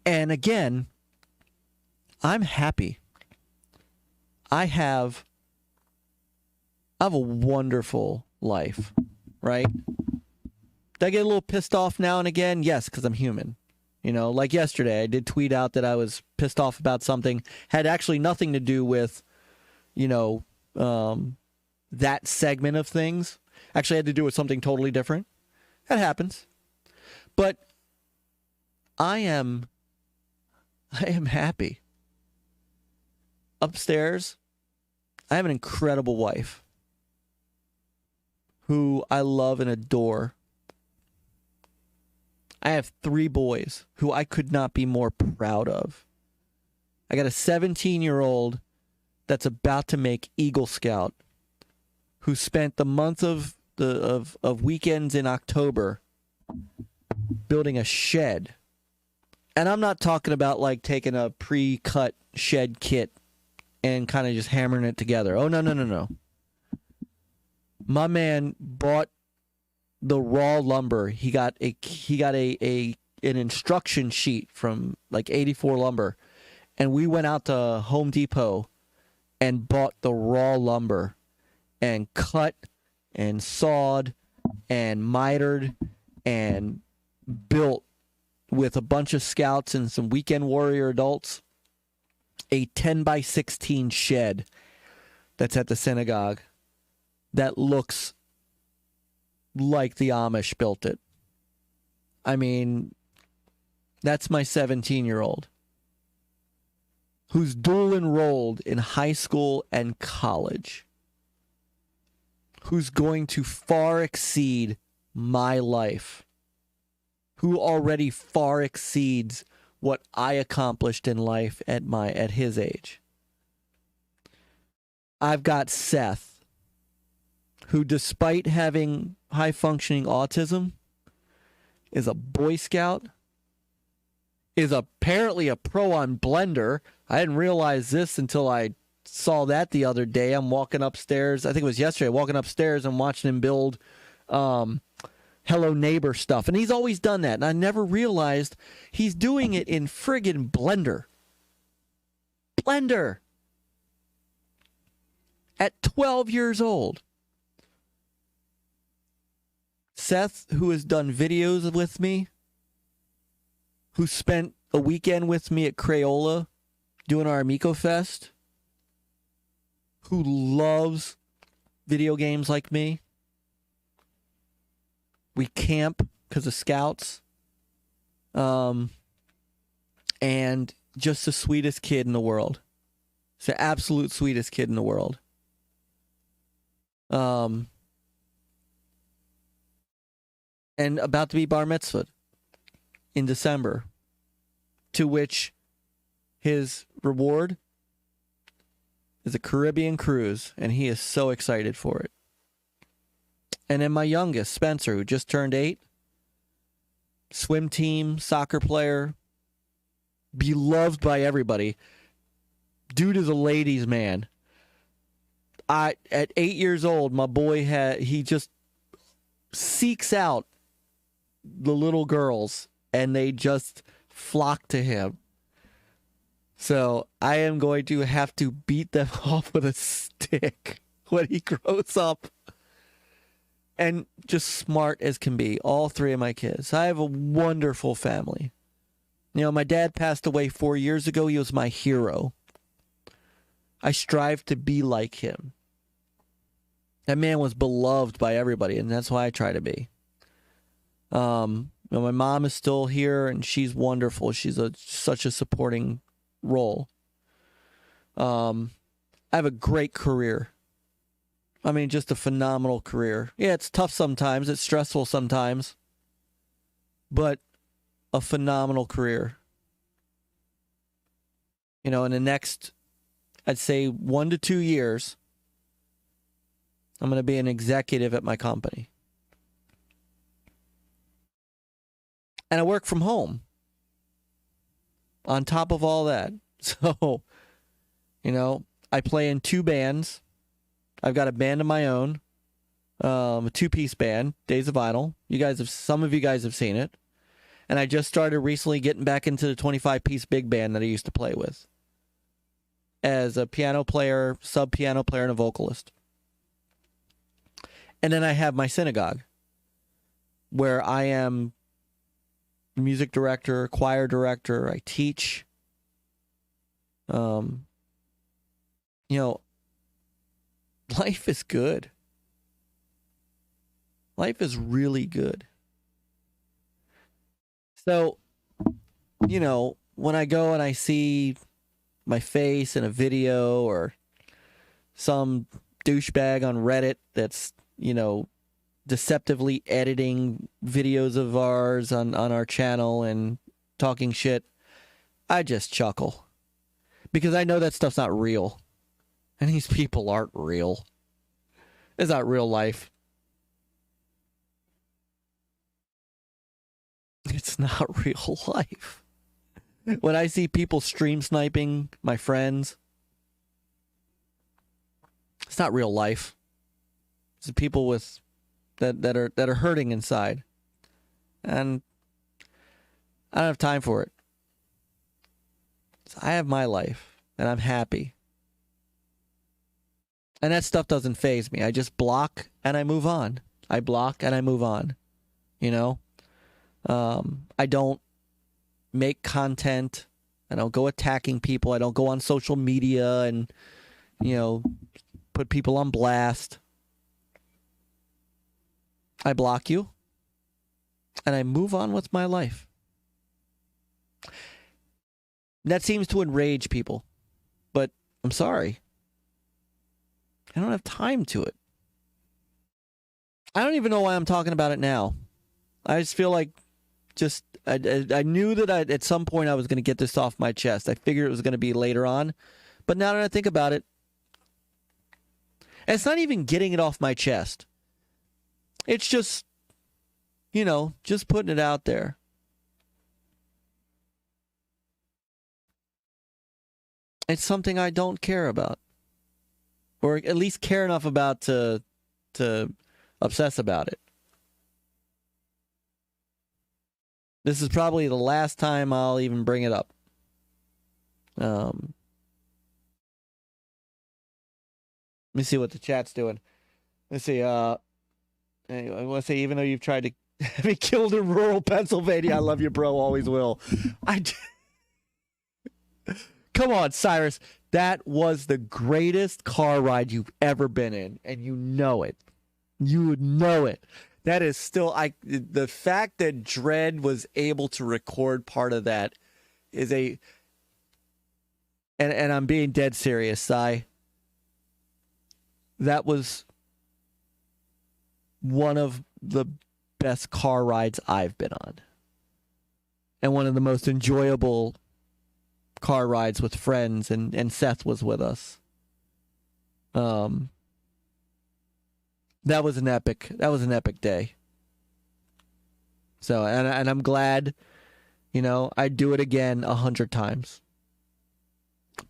S1: And again, I'm happy. I have a wonderful life, right? Do I get a little pissed off now and again? Yes, because I'm human. You know, like yesterday, I did tweet out that I was pissed off about something. Had actually nothing to do with, you know, that segment of things. Actually had to do with something totally different. That happens. But I am happy. Upstairs, I have an incredible wife who I love and adore. I have 3 boys who I could not be more proud of. I got a 17-year-old that's about to make Eagle Scout, who spent the month of weekends in October building a shed. And I'm not talking about like taking a pre-cut shed kit and kind of just hammering it together. Oh, no. My man bought the raw lumber. He got an instruction sheet from like 84 Lumber, and we went out to Home Depot and bought the raw lumber and cut and sawed and mitered and built with a bunch of scouts and some weekend warrior adults a 10x16 shed that's at the synagogue that looks like the Amish built it. I mean, that's my 17-year-old who's dual enrolled in high school and college. who's going to far exceed my life, who already far exceeds what I accomplished in life at his age. I've got Seth, who despite having high-functioning autism, is a Boy Scout, is apparently a pro on Blender. I didn't realize this until I saw that the other day. I'm walking upstairs, I think it was yesterday, walking upstairs and watching him build Hello Neighbor stuff. And he's always done that. And I never realized he's doing it in friggin' Blender. Blender. At 12 years old. Seth, who has done videos with me, who spent a weekend with me at Crayola doing our Amico Fest, who loves video games like me. We camp because of Scouts. And just the sweetest kid in the world. It's the absolute sweetest kid in the world. And about to be bar mitzvahed in December, to which his reward is a Caribbean cruise, and he is so excited for it. And then my youngest, Spencer, who just turned 8, swim team, soccer player, beloved by everybody. Dude is a ladies' man. At 8 years old, my boy he just seeks out the little girls, and they just flock to him. So I am going to have to beat them off with a stick when he grows up. And just smart as can be, all 3 of my kids. I have a wonderful family. You know, my dad passed away 4 years ago. He was my hero. I strive to be like him. That man was beloved by everybody, and that's why I try to be. You know, my mom is still here, and she's wonderful. She's such a supporting role. I have a great career. I mean, just a phenomenal career. Yeah, it's tough sometimes. It's stressful sometimes. But a phenomenal career. You know, in the next, I'd say 1 to 2 years, I'm going to be an executive at my company. And I work from home. On top of all that. So, you know, I play in 2 bands. I've got a band of my own, a 2-piece band, Days of Vinyl. Some of you guys have seen it. And I just started recently getting back into the 25-piece big band that I used to play with. As a piano player, sub-piano player, and a vocalist. And then I have my synagogue, where I am music director, choir director, I teach. You know, life is good. Life is really good. So, you know, when I go and I see my face in a video or some douchebag on Reddit that's, you know, deceptively editing videos of ours on our channel and talking shit, I just chuckle. Because I know that stuff's not real. And these people aren't real. It's not real life. It's not real life. When I see people stream sniping my friends, it's not real life. It's people with that are hurting inside. And I don't have time for it. So I have my life, and I'm happy. And that stuff doesn't faze me. I just block and I move on. I block and I move on. You know? I don't make content. I don't go attacking people. I don't go on social media and, you know, put people on blast. I block you. And I move on with my life. That seems to enrage people. But I'm sorry. I don't have time to it. I don't even know why I'm talking about it now. I just feel like I knew that at some point I was going to get this off my chest. I figured it was going to be later on. But now that I think about it, and it's not even getting it off my chest. It's just, just putting it out there. It's something I don't care about. Or at least care enough about to obsess about it. This is probably the last time I'll even bring it up. Let me see what the chat's doing. Let's see. Anyway, I want to say, even though you've tried to have me killed in rural Pennsylvania, I love you, bro. Always will. Come on, Cyrus. That was the greatest car ride you've ever been in, and you know it. You would know it. That is still, the fact that Dredd was able to record part of that is and I'm being dead serious, Cy. That was one of the best car rides I've been on. And one of the most enjoyable car rides with friends, and Seth was with us. That was an epic day. So, and I'm glad, I'd do it again 100 times.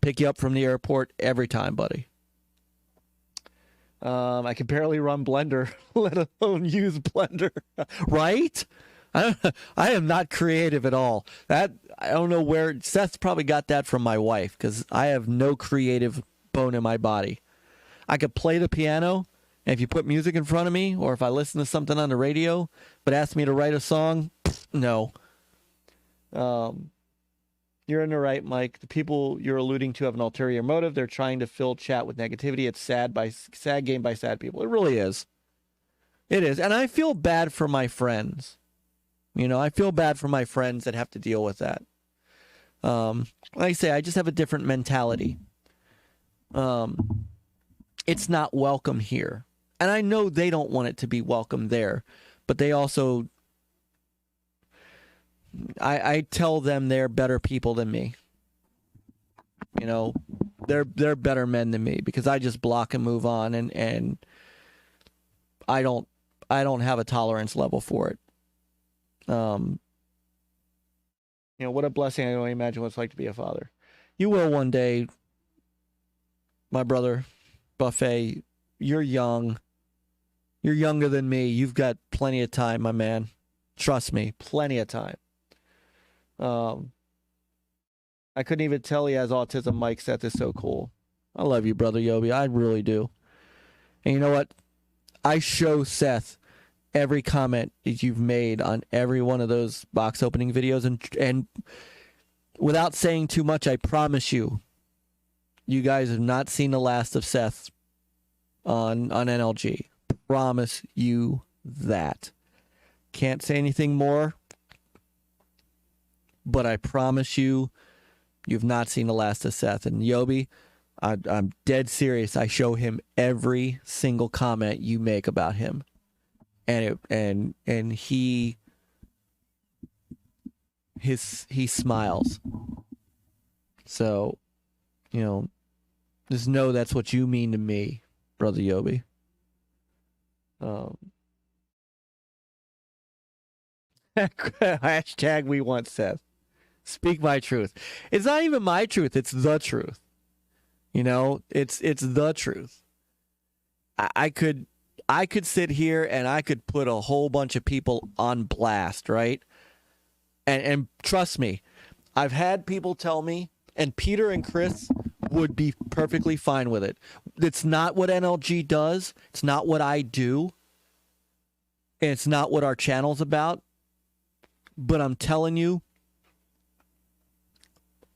S1: Pick you up from the airport every time, buddy. I can barely run Blender, let alone use Blender. Right? I am not creative at all. I don't know where. Seth's probably got that from my wife, because I have no creative bone in my body. I could play the piano, and if you put music in front of me, or if I listen to something on the radio, but ask me to write a song, no. You're in the right, Mike. The people you're alluding to have an ulterior motive. They're trying to fill chat with negativity. It's sad game by sad people. It really is. It is. And I feel bad for my friends. I feel bad for my friends that have to deal with that. Like I say, I just have a different mentality. It's not welcome here. And I know they don't want it to be welcome there. But they also... I tell them they're better people than me. They're better men than me, because I just block and move on, and I don't have a tolerance level for it. What a blessing. I don't imagine what it's like to be a father. You will one day, my brother, Buffet. You're young. You're younger than me. You've got plenty of time, my man. Trust me, plenty of time. I couldn't even tell he has autism. Mike, Seth is so cool. I love you, brother Yobi. I really do. And you know what? I show Seth every comment that you've made on every one of those box opening videos, and without saying too much, I promise you, you guys have not seen the last of Seth on NLG. Promise you that. Can't say anything more. But I promise you, you've not seen the last of Seth. And Yobi, I'm dead serious. I show him every single comment you make about him, and he smiles. So, just know that's what you mean to me, brother Yobi. Hashtag we want Seth. Speak my truth. It's not even my truth. It's the truth. It's the truth. I could sit here and I could put a whole bunch of people on blast, right? And trust me, I've had people tell me, and Peter and Chris would be perfectly fine with it. It's not what NLG does. It's not what I do. And it's not what our channel's about. But I'm telling you,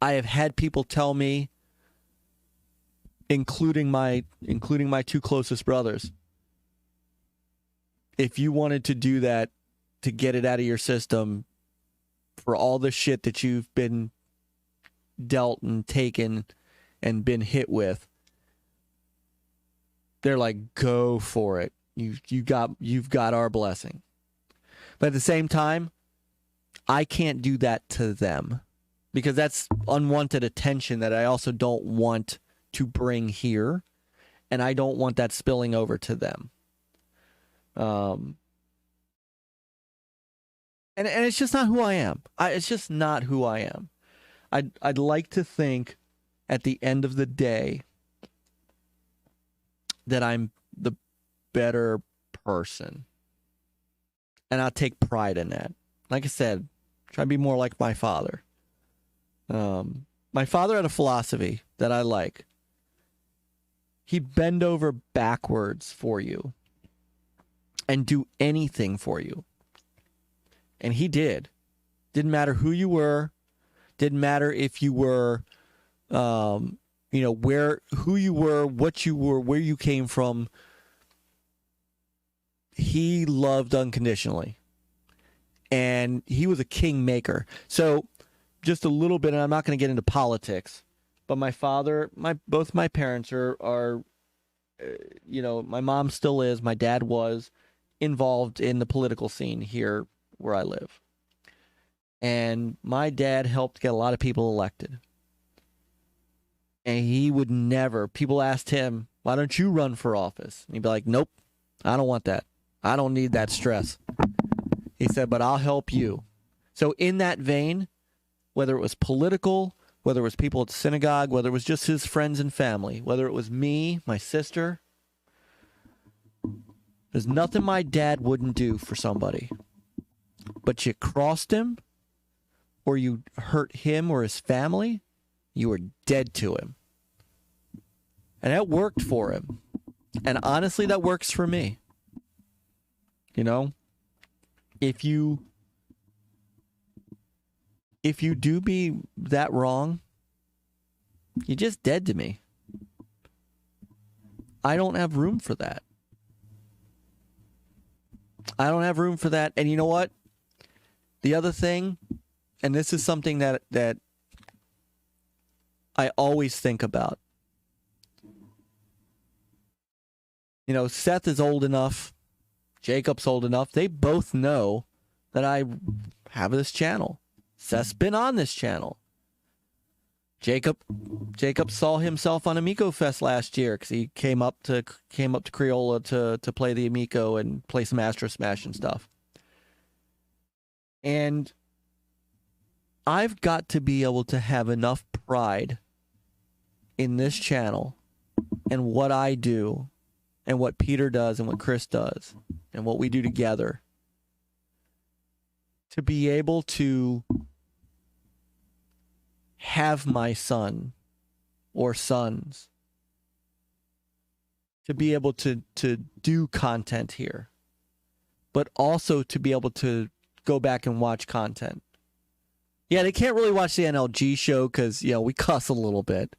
S1: I have had people tell me, including my two closest brothers, if you wanted to do that to get it out of your system for all the shit that you've been dealt and taken and been hit with, they're like, go for it. you've got our blessing. But at the same time, I can't do that to them because that's unwanted attention that I also don't want to bring here, and I don't want that spilling over to them. And it's just not who I am. It's just not who I am. I'd like to think at the end of the day that I'm the better person. And I take pride in that. Like I said, try to be more like my father. My father had a philosophy that I like. He'd bend over backwards for you and do anything for you. And he did. Didn't matter who you were. Didn't matter if you were, who you were, what you were, where you came from. He loved unconditionally. And he was a kingmaker. So, just a little bit, and I'm not going to get into politics, but my father, both my parents are, my mom still is, my dad was involved in the political scene here where I live. And my dad helped get a lot of people elected. And he would never, people asked him, why don't you run for office? And he'd be like, nope, I don't want that. I don't need that stress. He said, but I'll help you. So in that vein, whether it was political, whether it was people at synagogue, whether it was just his friends and family, whether it was me, my sister, there's nothing my dad wouldn't do for somebody. But you crossed him, or you hurt him or his family, you were dead to him. And that worked for him. And honestly, that works for me. You know, if you do me that wrong, you're just dead to me. I don't have room for that. I don't have room for that. And you know what? The other thing, and this is something that I always think about. You know, Seth is old enough. Jacob's old enough. They both know that I have this channel. Seth's been on this channel. Jacob saw himself on Amico Fest last year because he came up to Crayola to play the Amico and play some Astro Smash and stuff. And I've got to be able to have enough pride in this channel and what I do and what Peter does and what Chris does and what we do together to be able to have my son or sons to be able to do content here, but also to be able to go back and watch content. Yeah, they can't really watch the NLG show because, you know, we cuss a little bit.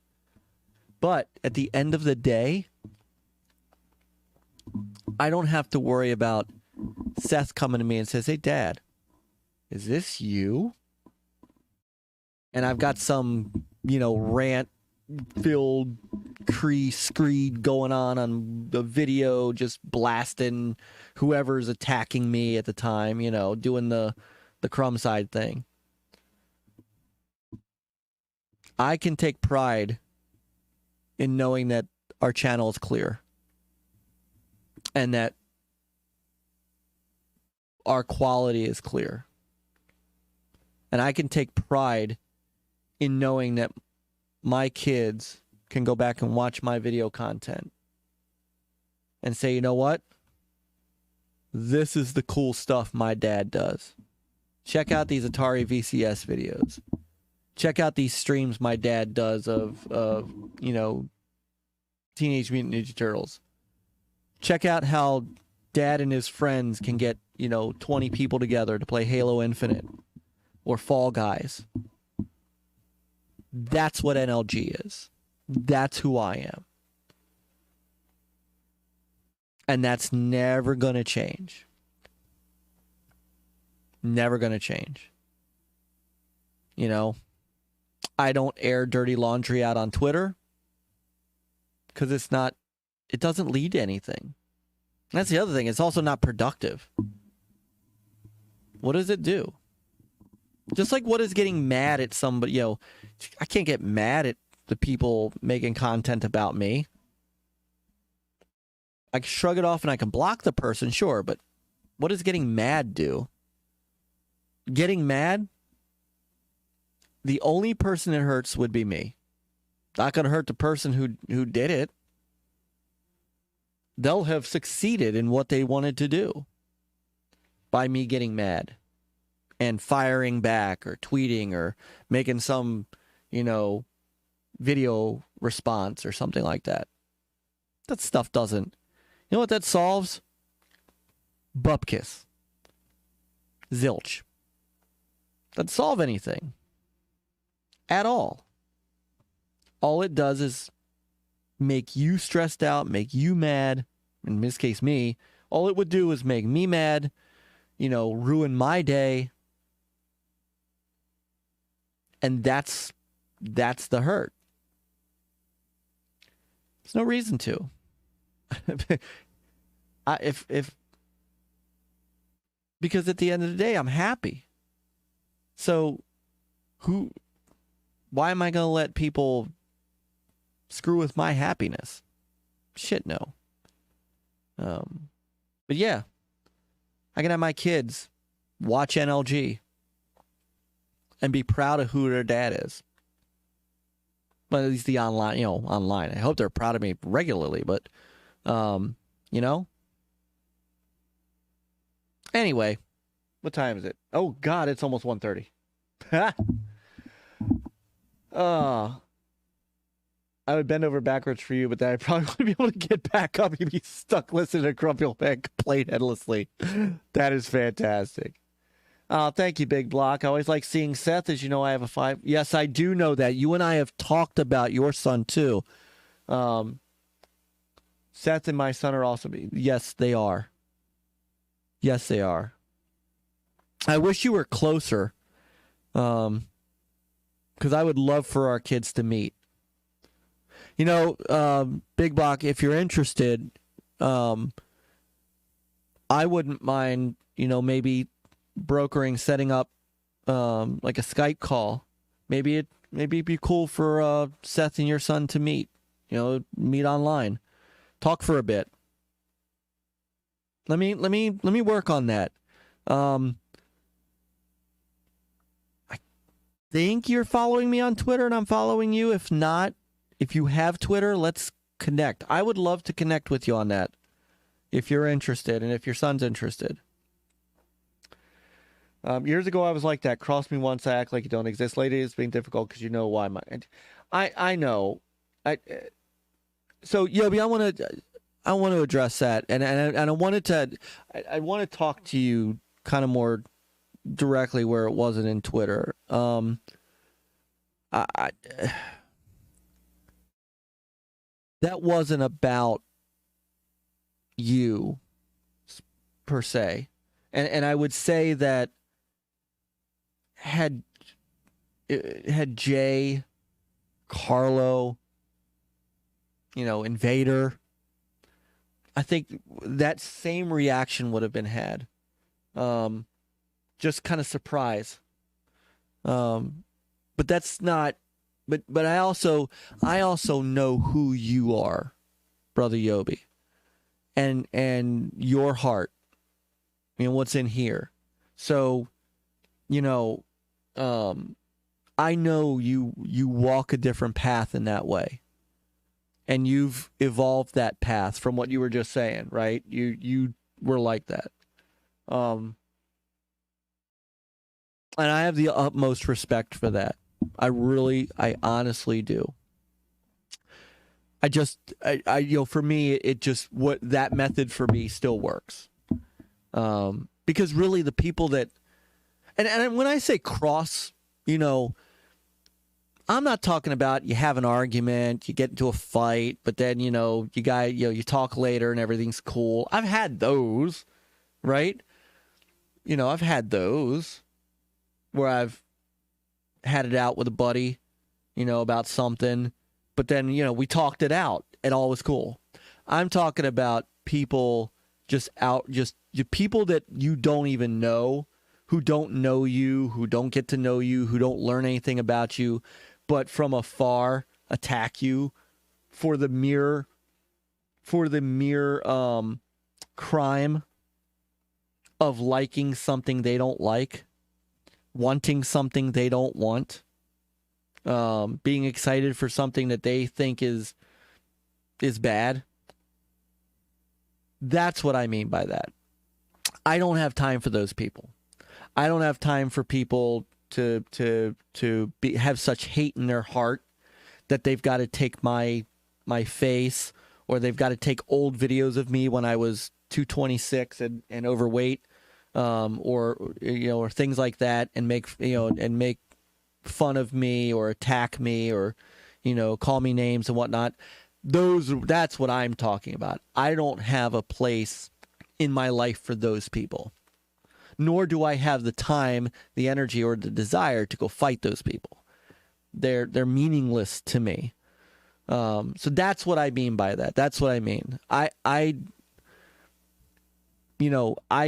S1: But at the end of the day, I don't have to worry about Seth coming to me and says, hey, Dad, is this you? And I've got some, rant-filled screed going on the video, just blasting whoever's attacking me at the time, doing the crumb side thing. I can take pride in knowing that our channel is clear and that our quality is clear. And I can take pride in knowing that my kids can go back and watch my video content and say, you know what? This is the cool stuff my dad does. Check out these Atari VCS videos. Check out these streams my dad does of Teenage Mutant Ninja Turtles. Check out how Dad and his friends can get, 20 people together to play Halo Infinite or Fall Guys. That's what NLG is. That's who I am. And that's never going to change. Never going to change. I don't air dirty laundry out on Twitter because it doesn't lead to anything. That's the other thing. It's also not productive. What does it do? Just like what is getting mad at somebody, you know, I can't get mad at the people making content about me. I can shrug it off and I can block the person, sure, but what does getting mad do? Getting mad, the only person it hurts would be me. Not going to hurt the person who did it. They'll have succeeded in what they wanted to do by me getting mad and firing back or tweeting or making some, you know, video response or something like that. That stuff doesn't. You know what that solves? Bupkis. Zilch. Doesn't solve anything. At all. All it does is make you stressed out, make you mad. In this case, me. All it would do is make me mad, you know, ruin my day. And that's the hurt. There's no reason to. Because at the end of the day, I'm happy. So why am I going to let people screw with my happiness? Shit, no. But yeah, I can have my kids watch NLG and be proud of who their dad is. Well, at least the online, you know, online. I hope they're proud of me regularly, but, you know. Anyway, what time is it? Oh, God, it's almost 1:30. I would bend over backwards for you, but then I probably wouldn't be able to get back up. You'd be stuck listening to Grumpy Old Man complain endlessly. That is fantastic. Thank you, Big Block. I always like seeing Seth. As you know, I have a 5. Yes, I do know that. You and I have talked about your son, too. Seth and my son are also... Yes, they are. Yes, they are. I wish you were closer. Because I would love for our kids to meet. You know, Big Block, if you're interested, I wouldn't mind, you know, maybe brokering, setting up like a Skype call. Maybe it'd be cool for Seth and your son to meet. You know, meet online, talk for a bit. Let me work on that. I think you're following me on Twitter and I'm following you. If not, if you have Twitter, let's connect. I would love to connect with you on that if you're interested and if your son's interested. Years ago, I was like that. Cross me once, I act like you don't exist. Lately, it's being difficult because you know why. I know. So, Yobi, I want to address that, and I want to talk to you kind of more directly where it wasn't in Twitter. That wasn't about you per se, and I would say that had Jay, Carlo, you know, Invader, I think that same reaction would have been had. Just kind of surprise. But that's not. But I also know who you are, Brother Yobi, and your heart, you know, what's in here. So, you know, I know you walk a different path in that way, and you've evolved that path from what you were just saying, right? You were like that, and I have the utmost respect for that. I honestly do. I you know, for me, it just, what that method for me still works. Because really the people that, and when I say cross, you know, I'm not talking about you have an argument, you get into a fight, but then, you know, you talk later and everything's cool. I've had those, right? You know, I've had those where I've had it out with a buddy, you know, about something, but then, you know, we talked it out and all was cool. I'm talking about people just people that you don't even know, who don't know you, who don't get to know you, who don't learn anything about you, but from afar attack you for the mere crime of liking something they don't like, wanting something they don't want, being excited for something that they think is bad. That's what I mean by that. I don't have time for those people. I don't have time for people to have such hate in their heart that they've got to take my face, or they've got to take old videos of me when I was 226 and overweight, or things like that, and make fun of me or attack me or call me names and whatnot. That's what I'm talking about. I don't have a place in my life for those people, nor do I have the time, the energy, or the desire to go fight those people. They're meaningless to me. So that's what I mean by that. That's what I mean. I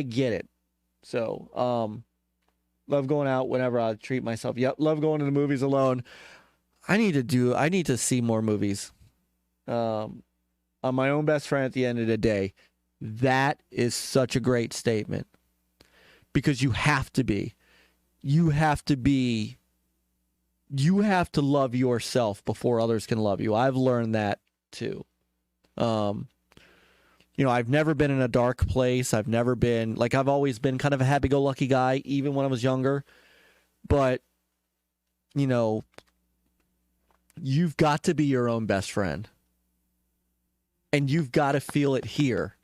S1: get it. So, love going out whenever I treat myself. Yep, love going to the movies alone. I need to see more movies. I'm my own best friend at the end of the day. That is such a great statement, because you have to be. You have to love yourself before others can love you. I've learned that too. I've never been in a dark place. I've always been kind of a happy-go-lucky guy, even when I was younger. But, you've got to be your own best friend. And you've got to feel it here.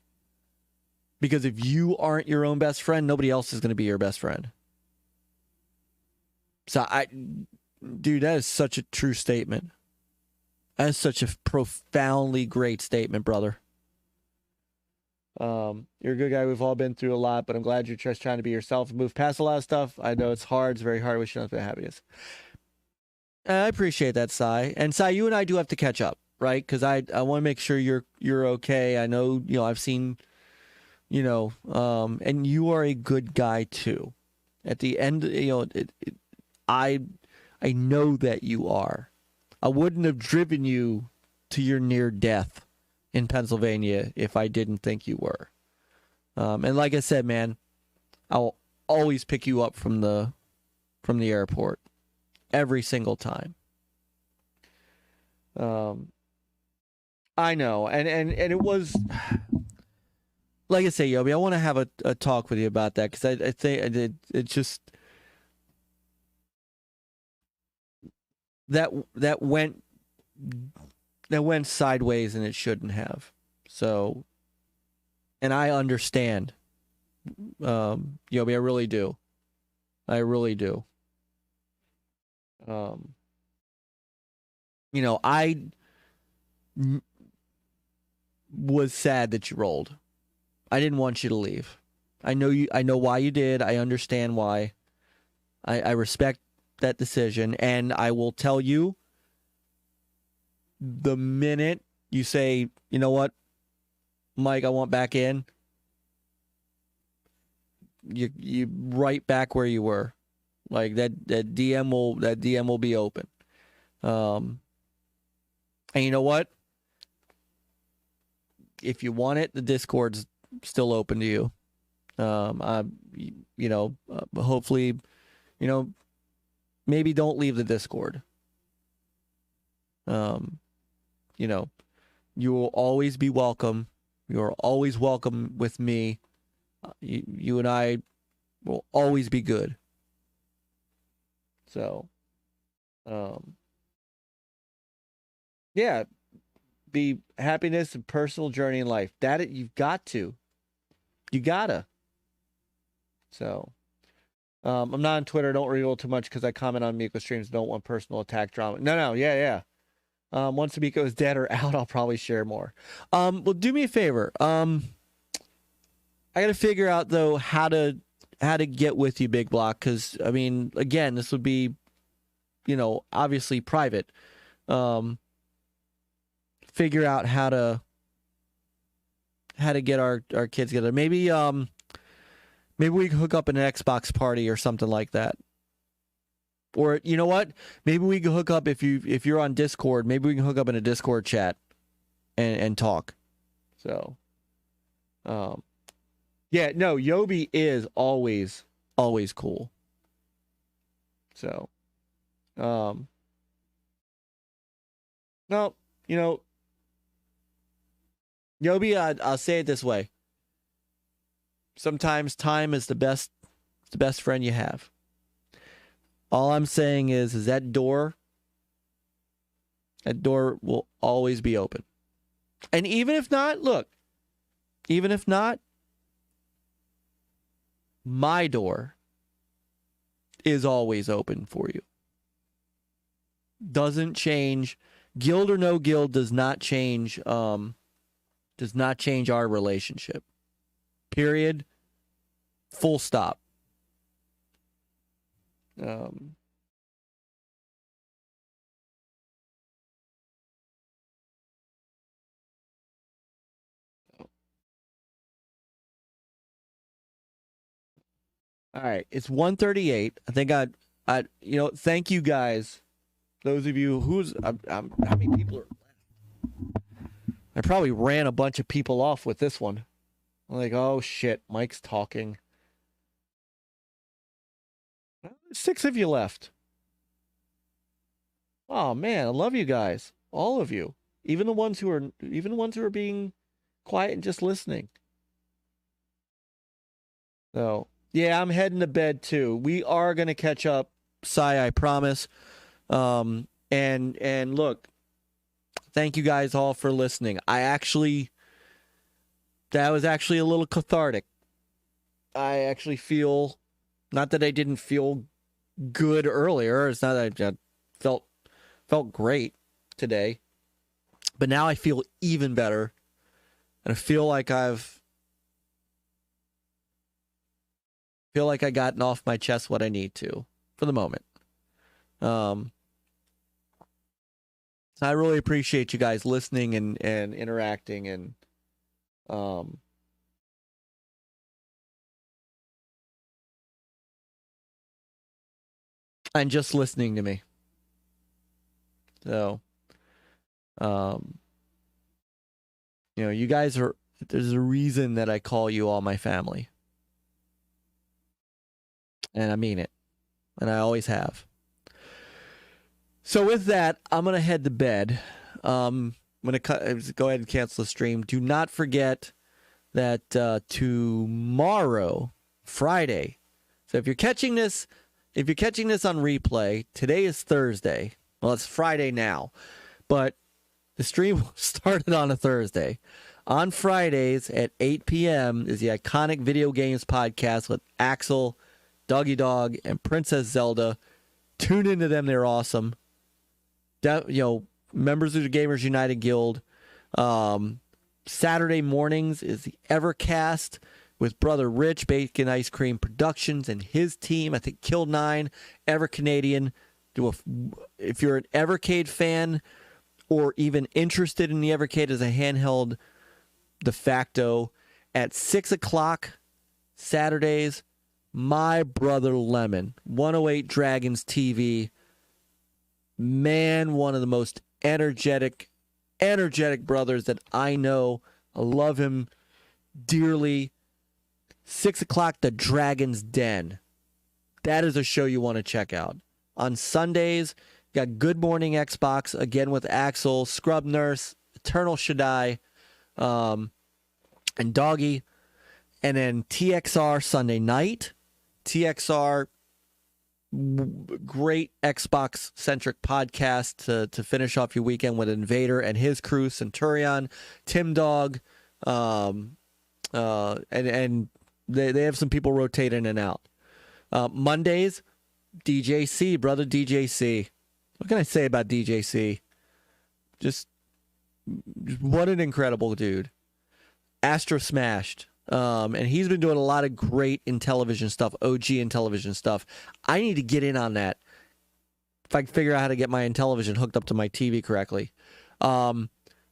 S1: Because if you aren't your own best friend, nobody else is going to be your best friend. So, dude, that is such a true statement. That is such a profoundly great statement, brother. You're a good guy. We've all been through a lot, but I'm glad you're just trying to be yourself and move past a lot of stuff. I know it's hard. It's very hard. I wish you nothing but happiness. I appreciate that, Sai. And Sai, you and I do have to catch up, right? Because I want to make sure you're okay. I know, I've seen, and you are a good guy too. At the end, I know that you are. I wouldn't have driven you to your near death in Pennsylvania if I didn't think you were. And like I said, man, I'll always pick you up from the airport every single time. I know, and it was, like I say, Yobi, I want to have a talk with you about that, because I think it just that went sideways, and it shouldn't have. So, and I understand, Yobi, I really do. I really do. I was sad that you rolled. I didn't want you to leave. I know why you did. I understand why. I respect that decision, and I will tell you, the minute you say, you know what, Myke, I want back in, you right back where you were. Like that DM will be open. And you know what? If you want it, the Discord's still open to you. Hopefully, maybe don't leave the Discord. You will always be welcome. You are always welcome with me. You and I will always be good. So, yeah, be happiness and personal journey in life. That you've got to. You gotta. So, I'm not on Twitter. Don't reveal too much because I comment on Miko streams. Don't want personal attack drama. No, yeah. Once Miko is dead or out, I'll probably share more. Well, do me a favor. I gotta figure out though how to get with you, Big Block, because I mean, again, this would be, obviously private. Figure out how how to get our kids together. Maybe we can hook up an Xbox party or something like that. Or you know what? Maybe we can hook up if you're on Discord. Maybe we can hook up in a Discord chat and talk. So, yeah, no, Yobi is always cool. So, no, you know, Yobi, I'll say it this way. Sometimes time is the best friend you have. All I'm saying is that door will always be open. And even if not, look, even if not, my door is always open for you. Doesn't change. Guild or no guild does not change our relationship. Period. Full stop. All right, it's 1:38. I think I thank you guys. Those of you how many people are left? I probably ran a bunch of people off with this one. I'm like, oh shit, Mike's talking. 6 of you left. Oh man, I love you guys, all of you, even the ones who are being quiet and just listening. So yeah, I'm heading to bed too. We are gonna catch up, Sai, I promise. And look, thank you guys all for listening. That was actually a little cathartic. I actually feel, not that I didn't feel good earlier. It's not that I felt great today, but now I feel even better, and I feel like I gotten off my chest what I need to for the moment. I really appreciate you guys listening and interacting and just listening to me. So, you guys there's a reason that I call you all my family. And I mean it. And I always have. So with that, I'm going to head to bed. I'm going to go ahead and cancel the stream. Do not forget that tomorrow, Friday. So if you're catching this on replay, today is Thursday. Well, it's Friday now, but the stream started on a Thursday. On Fridays at 8 p.m. is the Iconic Video Games Podcast with Axel, Doggy Dog, and Princess Zelda. Tune into them; they're awesome. Members of the Gamers United Guild. Saturday mornings is the Evercast with Brother Rich, Bacon Ice Cream Productions, and his team. I think Kill9, EverCanadian. If you're an Evercade fan or even interested in the Evercade as a handheld de facto, at 6 o'clock Saturdays, my brother Lemon, 108 Dragons TV. Man, one of the most energetic brothers that I know. I love him dearly. 6 o'clock, The Dragon's Den. That is a show you want to check out. On Sundays, got Good Morning Xbox, again with Axel, Scrub Nurse, Eternal Shaddai, and Doggy. And then TXR Sunday night. TXR, great Xbox-centric podcast to finish off your weekend with Invader and his crew, Centurion, Tim Dog, and they have some people rotate in and out. Mondays, DJC, brother DJC. What can I say about DJC? Just what an incredible dude. Astro Smashed. And he's been doing a lot of great in television stuff, OG in television stuff. I need to get in on that. If I can figure out how to get my Intellivision hooked up to my TV correctly. So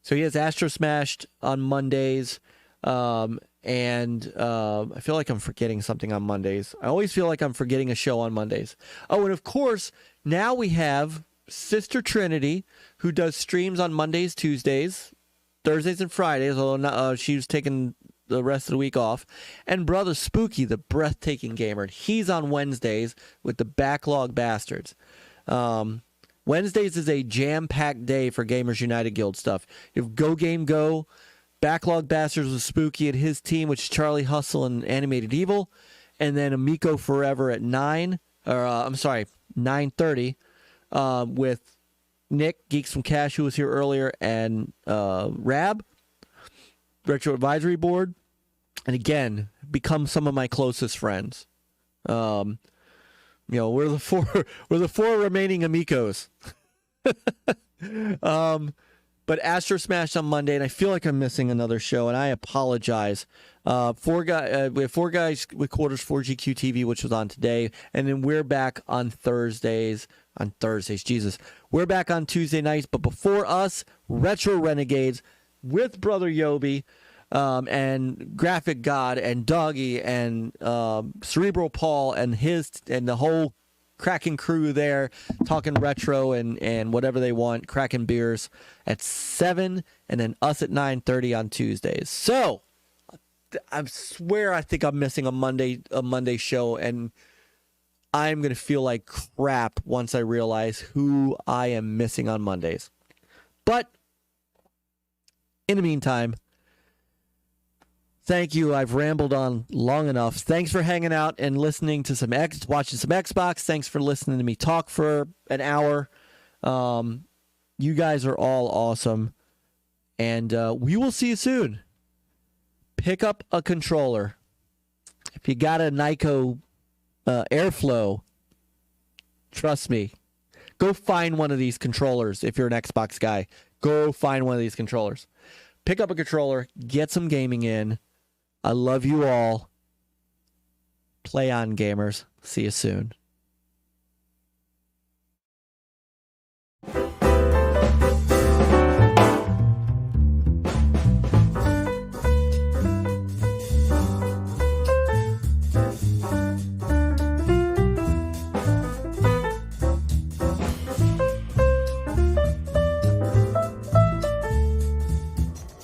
S1: he has Astro Smashed on Mondays. And I feel like I'm forgetting something on Mondays. I always feel like I'm forgetting a show on Mondays. Oh, and of course, now we have Sister Trinity, who does streams on Mondays, Tuesdays, Thursdays, and Fridays, although she was taking the rest of the week off. And Brother Spooky, the breathtaking gamer, he's on Wednesdays with the Backlog Bastards. Wednesdays is a jam-packed day for Gamers United Guild stuff. You have GoGameGo, Backlog Bastards with Spooky and his team, which is Charlie Hustle and Animated Evil, and then Amico Forever at 9:30, with Nick, Geeks from Cash, who was here earlier, and Rab, Retro Advisory Board, and again, become some of my closest friends. We're the four remaining amigos. But Astro Smash on Monday, and I feel like I'm missing another show, and I apologize. We have 4 guys with quarters 4GQ TV, which was on today, and then we're back on Thursdays. Jesus. We're back on Tuesday nights, but before us, Retro Renegades with Brother Yobi, and Graphic God, and Doggy, and Cerebral Paul, and the whole Kraken crew there, talking retro and whatever they want, cracking beers at 7, and then us at 9:30 on Tuesdays. So I swear I think I'm missing a Monday show, and I'm gonna feel like crap once I realize who I am missing on Mondays. But in the meantime, thank you. I've rambled on long enough. Thanks for hanging out and listening to watching some Xbox. Thanks for listening to me talk for an hour. You guys are all awesome. And we will see you soon. Pick up a controller. If you got a Nyko Airflow, trust me, go find one of these controllers. If you're an Xbox guy, go find one of these controllers. Pick up a controller. Get some gaming in. I love you all. Play on, gamers. See you soon.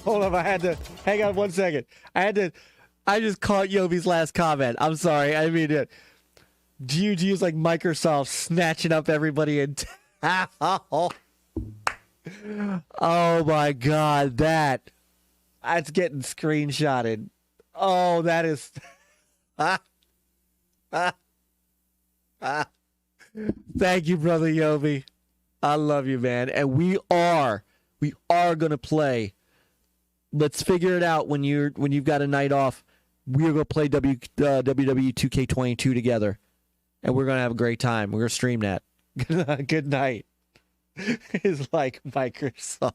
S1: Hold on, I had to hang on 1 second. I just caught Yobi's last comment. I'm sorry, I mean it. GUG is like Microsoft snatching up everybody in town. Oh my god, that's getting screenshotted. Oh, that is Thank you, Brother Yobi. I love you, man. And we are gonna play. Let's figure it out when you've got a night off. We're gonna play WWE 2K22 together, and we're gonna have a great time. We're gonna stream that. Good night. It's like Microsoft.